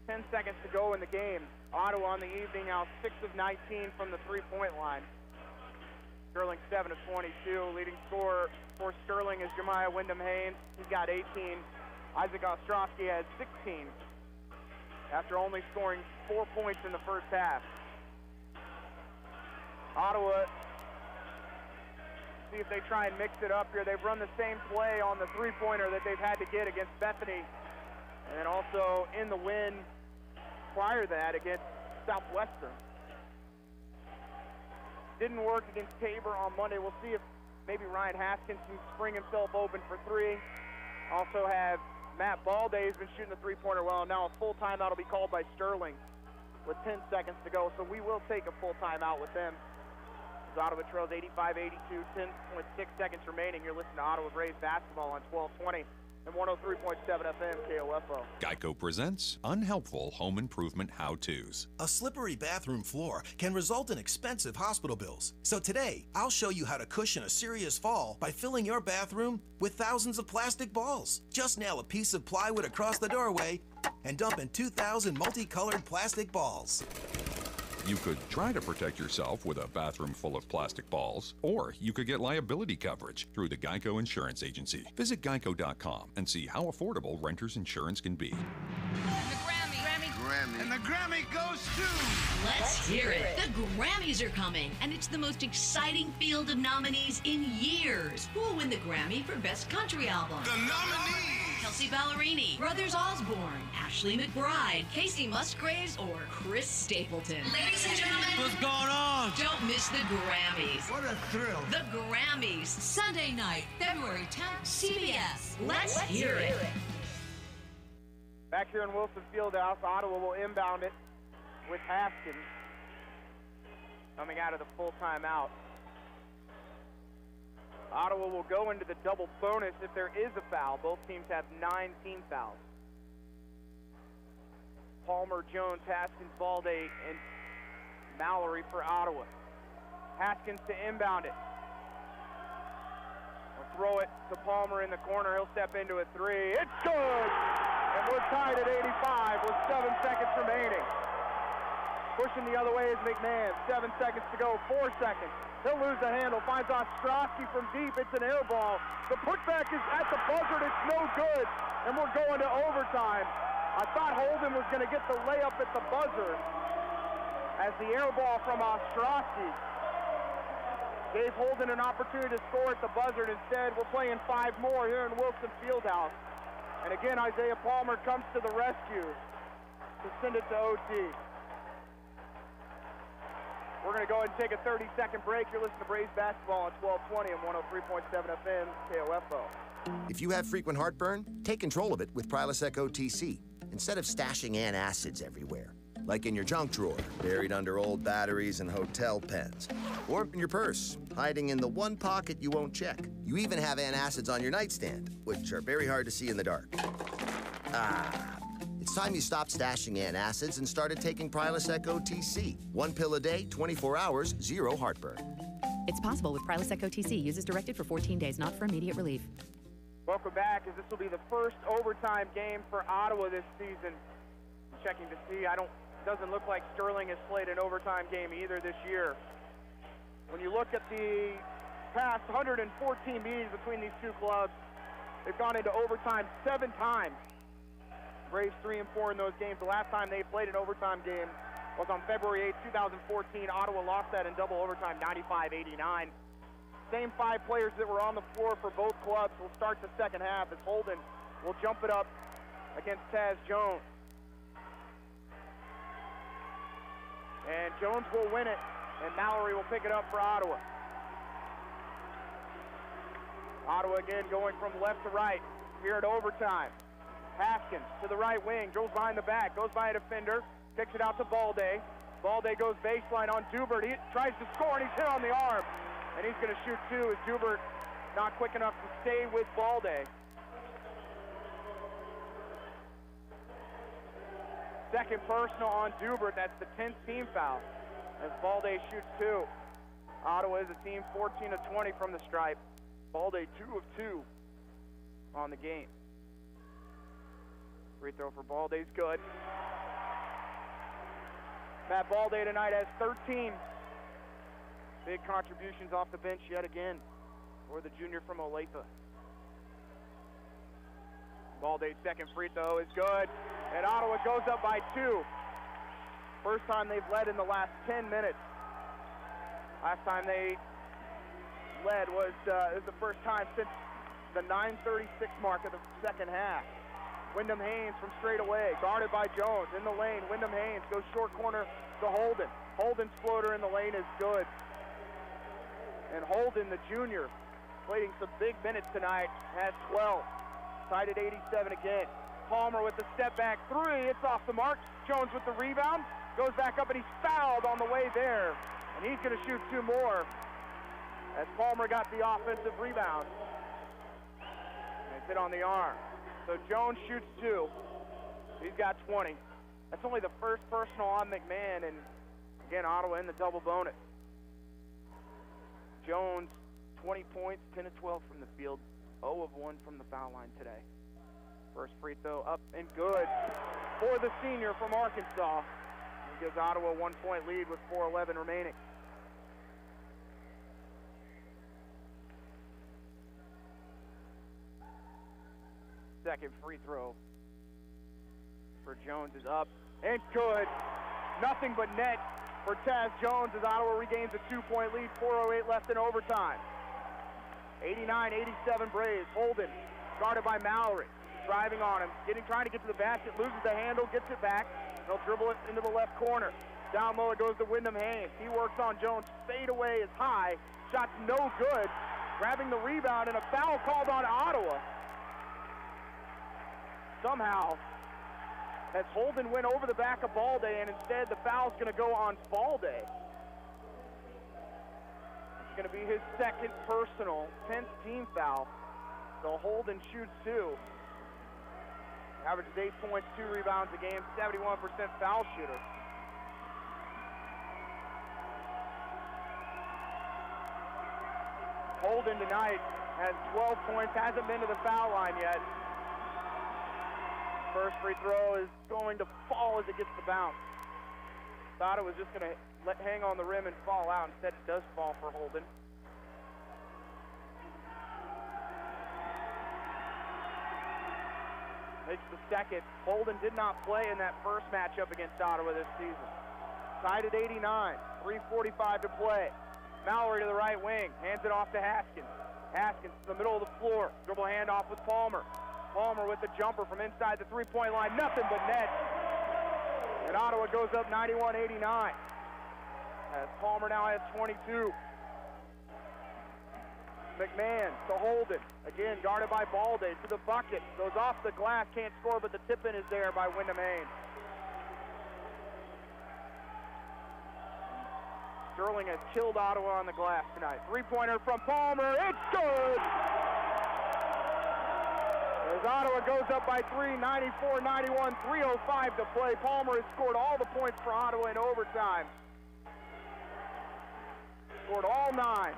10 seconds to go in the game. Ottawa on the evening now 6 of 19 from the three-point line. Sterling 7 of 22. Leading scorer for Sterling is Jemiah Wyndham Haynes. He's got 18. Isaac Ostrowski has 16 after only scoring 4 points in the first half. Ottawa, see if they try and mix it up here. They've run the same play on the three-pointer that they've had to get against Bethany, and then also in the win prior to that against Southwestern. Didn't work against Tabor on Monday. We'll see if maybe Ryan Haskins can spring himself open for 3. Also have Matt Balday has been shooting the three-pointer well, and now a full timeout will be called by Sterling with 10 seconds to go. So we will take a full timeout with them. Ottawa trails 85-82, 10.6 seconds remaining. You're listening to Ottawa Braves basketball on 1220 and 103.7 FM KOFO. Geico presents Unhelpful Home Improvement How-Tos. A slippery bathroom floor can result in expensive hospital bills. So today, I'll show you how to cushion a serious fall by filling your bathroom with thousands of plastic balls. Just nail a piece of plywood across the doorway and dump in 2,000 multicolored plastic balls. You could try to protect yourself with a bathroom full of plastic balls, or you could get liability coverage through the Geico Insurance Agency. Visit geico.com and see how affordable renter's insurance can be. Grammy. And the Grammy goes to... Let's hear it. The Grammys are coming, and it's the most exciting field of nominees in years. Who will win the Grammy for Best Country Album? The nominees! Kelsey Ballerini, Brothers Osborne, Ashley McBride, Casey Musgraves, or Chris Stapleton. Ladies and gentlemen, what's going on? Don't miss the Grammys. What a thrill. The Grammys, Sunday night, February 10th, CBS. Let's hear it. Back here in Wilson Fieldhouse, Ottawa will inbound it with Haskins coming out of the full timeout. Ottawa will go into the double bonus if there is a foul. Both teams have 9 team fouls. Palmer, Jones, Haskins, Balde, and Mallory for Ottawa. Haskins to inbound it. We'll throw it to Palmer in the corner. He'll step into a three. It's good! And we're tied at 85 with 7 seconds remaining. Pushing the other way is McMahon. 7 seconds to go, 4 seconds. He'll lose the handle, finds Ostrowski from deep. It's an air ball. The putback is at the buzzer, it's no good. And we're going to overtime. I thought Holden was going to get the layup at the buzzer as the air ball from Ostrowski gave Holden an opportunity to score at the buzzer, and instead we're playing 5 more here in Wilson Fieldhouse. And again, Isaiah Palmer comes to the rescue to send it to OT. We're going to go ahead and take a 30-second break. You're listening to Braves basketball on 1220 and 103.7 FM KOFO. If you have frequent heartburn, take control of it with Prilosec OTC instead of stashing antacids everywhere, like in your junk drawer, buried under old batteries and hotel pens, or in your purse, hiding in the one pocket you won't check. You even have antacids on your nightstand, which are very hard to see in the dark. It's time you stopped stashing antacids and started taking Prilosec OTC. 1 pill a day, 24 hours, 0 heartburn. It's possible with Prilosec OTC. Use as directed for 14 days, not for immediate relief. Welcome back, as this will be the first overtime game for Ottawa this season. I'm checking to see, doesn't look like Sterling has played an overtime game either this year. When you look at the past 114 meetings between these two clubs, they've gone into overtime 7 times. Braves 3 and 4 in those games. The last time they played an overtime game was on February 8, 2014. Ottawa lost that in double overtime, 95-89. Same 5 players that were on the floor for both clubs will start the second half as Holden will jump it up against Taz Jones. And Jones will win it, and Mallory will pick it up for Ottawa. Ottawa again going from left to right here at overtime. Haskins to the right wing, goes behind the back, goes by a defender, kicks it out to Balde. Balde goes baseline on Dubert. He tries to score, and he's hit on the arm. And he's going to shoot 2 as Dubert not quick enough to stay with Balde. Second personal on Dubert. That's the 10th team foul as Balde shoots 2. Ottawa is a team 14 of 20 from the stripe. Balde 2 of 2 on the game. Free throw for Balde's good. Matt Balde tonight has 13 big contributions off the bench yet again for the junior from Olathe. Balde's second free throw is good, and Ottawa goes up by 2. First time they've led in the last 10 minutes. Last time they led was the first time since the 9:36 mark of the second half. Wyndham Haynes from straight away, guarded by Jones in the lane. Wyndham Haynes goes short corner to Holden. Holden's floater in the lane is good. And Holden, the junior, playing some big minutes tonight, has 12. Tied at 87 again. Palmer with the step back 3. It's off the mark. Jones with the rebound. Goes back up, and he's fouled on the way there. And he's going to shoot 2 more as Palmer got the offensive rebound. And it's hit on the arm. So Jones shoots 2. He's got 20. That's only the first personal on McMahon, and again, Ottawa in the double bonus. Jones, 20 points, 10 of 12 from the field, 0 of 1 from the foul line today. First free throw up and good for the senior from Arkansas. He gives Ottawa a 1-point lead with 4:11 remaining. Second free throw for Jones is up and good. Nothing but net for Taz Jones as Ottawa regains a 2-point lead, 4:08 left in overtime. 89-87 Braves. Holden, guarded by Mallory, driving on him, trying to get to the basket, loses the handle, gets it back. They'll dribble it into the left corner. Down low it goes to Wyndham Haynes. He works on Jones. Fade away is high. Shot's no good. Grabbing the rebound, and a foul called on Ottawa. Somehow, as Holden went over the back of Balde, and instead the foul's going to go on Balde. It's going to be his second personal, 10th team foul. So Holden shoots 2. Averages 8 points, 2 rebounds a game, 71% foul shooter. Holden tonight has 12 points, hasn't been to the foul line yet. First free throw is going to fall as it gets the bounce. Thought it was just going to hang on the rim and fall out. Instead, it does fall for Holden. Makes the second. Holden did not play in that first matchup against Ottawa this season. Tied at 89, 3:45 to play. Mallory to the right wing, hands it off to Haskins. Haskins to the middle of the floor, dribble handoff with Palmer. Palmer with the jumper from inside the three-point line, nothing but net. And Ottawa goes up 91-89. As Palmer now has 22. McMahon to Holden, again guarded by Balde, to the bucket, goes off the glass, can't score, but the tip-in is there by Wyndham Haynes. Sterling has killed Ottawa on the glass tonight. Three-pointer from Palmer, it's good! As Ottawa goes up by 3, 94-91, 3:05 to play. Palmer has scored all the points for Ottawa in overtime. Scored all 9.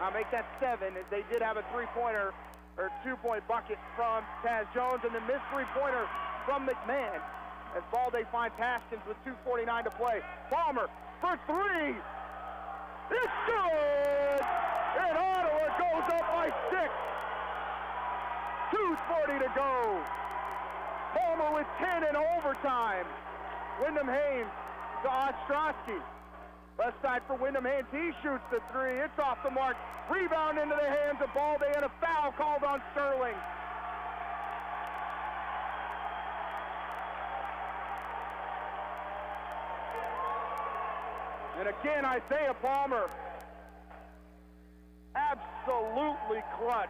I'll make that 7, as they did have a three-pointer, or 2-point bucket from Taz Jones, and then this three-pointer from McMahon, as Balde finds Haskins with 2:49 to play. Palmer for 3. It's good! And Ottawa goes up by 6. 2:40 to go. Palmer with 10 in overtime. Wyndham Haynes to Ostrowski. Left side for Wyndham Haynes. He shoots the 3. It's off the mark. Rebound into the hands of Balde, and a foul called on Sterling. And again, Isaiah Palmer. Absolutely clutch.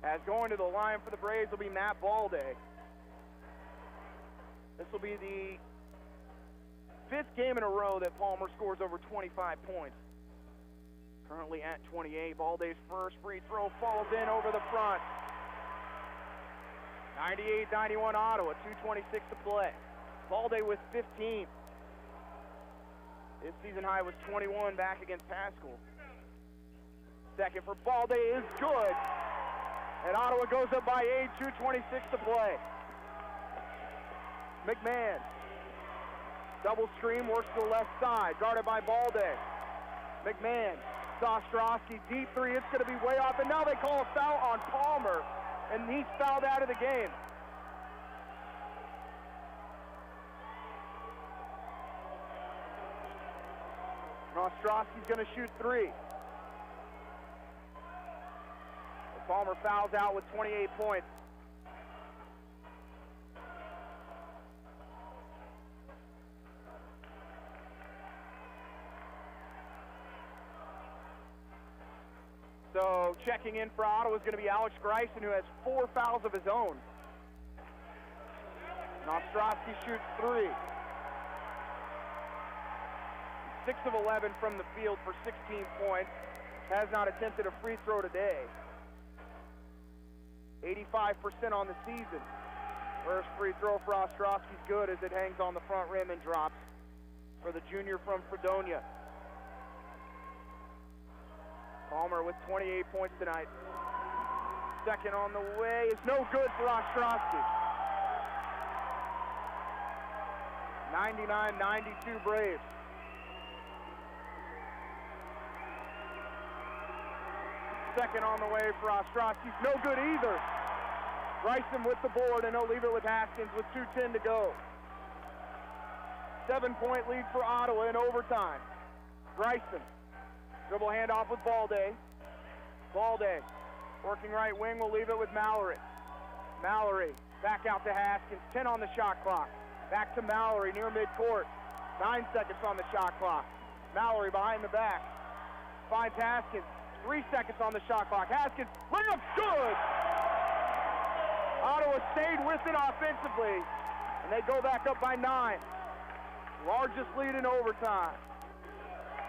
As going to the line for the Braves will be Matt Balde. This will be the 5th game in a row that Palmer scores over 25 points. Currently at 28. Balde's first free throw falls in over the front. 98-91 Ottawa, 2:26 to play. Balde with 15. His season high was 21 back against Pascal. Second for Balde is good. And Ottawa goes up by 8, 2:26 to play. McMahon. Double screen, works to the left side, guarded by Balde. McMahon, Ostrowski, deep 3, it's going to be way off, and now they call a foul on Palmer, and he's fouled out of the game. Ostrowski's going to shoot 3. Palmer fouls out with 28 points. So checking in for Ottawa is going to be Alex Greisen, who has 4 fouls of his own. Ostrowski shoots 3. 6 of 11 from the field for 16 points. Has not attempted a free throw today. 85% on the season. First free throw for Ostrowski's good, as it hangs on the front rim and drops for the junior from Fredonia. Palmer with 28 points tonight. Second on the way is no good for Ostrowski. 99-92 Braves. Second on the way for Ostrowski. No good either. Greisen with the board, and he'll leave it with Haskins with 2:10 to go. 7-point lead for Ottawa in overtime. Greisen. Dribble handoff with Balde. Balde working right wing, will leave it with Mallory. Mallory back out to Haskins. 10 on the shot clock. Back to Mallory near midcourt. 9 seconds on the shot clock. Mallory behind the back. Finds Haskins. 3 seconds on the shot clock. Haskins, layup, good! Ottawa stayed with it offensively, and they go back up by 9. Largest lead in overtime.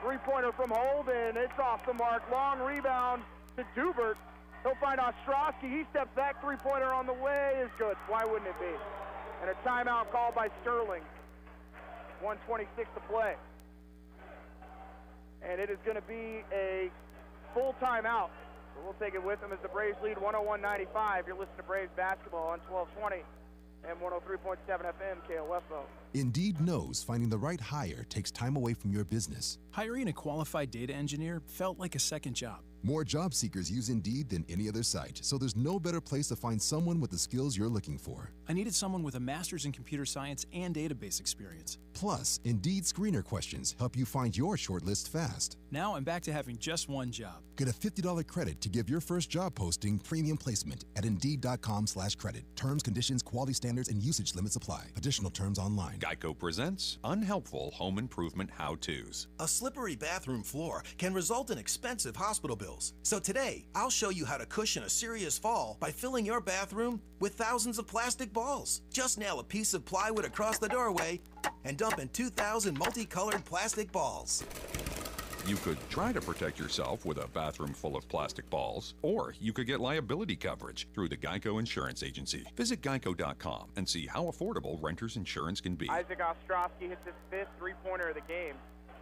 Three-pointer from Holden. It's off the mark. Long rebound to Dubert. He'll find Ostrowski. He steps back. Three-pointer on the way is good. Why wouldn't it be? And a timeout called by Sterling. 1:26 to play. And it is going to be a full timeout. So we'll take it with them as the Braves lead 101-95. You're listening to Braves basketball on 1220 and 103.7 FM KOFO. Indeed knows finding the right hire takes time away from your business. Hiring a qualified data engineer felt like a second job. More job seekers use Indeed than any other site, so there's no better place to find someone with the skills you're looking for. I needed someone with a master's in computer science and database experience. Plus, Indeed screener questions help you find your shortlist fast. Now I'm back to having just one job. Get a $50 credit to give your first job posting premium placement at Indeed.com/credit. Terms, conditions, quality standards, and usage limits apply. Additional terms online. Geico presents Unhelpful Home Improvement How-Tos. A slippery bathroom floor can result in expensive hospital bills. So today, I'll show you how to cushion a serious fall by filling your bathroom with thousands of plastic balls. Just nail a piece of plywood across the doorway and dump in 2,000 multicolored plastic balls. You could try to protect yourself with a bathroom full of plastic balls, or you could get liability coverage through the Geico Insurance Agency. Visit geico.com and see how affordable renter's insurance can be. Isaac Ostrowski hits his 5th three-pointer of the game.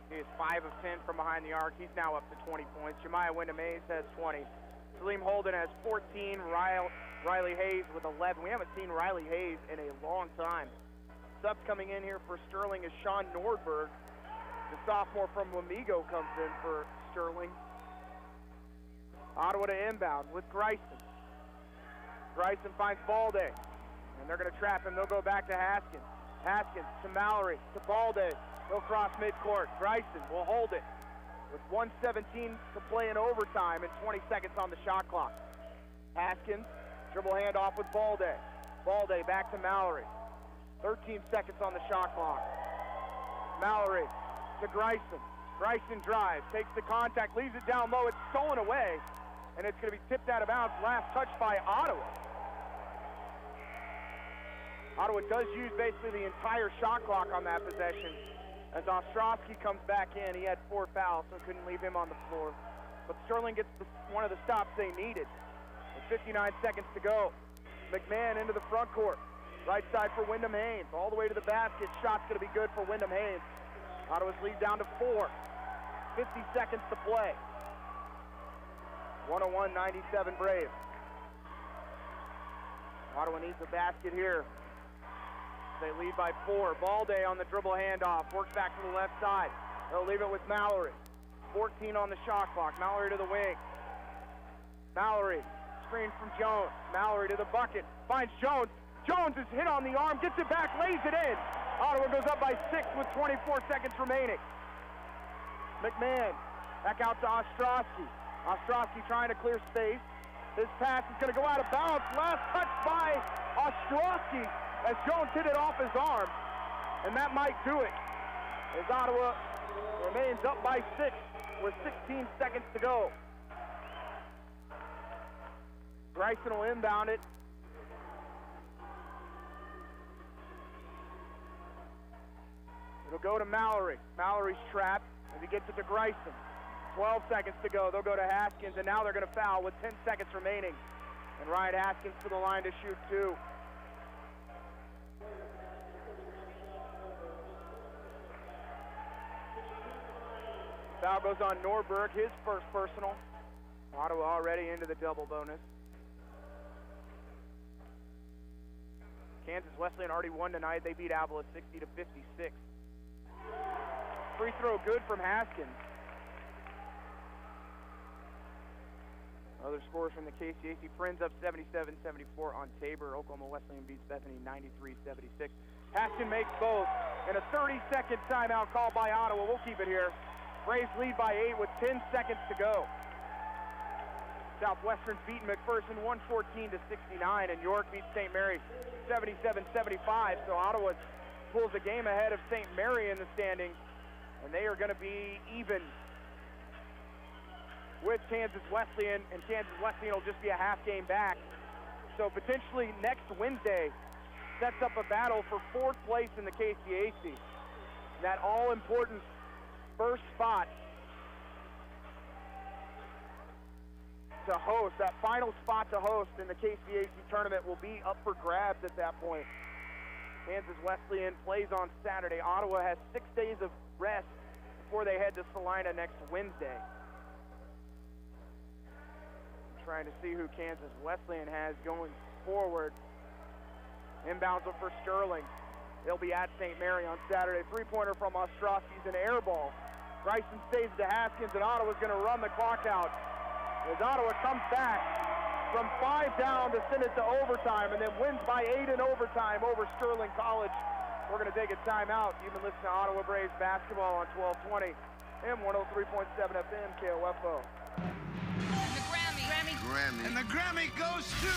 He is 5 of 10 from behind the arc. He's now up to 20 points. Jemiah Wyndham-Hayes has 20. Salim Holden has 14. Riley Hayes with 11. We haven't seen Riley Hayes in a long time. Subs coming in here for Sterling is Sean Nordberg. The sophomore from Wamego comes in for Sterling. Ottawa to inbound with Greisen. Greisen finds Balde, and they're going to trap him. They'll go back to Haskins. Haskins to Mallory, to Balde. They'll cross midcourt. Greisen will hold it with 1:17 to play in overtime and 20 seconds on the shot clock. Haskins, dribble handoff with Balde. Balde back to Mallory. 13 seconds on the shot clock. Mallory to Greisen. Greisen drives, takes the contact, leaves it down low. It's stolen away, and it's going to be tipped out of bounds. Last touch by Ottawa. Ottawa does use basically the entire shot clock on that possession. As Ostrowski comes back in, he had 4 fouls, so couldn't leave him on the floor. But Sterling gets one of the stops they needed. With 59 seconds to go. McMahon into the front court. Right side for Wyndham-Hayes. All the way to the basket. Shot's going to be good for Wyndham-Hayes. Ottawa's lead down to 4. 50 seconds to play. 101-97 Braves. Ottawa needs a basket here. They lead by 4. Balde on the dribble handoff. Works back to the left side. They'll leave it with Mallory. 14 on the shot clock. Mallory to the wing. Mallory. Screen from Jones. Mallory to the bucket. Finds Jones. Jones is hit on the arm. Gets it back. Lays it in. Ottawa goes up by 6 with 24 seconds remaining. McMahon. Back out to Ostrowski. Ostrowski trying to clear space. His pass is going to go out of bounds. Last touch by Ostrowski as Jones hit it off his arm. And that might do it. As Ottawa remains up by 6 with 16 seconds to go. Bryson will inbound it. It'll go to Mallory. Mallory's trapped as he gets it to Greisen. 12 seconds to go. They'll go to Haskins, and now they're going to foul with 10 seconds remaining. And Ryan Haskins to the line to shoot 2. Foul goes on Norberg, his first personal. Ottawa already into the double bonus. Kansas Wesleyan already won tonight. They beat Avila 60-56. Free throw good from Haskins. Other scores from the KCAC. Friends up 77-74 on Tabor. Oklahoma Wesleyan beats Bethany 93-76. Haskins makes both. And a 30-second timeout called by Ottawa. We'll keep it here. Braves lead by 8 with 10 seconds to go. Southwestern's beaten McPherson 114-69, and York beats St. Mary 77-75. So Ottawa pulls a game ahead of St. Mary in the standings And they are going to be even with Kansas Wesleyan, and Kansas Wesleyan will just be a half game back. So potentially next Wednesday sets up a battle for 4th place in the KCAC. That all-important first spot to host, that final spot to host in the KCAC tournament will be up for grabs at that point. Kansas Wesleyan plays on Saturday. Ottawa has 6 days of rest before they head to Salina next Wednesday. Trying to see who Kansas Wesleyan has going forward. Inbounds it for Sterling. They'll be at St. Mary on Saturday. Three-pointer from Ostrowski's an air ball. Bryson stays to Haskins, and Ottawa's going to run the clock out. As Ottawa comes back from 5 down to send it to overtime, and then wins by 8 in overtime over Sterling College. We're going to take a timeout. You've been listening to Ottawa Braves basketball on 1220 and 103.7 FM KOFO. Grammy. And the Grammy goes to...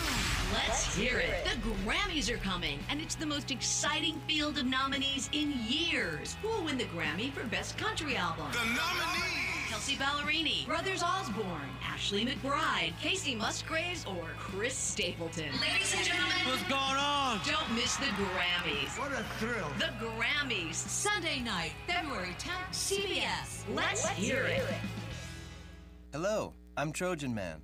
Let's hear it. The Grammys are coming, and it's the most exciting field of nominees in years. Who will win the Grammy for Best Country Album? The nominees! Kelsey Ballerini, Brothers Osborne, Ashley McBride, Casey Musgraves, or Chris Stapleton. Ladies and gentlemen, What's going on? Don't miss the Grammys. What a thrill. The Grammys, Sunday night, February 10th, CBS. Let's hear it. Hello, I'm Trojan Man.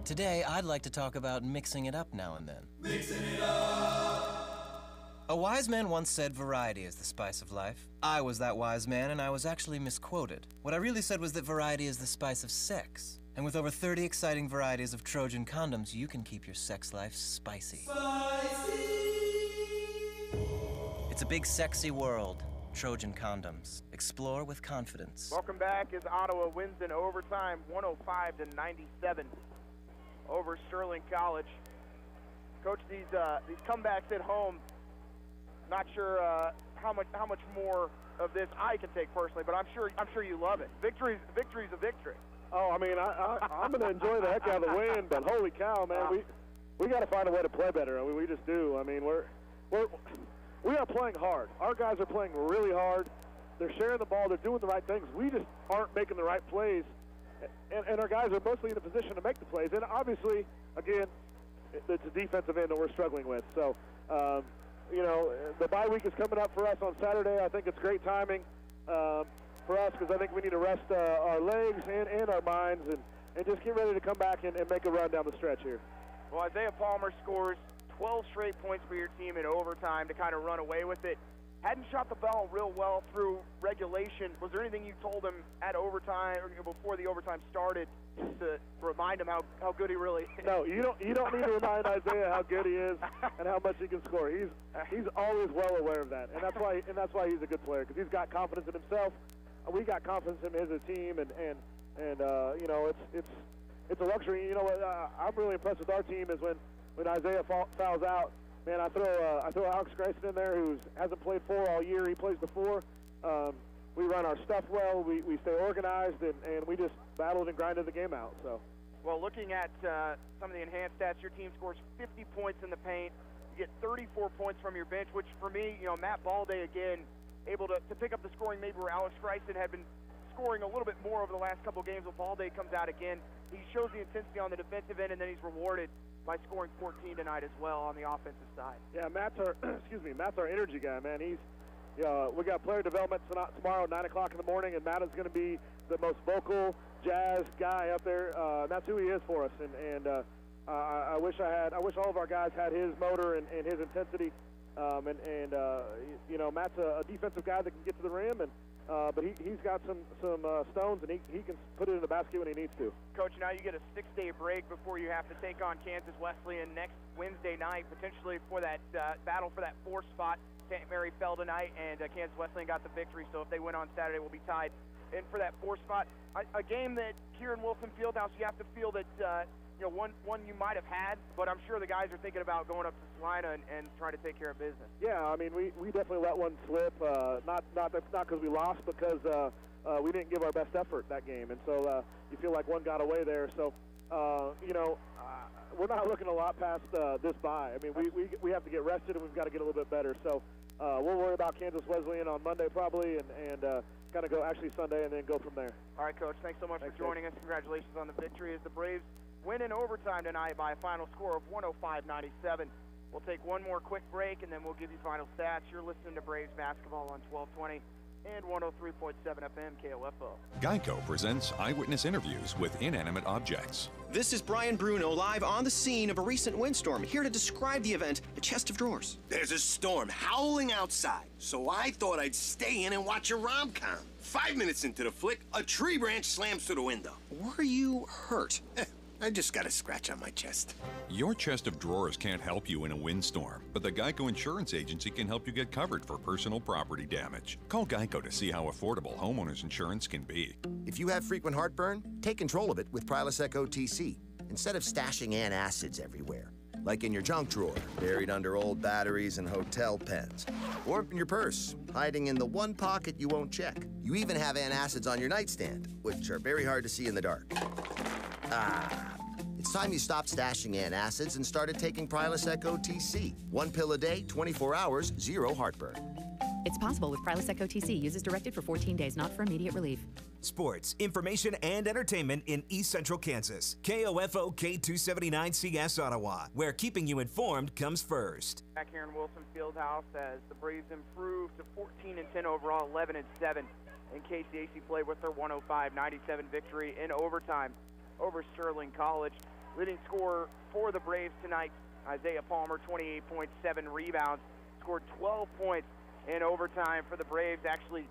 Today, I'd like to talk about mixing it up now and then. Mixing it up. A wise man once said variety is the spice of life. I was that wise man, and I was actually misquoted. What I really said was that variety is the spice of sex. And with over 30 exciting varieties of Trojan condoms, you can keep your sex life spicy. Spicy! It's a big, sexy world. Trojan condoms. Explore with confidence. Welcome back as Ottawa wins in overtime, 105-97 over Sterling College. Coach, these comebacks at home, not sure how much more of this I can take personally, but I'm sure you love it. Victory's a victory. Oh, I mean, I'm going to enjoy the heck out of the win, but holy cow, man, we got to find a way to play better. I mean, we just do. I mean, we are playing hard. Our guys are playing really hard. They're sharing the ball. They're doing the right things. We just aren't making the right plays, and our guys are mostly in a position to make the plays. And obviously, again, it's a defensive end that we're struggling with. So, you know, the bye week is coming up for us on Saturday. I think it's great timing for us because I think we need to rest our legs and our minds and just get ready to come back and make a run down the stretch here. Well, Isaiah Palmer scores 12 straight points for your team in overtime to kind of run away with it. Hadn't shot the ball real well through regulation. Was there anything you told him at overtime or before the overtime started just to remind him how good he really is? No, you don't need to remind Isaiah how good he is and how much he can score. He's always well aware of that, and that's why he's a good player, because he's got confidence in himself. We got confidence in him as a team, and you know, it's a luxury. You know what I'm really impressed with our team is when Isaiah fouls out. Man, I throw Alex Grayson in there, who hasn't played 4 all year. He plays the 4. We run our stuff well. We stay organized, and we just battled and grinded the game out. So, well, looking at some of the enhanced stats, your team scores 50 points in the paint. You get 34 points from your bench, which for me, you know, Matt Balday again able to pick up the scoring maybe where Alex Grayson had been scoring a little bit more over the last couple games. When Balday comes out again, he shows the intensity on the defensive end, and then he's rewarded by scoring 14 tonight as well on the offensive side. Yeah, Matt's our energy guy, man. We got player development tomorrow at 9 o'clock in the morning, and Matt is going to be the most vocal, jazz guy up there. That's who he is for us, and I wish all of our guys had his motor and his intensity. You know, Matt's a defensive guy that can get to the rim, but he's got some stones, and he can put it in the basket when he needs to. Coach, now you get a 6-day break before you have to take on Kansas Wesleyan next Wednesday night, potentially for that battle for that 4th spot. St. Mary fell tonight, and Kansas Wesleyan got the victory, so if they win on Saturday, we'll be tied in for that 4th spot. A game that here in Wilson Fieldhouse, you have to feel that you know, one you might have had, but I'm sure the guys are thinking about going up to Salina and trying to take care of business. Yeah, I mean, we definitely let one slip. Not because we lost, because we didn't give our best effort that game, and so you feel like one got away there. So you know, we're not looking a lot past this bye. I mean, we have to get rested, and we've got to get a little bit better. So we'll worry about Kansas Wesleyan on Monday probably, and kind of go actually Sunday and then go from there. All right, Coach. Thanks so much for joining us. Congratulations on the victory as the Braves win in overtime tonight by a final score of 105-97. We'll take one more quick break, and then we'll give you final stats. You're listening to Braves basketball on 1220 and 103.7 FM KOFO. Geico presents eyewitness interviews with inanimate objects. This is Brian Bruno, live on the scene of a recent windstorm, here to describe the event, A Chest of Drawers. There's a storm howling outside, so I thought I'd stay in and watch a rom-com. 5 minutes into the flick, a tree branch slams through the window. Were you hurt? I just got a scratch on my chest. Your chest of drawers can't help you in a windstorm, but the Geico Insurance Agency can help you get covered for personal property damage. Call Geico to see how affordable homeowners insurance can be. If you have frequent heartburn, take control of it with Prilosec OTC instead of stashing antacids everywhere, like in your junk drawer, buried under old batteries and hotel pens, or in your purse, hiding in the one pocket you won't check. You even have antacids on your nightstand, which are very hard to see in the dark. It's time you stopped stashing antacids and started taking Prilosec OTC. 1 pill a day, 24 hours, 0 heartburn. It's possible with Prilosec OTC. Use as directed for 14 days, not for immediate relief. Sports, information, and entertainment in East Central Kansas. KOFO K279CS Ottawa, where keeping you informed comes first. Back here in Wilson Fieldhouse as the Braves improve to 14-10 overall, 11-7 in KCAC play with their 105-97 victory in overtime over Sterling College. Leading scorer for the Braves tonight, Isaiah Palmer, 28.7 rebounds, scored 12 points in overtime for the Braves, actually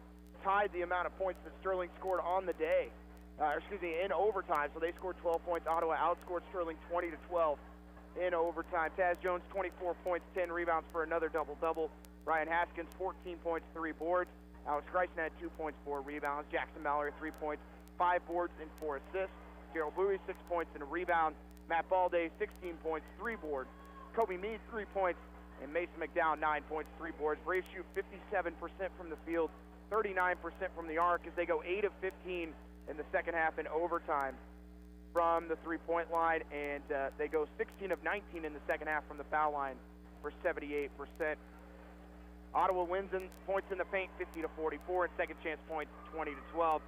tied the amount of points that Sterling scored on the day, in overtime. So they scored 12 points. Ottawa outscored Sterling 20-12 in overtime. Taz Jones, 24 points, 10 rebounds for another double-double. Ryan Haskins, 14 points, 3 boards. Alex Greisen had 2 points, 4 rebounds. Jackson Mallory, 3 points, 5 boards, and 4 assists. Gerald Bowie, 6 points and a rebound. Matt Balday, 16 points, 3 boards. Kobe Meade, 3 points. And Mason McDowell, 9 points, 3 boards. Braves shoot 57% from the field, 39% from the arc as they go 8 of 15 in the second half in overtime from the three-point line. And they go 16 of 19 in the second half from the foul line for 78%. Ottawa wins in points in the paint, 50-44, and second chance points, 20-12.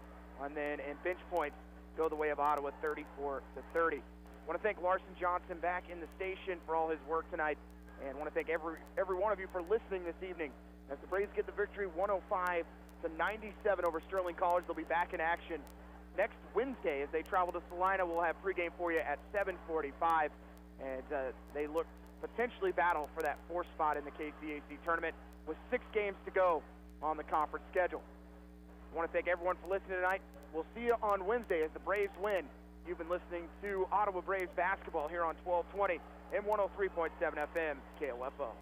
And bench points go the way of Ottawa, 34-30. I want to thank Larson Johnson back in the station for all his work tonight, and want to thank every one of you for listening this evening. As the Braves get the victory 105-97 over Sterling College, they'll be back in action next Wednesday as they travel to Salina. We'll have pregame for you at 7:45, and they look potentially battle for that 4th spot in the KCAC tournament with 6 games to go on the conference schedule. I want to thank everyone for listening tonight. We'll see you on Wednesday as the Braves win. You've been listening to Ottawa Braves basketball here on 1220 and 103.7 FM KOFO.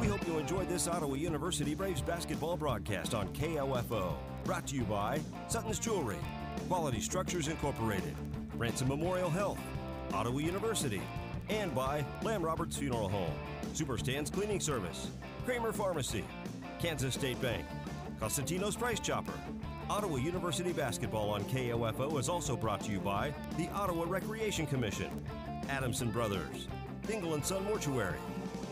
We hope you enjoyed this Ottawa University Braves basketball broadcast on KOFO. Brought to you by Sutton's Jewelry, Quality Structures Incorporated, Ransom Memorial Health, Ottawa University, and by Lamb Roberts Funeral Home, Superstands Cleaning Service, Kramer Pharmacy, Kansas State Bank, Costantino's Price Chopper. Ottawa University basketball on KOFO is also brought to you by the Ottawa Recreation Commission, Adamson Brothers, Dingle & Son Mortuary,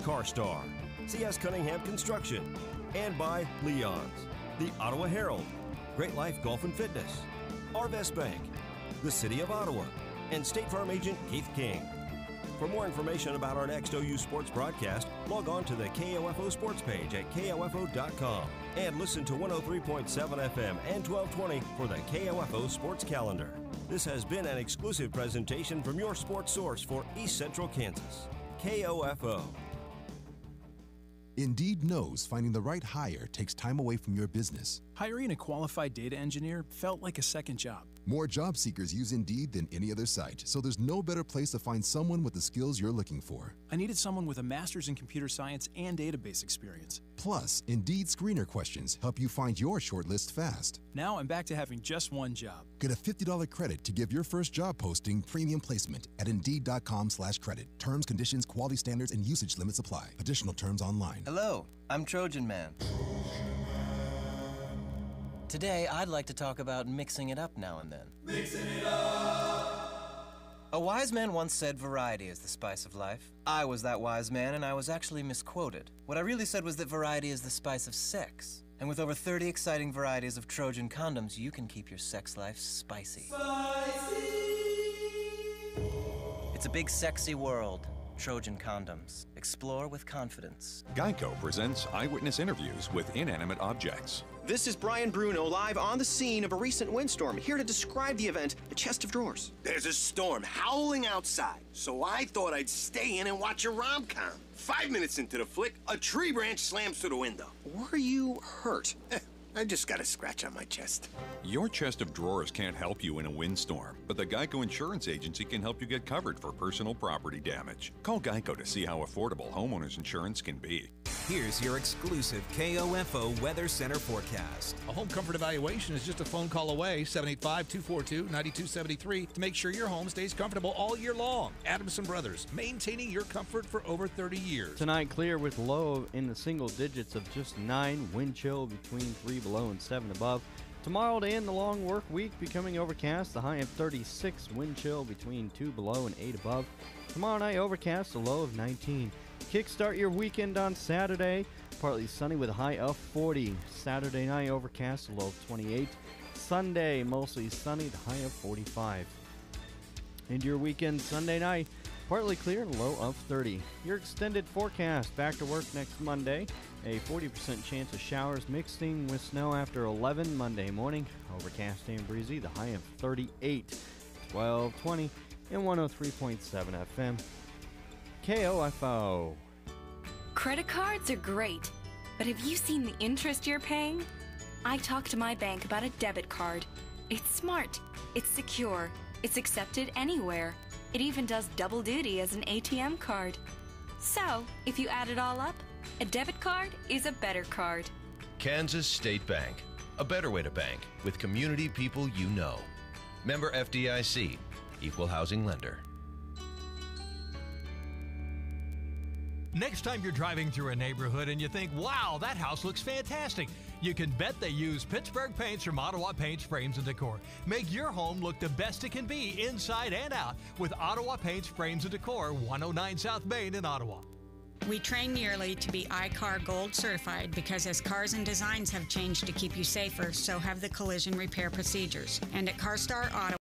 CarStar, C.S. Cunningham Construction, and by Leon's, the Ottawa Herald, Great Life Golf and Fitness, Arvest Bank, the City of Ottawa, and State Farm Agent Keith King. For more information about our next OU Sports broadcast, log on to the KOFO Sports page at KOFO.com and listen to 103.7 FM and 1220 for the KOFO Sports Calendar. This has been an exclusive presentation from your sports source for East Central Kansas, KOFO. Indeed knows finding the right hire takes time away from your business. Hiring a qualified data engineer felt like a second job. More job seekers use Indeed than any other site, so there's no better place to find someone with the skills you're looking for. I needed someone with a master's in computer science and database experience. Plus, Indeed screener questions help you find your shortlist fast. Now I'm back to having just one job. Get a $50 credit to give your first job posting premium placement at Indeed.com/credit. Terms, conditions, quality standards, and usage limits apply. Additional terms online. Hello, I'm Trojan Man. Today, I'd like to talk about mixing it up now and then. Mixing it up. A wise man once said variety is the spice of life. I was that wise man, and I was actually misquoted. What I really said was that variety is the spice of sex. And with over 30 exciting varieties of Trojan condoms, you can keep your sex life spicy. It's a big, sexy world. Trojan condoms. Explore with confidence. Geico presents eyewitness interviews with inanimate objects. This is Brian Bruno live on the scene of a recent windstorm, here to describe the event, A Chest of Drawers. There's a storm howling outside, so I thought I'd stay in and watch a rom-com. 5 minutes into the flick, a tree branch slams through the window. Were you hurt? I just got a scratch on my chest. Your chest of drawers can't help you in a windstorm, but the Geico Insurance Agency can help you get covered for personal property damage. Call Geico to see how affordable homeowners insurance can be. Here's your exclusive KOFO Weather Center forecast. A home comfort evaluation is just a phone call away, 785-242-9273, to make sure your home stays comfortable all year long. Adamson Brothers, maintaining your comfort for over 30 years. Tonight, clear with low in the single digits of just 9, wind chill between 3 below and 7 above. Tomorrow to end the long work week, becoming overcast, the high of 36, wind chill between 2 below and 8 above. Tomorrow night, overcast, a low of 19. Kickstart your weekend on Saturday, partly sunny with a high of 40. Saturday night, overcast, a low of 28. Sunday, mostly sunny, the high of 45. Into your weekend Sunday night, partly clear, and a low of 30. Your extended forecast, back to work next Monday. A 40% chance of showers mixing with snow after 11 Monday morning. Overcast and breezy, the high of 38. 12:20 and 103.7 FM. KOFO. Credit cards are great, but have you seen the interest you're paying? I talked to my bank about a debit card. It's smart, it's secure, it's accepted anywhere. It even does double duty as an ATM card. So, if you add it all up, a debit card is a better card. Kansas State Bank, a better way to bank with community people you know. Member FDIC, Equal Housing Lender. Next time you're driving through a neighborhood and you think, wow, that house looks fantastic, you can bet they use Pittsburgh paints from Ottawa Paints, Frames, and Decor. Make your home look the best it can be inside and out with Ottawa Paints, Frames, and Decor, 109 South Main in Ottawa. We train yearly to be iCar Gold certified because as cars and designs have changed to keep you safer, so have the collision repair procedures. And at CarStar Ottawa,